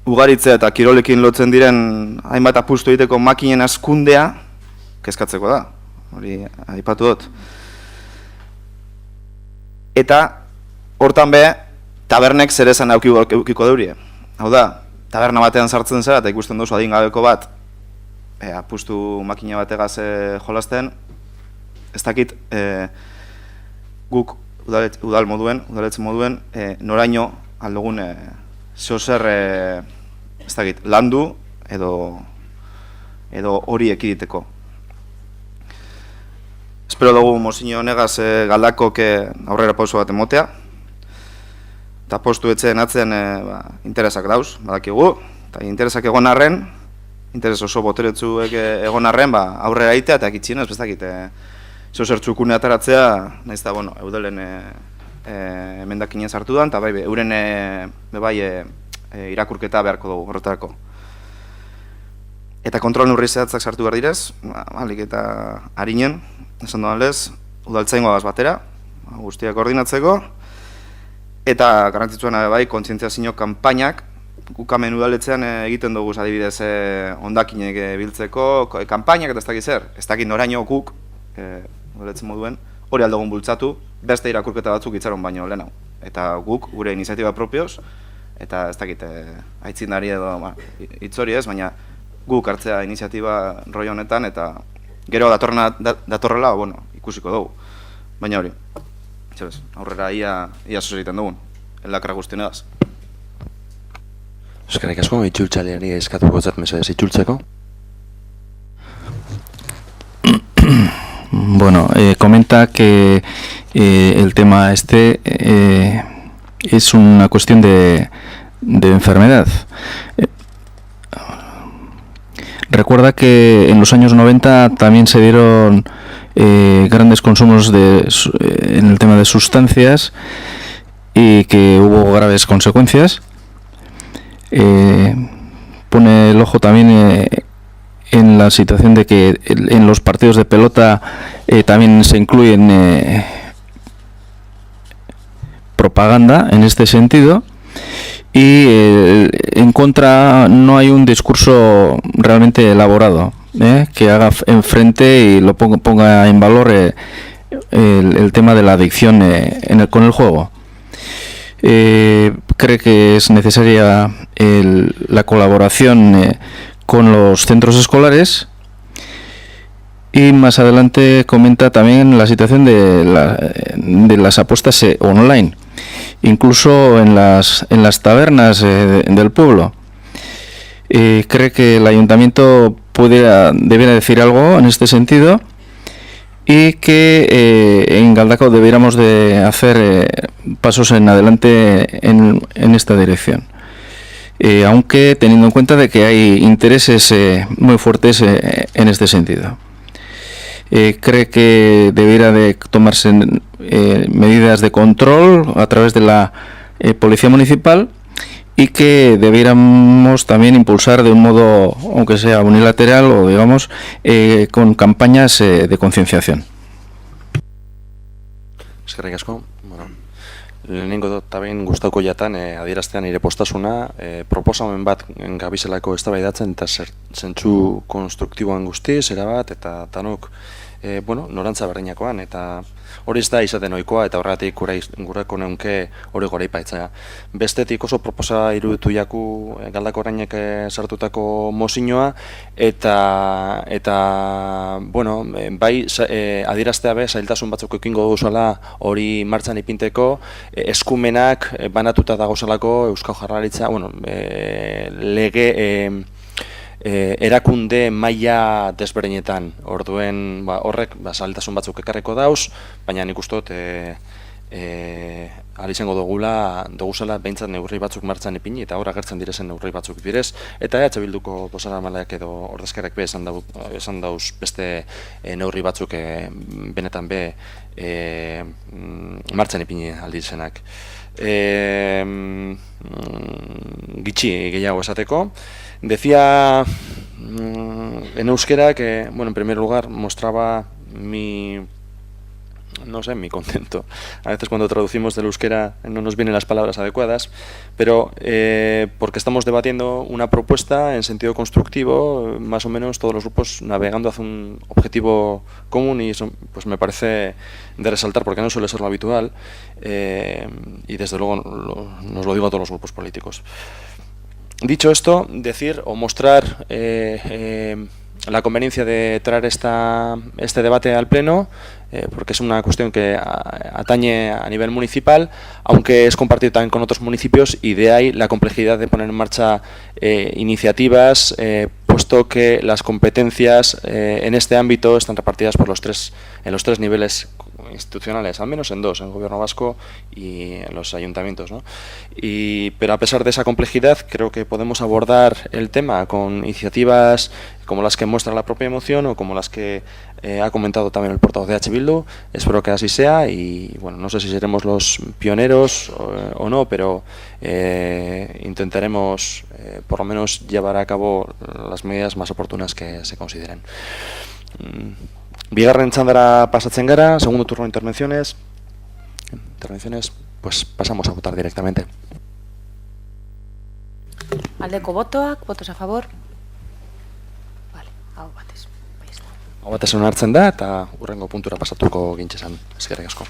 ugaritzea eta kirolekin lotzen diren hainbat apustu egiteko makinen askundea, kezkatzeko da, hori aipatu dut. Eta, hortan be, tabernek zer esan aukiko deurie. Hau da, taberna batean sartzen zera eta ikusten duzu adingabeko bat apustu makina bategaz jolasten, ez dakit guk udaletxe moduen, noraino aldogun zeozer ez dakit, landu edo hori ekiditeko. Espero dugu mozino honegaz Galdakok aurrera pauso bat emotea. Eta postu etxeen atzen interesak dauz, badakigu. Eta interesak egon arren, interes oso boteretsuek egon arren, aurrera egitea eta kitxinez, bestakit, zeozer txukune ataratzea, nahiz da, bueno, eudelen emendakinen sartu da, eta bai, euren irakurketa beharko dugu horretarako. Eta kontrol neurri zehatzak sartu behar direz, alik eta harinen, esan doan lez, udaltzaingoagaz batera, guztiak koordinatzeko, eta garrantzitsuena bai, kontzientziazio kanpainak, guk hemen udaletxean egiten dugu adibidez hondakinek biltzeko kanpainak eta ez dakit zer, ez dakit noraino guk, udaletxe moduen, hori aldogun bultzatu, beste irakurketa batzuk itxaron baino lehen hau. Eta guk, gure iniziatiba propioz, eta ez dakit aitzindari edo hitzori ez, baina guk hartzea iniziatiba roi honetan, eta gero datorrela, bueno, ikusiko dugu. Baina hori, aurrera ia sosegiten dugun, elakra guztionegaz. Eskerrik asko, itxultzaleari eskatuko zat mesedez itxultzeko. Bueno, comenta que el tema este es una cuestión de enfermedad. Recuerda que en los años 90 también se dieron grandes consumos en el tema de sustancias y que hubo graves consecuencias. Pone el ojo también en la situación de que en los partidos de pelota también se incluyen propaganda en este sentido, y en contra no hay un discurso realmente elaborado que haga enfrente y lo ponga en valor el tema de la adicción con el juego. Cree que es necesaria la colaboración con los centros escolares, y más adelante comenta también la situación de las apuestas online, incluso en las tabernas del pueblo. Cree que el ayuntamiento debiera decir algo en este sentido, y que en Galdakao debiéramos de hacer pasos en adelante en esta dirección. Aunque teniendo en cuenta de que hay intereses muy fuertes en este sentido. Cree que debiera de tomarse medidas de control a través de la policía municipal, y que debiéramos también impulsar de un modo, aunque sea unilateral o digamos, con campañas de concienciación. Eskerrik asko. Bueno, lehenengo eta behin gustauko jatan adieraztean nire postasuna, proposamen bat gabizelako eztabaidatzen eta zentzu konstruktiboan guztiz, erabat, eta danok norantza berdinakoan, eta hori ez da izaten ohikoa eta horregatik gurako neunke hori goraipatzea. Bestetik oso proposa iruditu jaku Galdako Orainek sartutako mozioa eta bai adieraztea be zailtasun batzuk ekingo duguzala hori martxan ipinteko, eskumenak banatuta dagozalako Euskal Jaurlaritza, lege erakunde maila desberdinetan. Orduen horrek zailtasun batzuk ekarreko dauz, baina nik uste dut izango duguzela behintzat neurri batzuk martxan ipini eta hor agertzen direzen neurri batzuk direz, eta EH Bilduko bozeramaileak edo ordezkariak be esan dauz beste neurri batzuk benetan be martxan ipini aldizenak. Gitxi gehiago esateko. Decía en euskera que, en primer lugar, mostraba mi contento. A veces cuando traducimos del euskera no nos vienen las palabras adecuadas, pero porque estamos debatiendo una propuesta en sentido constructivo, más o menos todos los grupos navegando hacia un objetivo común, y eso pues me parece de resaltar porque no suele ser lo habitual, y desde luego nos lo digo a todos los grupos políticos. Dicho esto, decir o mostrar la conveniencia de traer este debate al Pleno, porque es una cuestión que atañe a nivel municipal, aunque es compartido también con otros municipios, y de ahí la complejidad de poner en marcha iniciativas, puesto que las competencias en este ámbito están repartidas en los tres niveles institucionales, al menos en dos, en el Gobierno vasco y en los ayuntamientos, ¿no? Pero a pesar de esa complejidad, creo que podemos abordar el tema con iniciativas como las que muestra la propia moción o como las que ha comentado también el portavoz de EH Bildu. Espero que así sea y, no sé si seremos los pioneros o no, pero intentaremos por lo menos llevar a cabo las medidas más oportunas que se consideren. Bigarren txandara pasatzen gara, segundo turno de intervenciones, pues pasamos a votar directamente. Aldeko botoak, votos a favor. Vale, hau batez. Hau batez onartzen da eta hurrengo puntura pasatuko gintxesan. Eskerrik asko.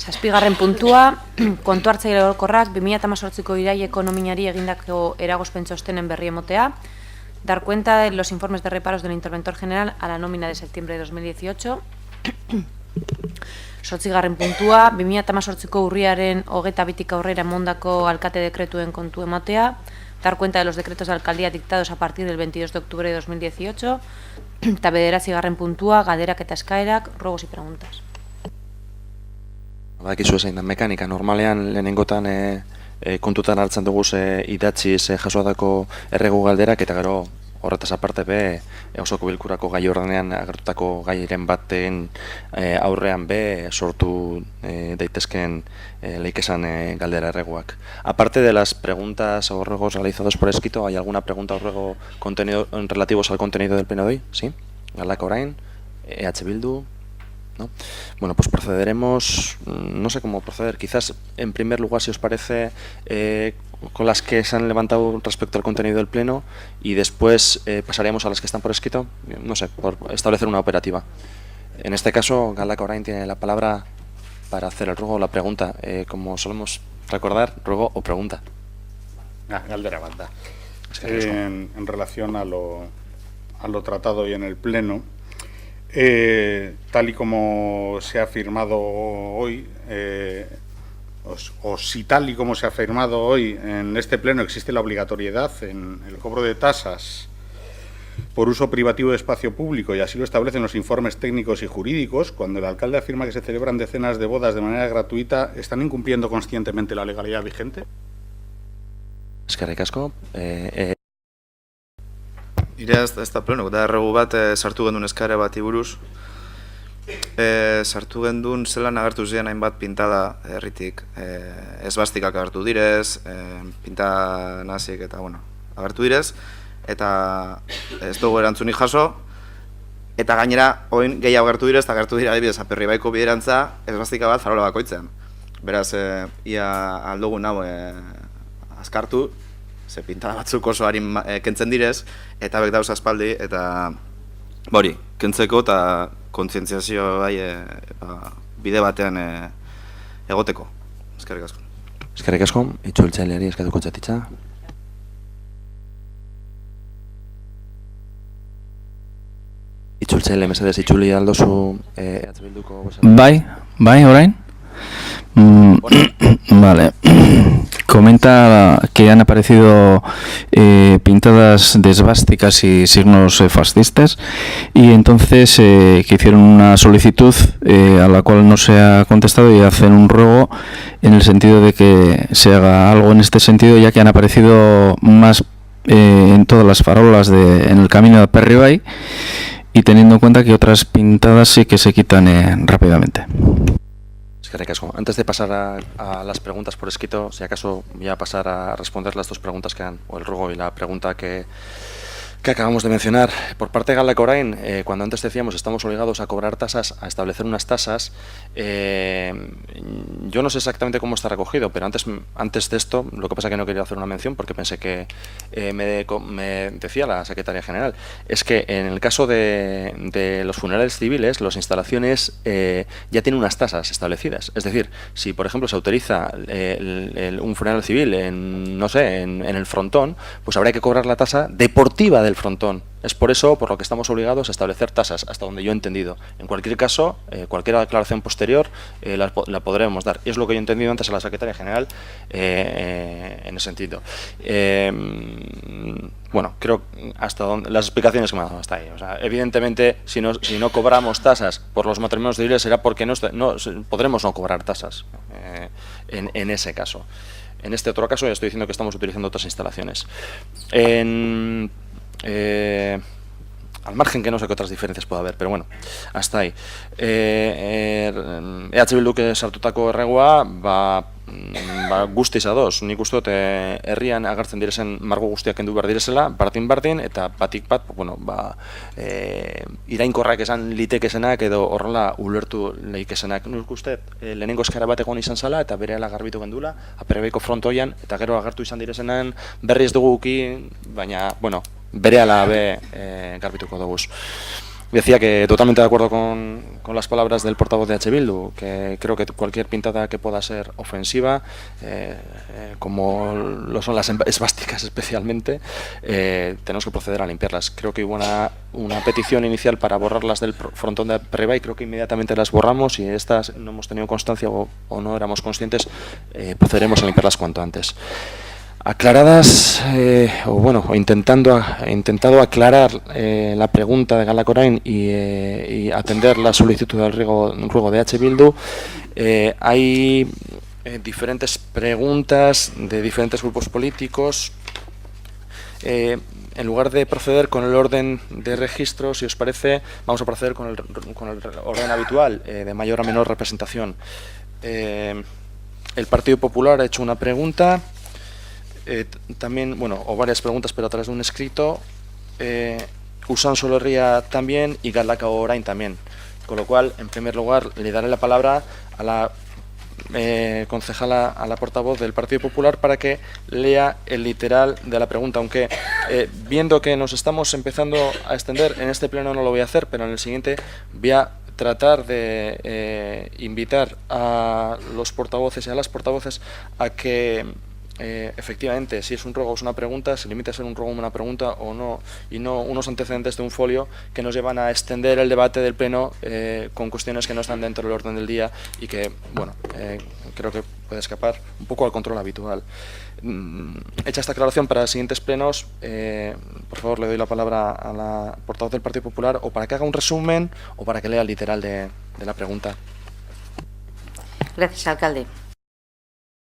Zazpigarren puntua, kontu hartzaile orokorrak 2018ko iraileko nominari egindako eragozpen txostenen berri emotea, dar cuenta de los informes de reparos del interventor general a la nómina de septiembre de 2018. Zortzigarren puntua, 2018ko urriaren 22tik aurrera emandako alkate dekretuen kontu ematea, dar cuenta de los decretos de alcaldía dictados a partir del 22 de octubre de 2018, eta bederatzigarren puntua, galderak eta eskaerak, ruegos y preguntas. Badakizu zein da mekanika, normalean lehenengotan kontutan hartzen dugu idatziz jasoatako erregu galderak, eta gero horretaz aparte be osoko bilkurako gai ordenean agertutako gairen baten aurrean be sortu daitezkeen leikesan galdera erreguak. Aparte de las preguntas o ruegos realizados por escrito, ¿hay alguna pregunta o ruego relativos al contenido del pleno de hoy? ¿Sí? Galdako Orain, EH Bildu. ¿No? Bueno, pues procederemos, no sé cómo proceder, quizás en primer lugar, si os parece, con las que se han levantado respecto al contenido del pleno y después pasaríamos a las que están por escrito, no sé, por establecer una operativa. En este caso, Galdako Orain tiene la palabra para hacer el ruego o la pregunta. Como solemos recordar, ruego o pregunta. Galdera bat da. En relación a lo tratado hoy en el pleno, tal y como se ha firmado hoy, o si tal y como se ha firmado hoy en este pleno existe la obligatoriedad en el cobro de tasas por uso privativo de espacio público, y así lo establecen los informes técnicos y jurídicos, cuando el alcalde afirma que se celebran decenas de bodas de manera gratuita, ¿están incumpliendo conscientemente la legalidad vigente? Eskerrik asko. Ire ez da pleno, da erregu bat sartu genuen eskaera bati buruz. sartu gendun zelan agertu ziren hainbat pintada herritik. Esbastikak agertu direz, pinta naziek eta, bueno, agertu direz, eta ez dugu erantzunik jaso, eta gainera, oin gehiago agertu direz, eta agertu dira adibidez Aperribaiko biderantza esbastika bat farola bakoitzean. Beraz, ia aldugun hau azkartu, ze pintada batzuk oso harin kentzen direz, eta bek dauz aspaldi, eta hori, kentzeko eta kontzientziazio bide batean egoteko. Eskerrik asko. Eskerrik asko, itzultzaileari eskatuko txatitza. Itzultzaile mesedez itzuli aldozu Bilduko... Bai, orain? Vale. Comenta que han aparecido pintadas de esvásticas y signos fascistas y entonces que hicieron una solicitud a la cual no se ha contestado y hacen un ruego en el sentido de que se haga algo en este sentido, ya que han aparecido más en todas las farolas en el camino de Aperribai y teniendo en cuenta que otras pintadas sí que se quitan rápidamente. Antes de pasar a las preguntas por escrito, si acaso voy a pasar a responder las dos preguntas que han, o el ruego y la pregunta que acabamos de mencionar. Por parte de Galdakao Orain, cuando antes decíamos estamos obligados a cobrar tasas, a establecer unas tasas, yo no sé exactamente cómo está recogido, pero antes de esto, lo que pasa es que no quería hacer una mención porque pensé que me decía la secretaria general, es que en el caso de los funerales civiles, las instalaciones ya tienen unas tasas establecidas. Es decir, si por ejemplo se autoriza un funeral civil en el frontón, pues habrá que cobrar la tasa deportiva del frontón. Es por eso por lo que estamos obligados a establecer tasas, hasta donde yo he entendido. En cualquier caso, cualquier declaración posterior la podremos dar. Y es lo que yo he entendido antes a la secretaria general en ese sentido. Bueno, creo hasta donde las explicaciones que me han dado hasta ahí. O sea, evidentemente, si no cobramos tasas por los matrimonios civiles será porque podremos no cobrar tasas en ese caso. En este otro caso ya estoy diciendo que estamos utilizando otras instalaciones. Al margen que no sé qué otras diferencias puede haber, pero bueno, hasta ahí. Bilduk sartutako erregua, guztiz ados, nik uste dut herrian agertzen direzen margo guztiak kendu behar direzela, bardin, eta batik bat, irainkorrak esan litekesenak edo horrela ulertu leikesenak. Nik uste lehenengo eskara bat egon izan zala, eta berehala garbitu gendula, Aperribaiko frontoian, eta gero agertu izan direzenan berri ez dugu uki, baina, bueno, berehala garbituko doguz. Decía que totalmente de acuerdo con las palabras del portavoz de H. Bildu, que creo que cualquier pintada que pueda ser ofensiva, como lo son las esvásticas especialmente, tenemos que proceder a limpiarlas. Creo que hubo una petición inicial para borrarlas del frontón de Aperribai, creo que inmediatamente las borramos y estas no hemos tenido constancia o no éramos conscientes, procederemos a limpiarlas cuanto antes. Aclaradas, intentado aclarar la pregunta de Galdakao Orain y atender la solicitud del ruego de H. Bildu, hay diferentes preguntas de diferentes grupos políticos. En lugar de proceder con el orden de registro, si os parece, vamos a proceder con el orden habitual, de mayor a menor representación. El Partido Popular ha hecho una pregunta. También, o varias preguntas, pero a través de un escrito, Usansolo Herria también y Galdakao Orain también. Con lo cual, en primer lugar, le daré la palabra a la concejala, a la portavoz del Partido Popular para que lea el literal de la pregunta, aunque viendo que nos estamos empezando a extender, en este pleno no lo voy a hacer, pero en el siguiente voy a tratar de invitar a los portavoces y a las portavoces a que efectivamente, si es un ruego o es una pregunta, se limita a ser un ruego o una pregunta o no, y no unos antecedentes de un folio que nos llevan a extender el debate del pleno con cuestiones que no están dentro del orden del día y que, creo que puede escapar un poco al control habitual. Hecha esta aclaración, para los siguientes plenos, por favor, le doy la palabra a la portavoz del Partido Popular o para que haga un resumen o para que lea el literal de la pregunta. Gracias, alcalde.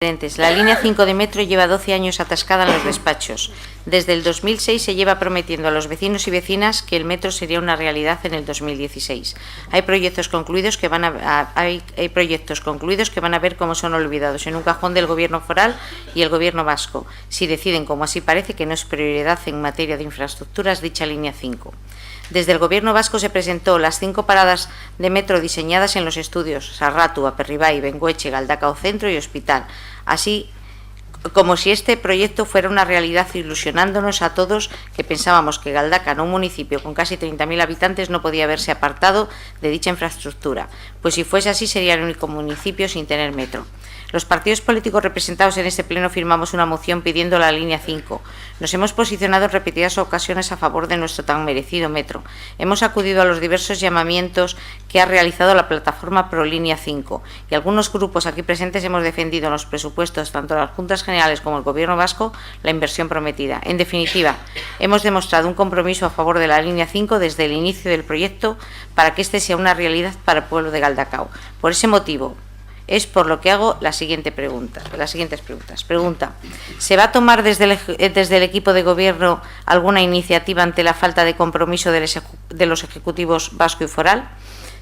La línea 5 de metro lleva 12 años atascada en los despachos. Desde el 2006 se lleva prometiendo a los vecinos y vecinas que el metro sería una realidad en el 2016. Hay proyectos concluidos que van a ver cómo son olvidados en un cajón del Gobierno foral y el Gobierno vasco, si deciden, como así parece, que no es prioridad en materia de infraestructuras dicha línea 5. Desde el Gobierno vasco se presentó las 5 paradas de metro diseñadas en los estudios Sarratu, Aperribai, Bengoetxe, Galdakao Centro y Hospital, así como si este proyecto fuera una realidad, ilusionándonos a todos que pensábamos que Galdakao, un municipio con casi 30.000 habitantes, no podía verse apartado de dicha infraestructura, pues si fuese así sería el único municipio sin tener metro. Los partidos políticos representados en este pleno firmamos una moción pidiendo la línea 5. Nos hemos posicionado en repetidas ocasiones a favor de nuestro tan merecido metro. Hemos acudido a los diversos llamamientos que ha realizado la plataforma Pro Línea 5 y algunos grupos aquí presentes hemos defendido en los presupuestos, tanto en las Juntas Generales como el Gobierno vasco, la inversión prometida. En definitiva, hemos demostrado un compromiso a favor de la línea 5 desde el inicio del proyecto para que este sea una realidad para el pueblo de Galdakao. Por ese motivo, es por lo que hago las siguientes preguntas. Pregunta: ¿se va a tomar desde el equipo de gobierno alguna iniciativa ante la falta de compromiso de los ejecutivos vasco y foral?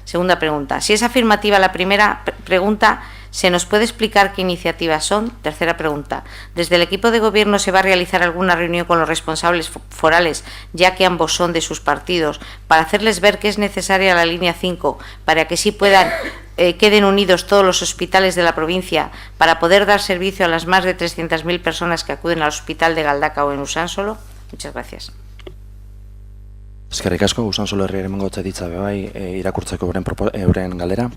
Segunda pregunta: si es afirmativa la primera pregunta, ¿se nos puede explicar qué iniciativas son? Tercera pregunta: ¿desde el equipo de gobierno se va a realizar alguna reunión con los responsables forales, ya que ambos son de sus partidos, para hacerles ver que es necesaria la línea 5 para que sí puedan queden unidos todos los hospitales de la provincia para poder dar servicio a las más de 300.000 personas que acuden al hospital de Galdakao en Usansolo? Muchas gracias. Eskerrik asko, Usansolo herriaren mengotza ditza bebai, irakurtzeko euren galdera.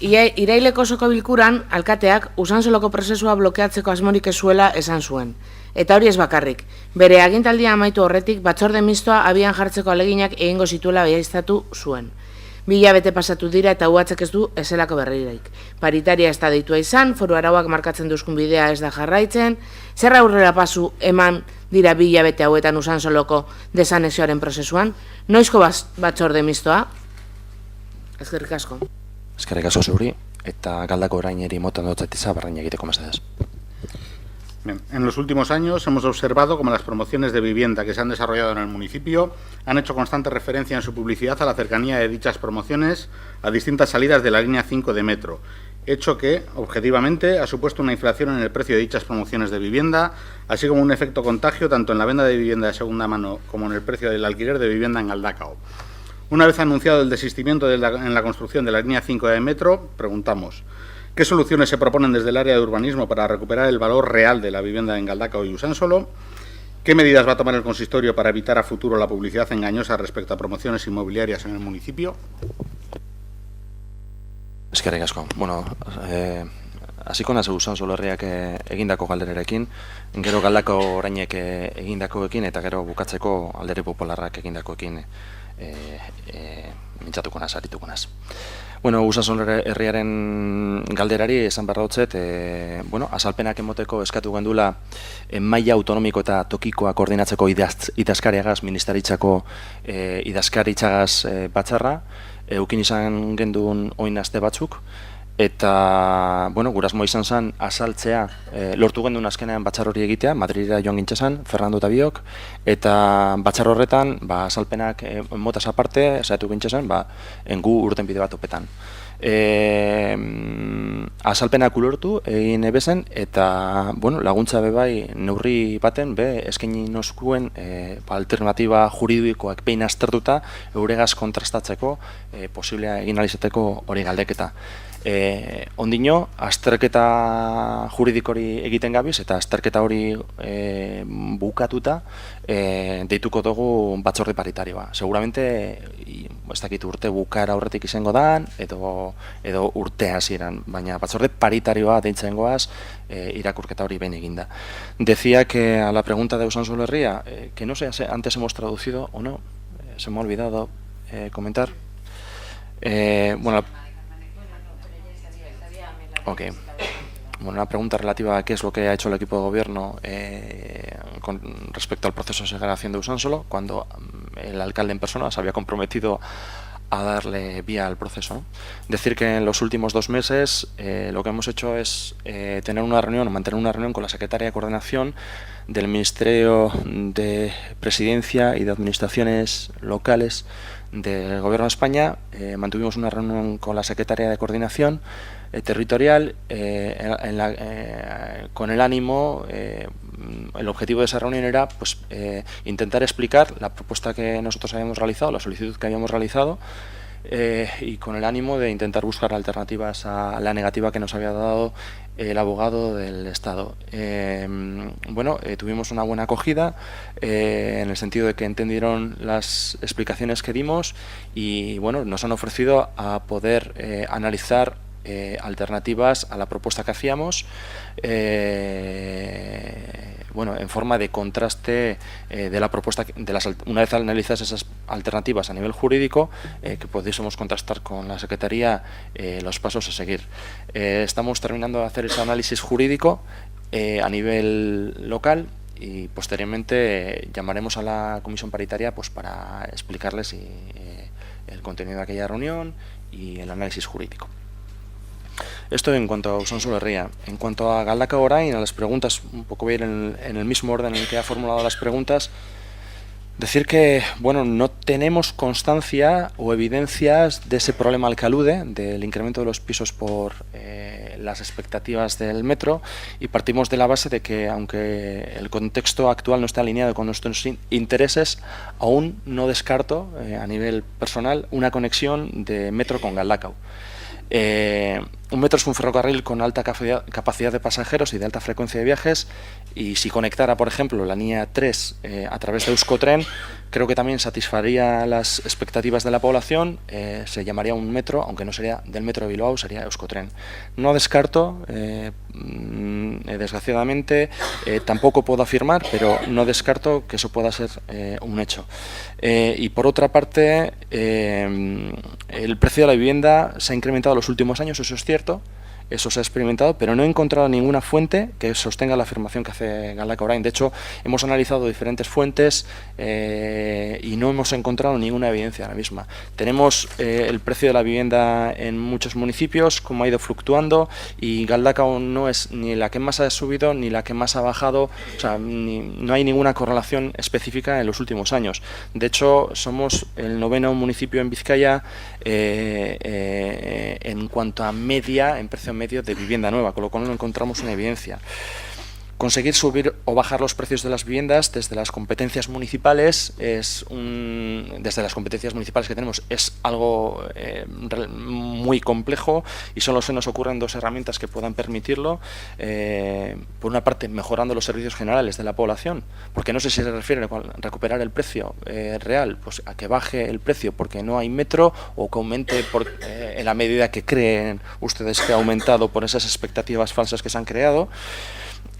Iraileko osoko bilkuran, alkateak Usansoloko prozesua blokeatzeko asmorik ez zuela esan zuen. Eta hori ez bakarrik. Bere agintaldia amaitu horretik, batzorde mistoa abian jartzeko aleginak egingo zituela baieztatu zuen. 2 hilabete pasatu dira eta uhatzek ez du ezelako berriraik. Paritaria ez da deitua izan, foru arauak markatzen duzkun bidea ez da jarraitzen, zer aurrera pasu eman dira 2 hilabete hauetan Usansoloko desanexioaren prozesuan, noizko batzorde mistoa? Eskerrik asko. Eskerrik asko zuri, eta Galdakao oraineri motan dotzatiza barrein egiteko mesedez. Bien, en los últimos años hemos observado cómo las promociones de vivienda que se han desarrollado en el municipio han hecho constante referencia en su publicidad a la cercanía de dichas promociones a distintas salidas de la línea 5 de metro, hecho que, objetivamente, ha supuesto una inflación en el precio de dichas promociones de vivienda, así como un efecto contagio tanto en la venta de vivienda de segunda mano como en el precio del alquiler de vivienda en Galdakao. Una vez anunciado el desistimiento en la construcción de la línea 5 de metro, preguntamos: ¿qué soluciones se proponen desde el área de urbanismo para recuperar el valor real de la vivienda en Galdakao y Usansolo? ¿Qué medidas va a tomar el consistorio para evitar a futuro la publicidad engañosa respecto a promociones inmobiliarias en el municipio? Eskerrik asko. Bueno, hasiko naiz Usansolo herriak egindako galderarekin, gero Galdakao orainek egindakoekin eta gero bukatzeko Alderdi Popularrak egindakoekin mintzatuko naiz, arituko naiz. Bueno, Usansolo herriaren galderari esan behar dautzet, azalpenak emoteko eskatu gendula maila autonomiko eta tokikoa koordinatzeko idazkariagaz, ministeritzako idazkaritzagaz batzarra, eukin izan gendun oin aste batzuk, eta, gurasmo izan zen azaltzea, lortu gendun azkenean batzar hori egitea, Madridera joan gintzazan, Fernando eta biok, eta batzar horretan, azalpenak motaz aparte, saiatu gintzazan, engu urten bide bat opetan. Azalpenak ulertu egin ebezen, eta, laguntza bebai neurri baten, eskaini noskuen alternatiba juridikoak behin aztertuta, euregaz kontrastatzeko, posiblea egin alizateko hori galdeketa. Ondino, azterketa juridikori egiten gabiz eta azterketa hori bukatuta deituko dugu batzorde paritarioa. Seguramente, ez dakit urte bukara aurretik izango da, edo urte hasieran, baina batzorde paritarioa deitzen goaz irakurketa hori behin eginda. Decía que a la pregunta de Usansolo herria, que no sé, antes hemos traducido o no, se me ha olvidado comentar. Ok. Una pregunta relativa a qué es lo que ha hecho el equipo de gobierno con respecto al proceso de segregación de Usansolo, cuando el alcalde en persona se había comprometido a darle vía al proceso, ¿no? Decir que en los últimos 2 meses lo que hemos hecho es tener una reunión, o mantener una reunión con la secretaria de Coordinación del Ministerio de Presidencia y de Administraciones Locales del Gobierno de España. Mantuvimos una reunión con la secretaria de Coordinación territorial con el ánimo, el objetivo de esa reunión era pues, intentar explicar la propuesta que nosotros habíamos realizado, la solicitud que habíamos realizado, y con el ánimo de intentar buscar alternativas a la negativa que nos había dado el abogado del Estado. Tuvimos una buena acogida en el sentido de que entendieron las explicaciones que dimos y bueno, nos han ofrecido a poder analizar alternativas a la propuesta que hacíamos, en forma de contraste de la propuesta, una vez analizadas esas alternativas a nivel jurídico, que pudiésemos contrastar con la Secretaría los pasos a seguir. Estamos terminando de hacer ese análisis jurídico a nivel local y posteriormente llamaremos a la comisión paritaria pues, para explicarles el contenido de aquella reunión y el análisis jurídico. Esto en cuanto a Usansolo Herria. En cuanto a Galdakao Orain, a las preguntas, un poco voy a ir en el mismo orden en el que ha formulado las preguntas, decir que no tenemos constancia o evidencias de ese problema al que alude, del incremento de los pisos por las expectativas del metro, y partimos de la base de que, aunque el contexto actual no está alineado con nuestros intereses, aún no descarto, a nivel personal, una conexión de metro con Galdakao. Un metro es un ferrocarril con alta capacidad de pasajeros y de alta frecuencia de viajes, y si conectara, por ejemplo, la línea 3 a través de Euskotren, creo que también satisfaría las expectativas de la población. Se llamaría un metro, aunque no sería del metro de Bilbao, sería Euskotren. No descarto, desgraciadamente, tampoco puedo afirmar, pero no descarto que eso pueda ser un hecho. Y por otra parte, el precio de la vivienda se ha incrementado en los últimos años, eso es cierto. Eso se ha experimentado, pero no he encontrado ninguna fuente que sostenga la afirmación que hace Galdakao Orain. De hecho, hemos analizado diferentes fuentes y no hemos encontrado ninguna evidencia de la misma. Tenemos el precio de la vivienda en muchos municipios, cómo ha ido fluctuando, y Galdakao no es ni la que más ha subido ni la que más ha bajado. O sea, no hay ninguna correlación específica en los últimos años. De hecho, somos el 9º municipio en Vizcaya en cuanto a media, en precio medio de vivienda nueva, con lo cual no encontramos una evidencia. Conseguir subir o bajar los precios de las viviendas desde las competencias municipales desde las competencias municipales que tenemos es algo muy complejo, y solo se nos ocurren 2 herramientas que puedan permitirlo. Por una parte, mejorando los servicios generales de la población, porque no sé si se refiere a recuperar el precio real, pues a que baje el precio porque no hay metro, o que aumente en la medida que creen ustedes que ha aumentado por esas expectativas falsas que se han creado.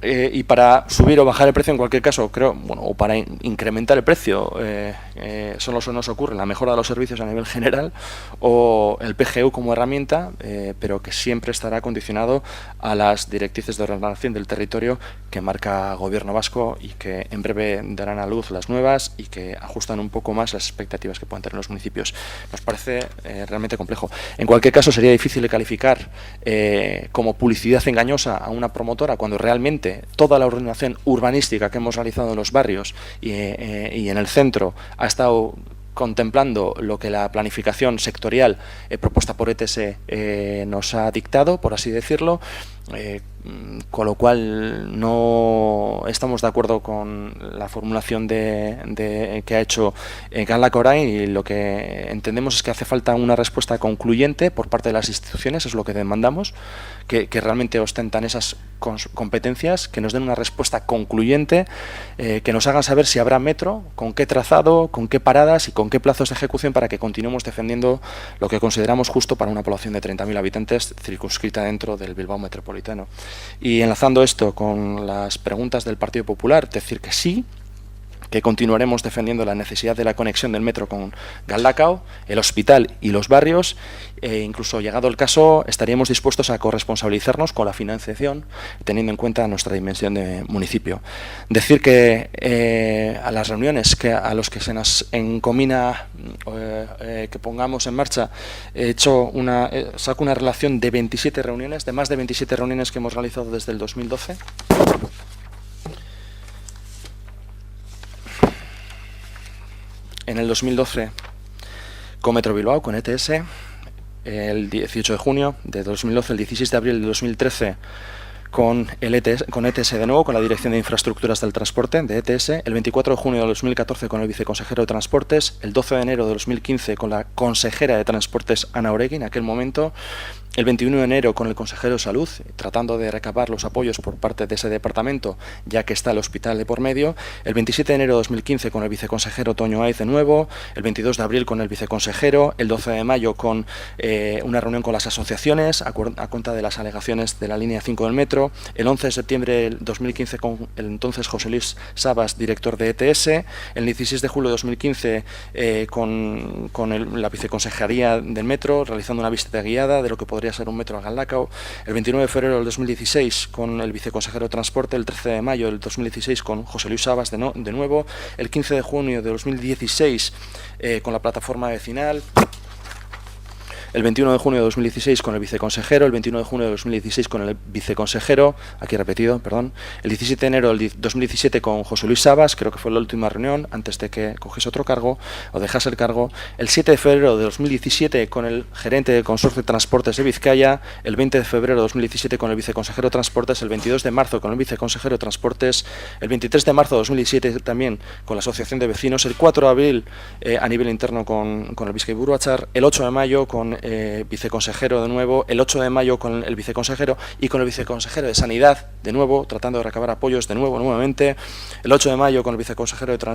Y para subir o bajar el precio, en cualquier caso, creo, o para incrementar el precio, solo se nos ocurre la mejora de los servicios a nivel general o el PGU como herramienta, pero que siempre estará condicionado a las directrices de ordenación del territorio que marca Gobierno vasco, y que en breve darán a luz las nuevas y que ajustan un poco más las expectativas que puedan tener los municipios. Nos parece realmente complejo. En cualquier caso, sería difícil de calificar como publicidad engañosa a una promotora cuando realmente toda la ordenación urbanística que hemos realizado en los barrios y en el centro ha estado contemplando lo que la planificación sectorial propuesta por ETS nos ha dictado, por así decirlo, con lo cual no estamos de acuerdo con la formulación que ha hecho Galdakao Orain, y lo que entendemos es que hace falta una respuesta concluyente por parte de las instituciones, es lo que demandamos, que realmente ostentan esas competencias, que nos den una respuesta concluyente, que nos hagan saber si habrá metro, con qué trazado, con qué paradas y con qué plazos de ejecución, para que continuemos defendiendo lo que consideramos justo para una población de 30.000 habitantes circunscrita dentro del Bilbao metropolitano. Y enlazando esto con las preguntas del Partido Popular, decir que sí, que continuaremos defendiendo la necesidad de la conexión del metro con Galdakao, el hospital y los barrios, e incluso llegado el caso estaríamos dispuestos a corresponsabilizarnos con la financiación, teniendo en cuenta nuestra dimensión de municipio. Decir que a las reuniones a los que se nos encomina que pongamos en marcha, saco una relación de 27 reuniones, de más de 27 reuniones que hemos realizado desde el 2012. En el 2012 con Metro Bilbao, con ETS, el 18 de junio de 2012, el 16 de abril de 2013 con ETS de nuevo, con la Dirección de Infraestructuras del Transporte de ETS, el 24 de junio de 2014 con el Viceconsejero de Transportes, el 12 de enero de 2015 con la Consejera de Transportes Ana Oregui en aquel momento, el 21 de enero con el Consejero de Salud, tratando de recabar los apoyos por parte de ese departamento, ya que está el hospital de por medio, el 27 de enero de 2015 con el Viceconsejero Toño Aiz de nuevo, el 22 de abril con el Viceconsejero, el 12 de mayo con una reunión con las asociaciones a cuenta de las alegaciones de la línea 5 del metro, el 11 de septiembre del 2015 con el entonces José Luis Sabas, director de ETS, el 16 de julio de 2015 con la Viceconsejería del Metro, realizando una visita guiada de lo que podría ser un metro a Galdakao, el 29 de febrero del 2016 con el Viceconsejero de Transporte, el 13 de mayo del 2016 con José Luis Sabas de nuevo, el 15 de junio de 2016 con la plataforma vecinal, el 21 de junio de 2016 con el viceconsejero, el 21 de junio de 2016 con el viceconsejero, aquí repetido, perdón, el 17 de enero del 2017 con José Luis Sabas, creo que fue la última reunión antes de que cogiese otro cargo o dejase el cargo, el 7 de febrero de 2017 con el gerente del Consorcio de Transportes de Vizcaya, el 20 de febrero de 2017 con el viceconsejero de Transportes, el 22 de marzo con el viceconsejero de Transportes, el 23 de marzo de 2017 también con la Asociación de Vecinos, el 4 de abril a nivel interno con el Bizkaiburu Batzar, el 8 de mayo con viceconsejero de nuevo, el 8 de mayo con el viceconsejero y con el viceconsejero de Sanidad de nuevo, tratando de recabar apoyos de nuevo, nuevamente, el 8 de mayo con el viceconsejero de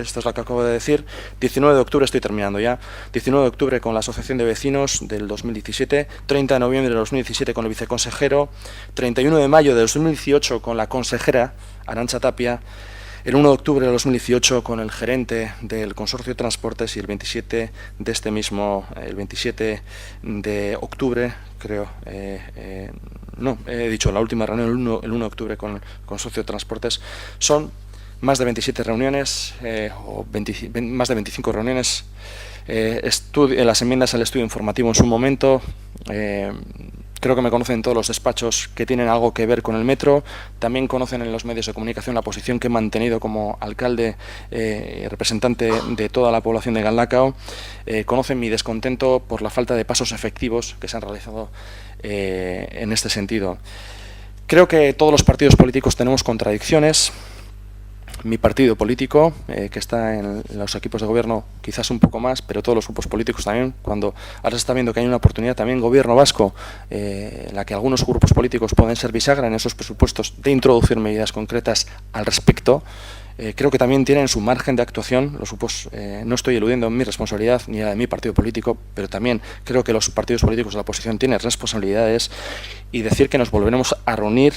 esto es lo que acabo de decir, 19 de octubre, estoy terminando ya, 19 de octubre con la Asociación de Vecinos del 2017, 30 de noviembre de 2017 con el viceconsejero, 31 de mayo de 2018 con la consejera Arantxa Tapia, el 1 de octubre de 2018 con el gerente del Consorcio de Transportes y el 27 de este mismo, el 27 de octubre, creo, no, he dicho la última reunión, el 1 de octubre con el Consorcio de Transportes, son más de 27 reuniones, más de 25 reuniones, las enmiendas al estudio informativo en su momento, creo que me conocen todos los despachos que tienen algo que ver con el metro, también conocen en los medios de comunicación la posición que he mantenido como alcalde representante de toda la población de Galdakao, conocen mi descontento por la falta de pasos efectivos que se han realizado en este sentido. Creo que todos los partidos políticos tenemos contradicciones. Mi partido político, que está en los equipos de gobierno quizás un poco más, pero todos los grupos políticos también, cuando ahora se está viendo que hay una oportunidad también gobierno vasco, en la que algunos grupos políticos pueden ser bisagra en esos presupuestos de introducir medidas concretas al respecto, creo que también tienen su margen de actuación, los grupos, no estoy eludiendo mi responsabilidad ni la de mi partido político, pero también creo que los partidos políticos de la oposición tienen responsabilidades y decir que nos volveremos a reunir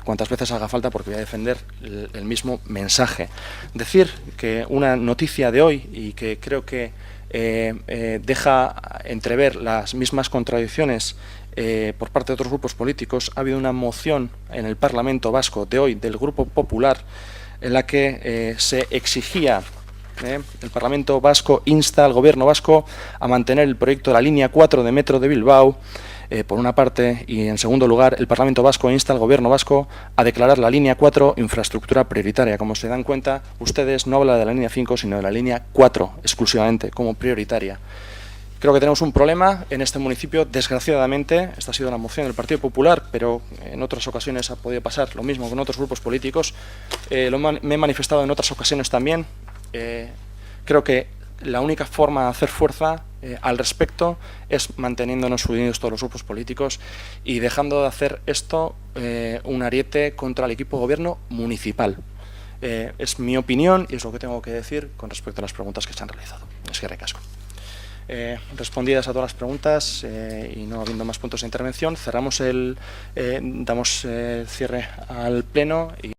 cuantas veces haga falta porque voy a defender el mismo mensaje. Decir que una noticia de hoy y que creo que deja entrever las mismas contradicciones por parte de otros grupos políticos, ha habido una moción en el Parlamento Vasco de hoy del Grupo Popular en la que se exigía, el Parlamento Vasco insta al Gobierno vasco a mantener el proyecto de la línea 4 de Metro de Bilbao, por una parte, y en segundo lugar, el Parlamento Vasco insta al Gobierno vasco a declarar la línea 4 infraestructura prioritaria. Como se dan cuenta, ustedes no hablan de la línea 5, sino de la línea 4 exclusivamente, como prioritaria. Creo que tenemos un problema en este municipio, desgraciadamente, esta ha sido una moción del Partido Popular, pero en otras ocasiones ha podido pasar lo mismo con otros grupos políticos. Me he manifestado en otras ocasiones también. Creo que la única forma de hacer fuerza al respecto es manteniéndonos unidos todos los grupos políticos y dejando de hacer esto un ariete contra el equipo de gobierno municipal. Es mi opinión y es lo que tengo que decir con respecto a las preguntas que se han realizado. Es que recasco. Respondidas a todas las preguntas y no habiendo más puntos de intervención, cerramos damos cierre al pleno y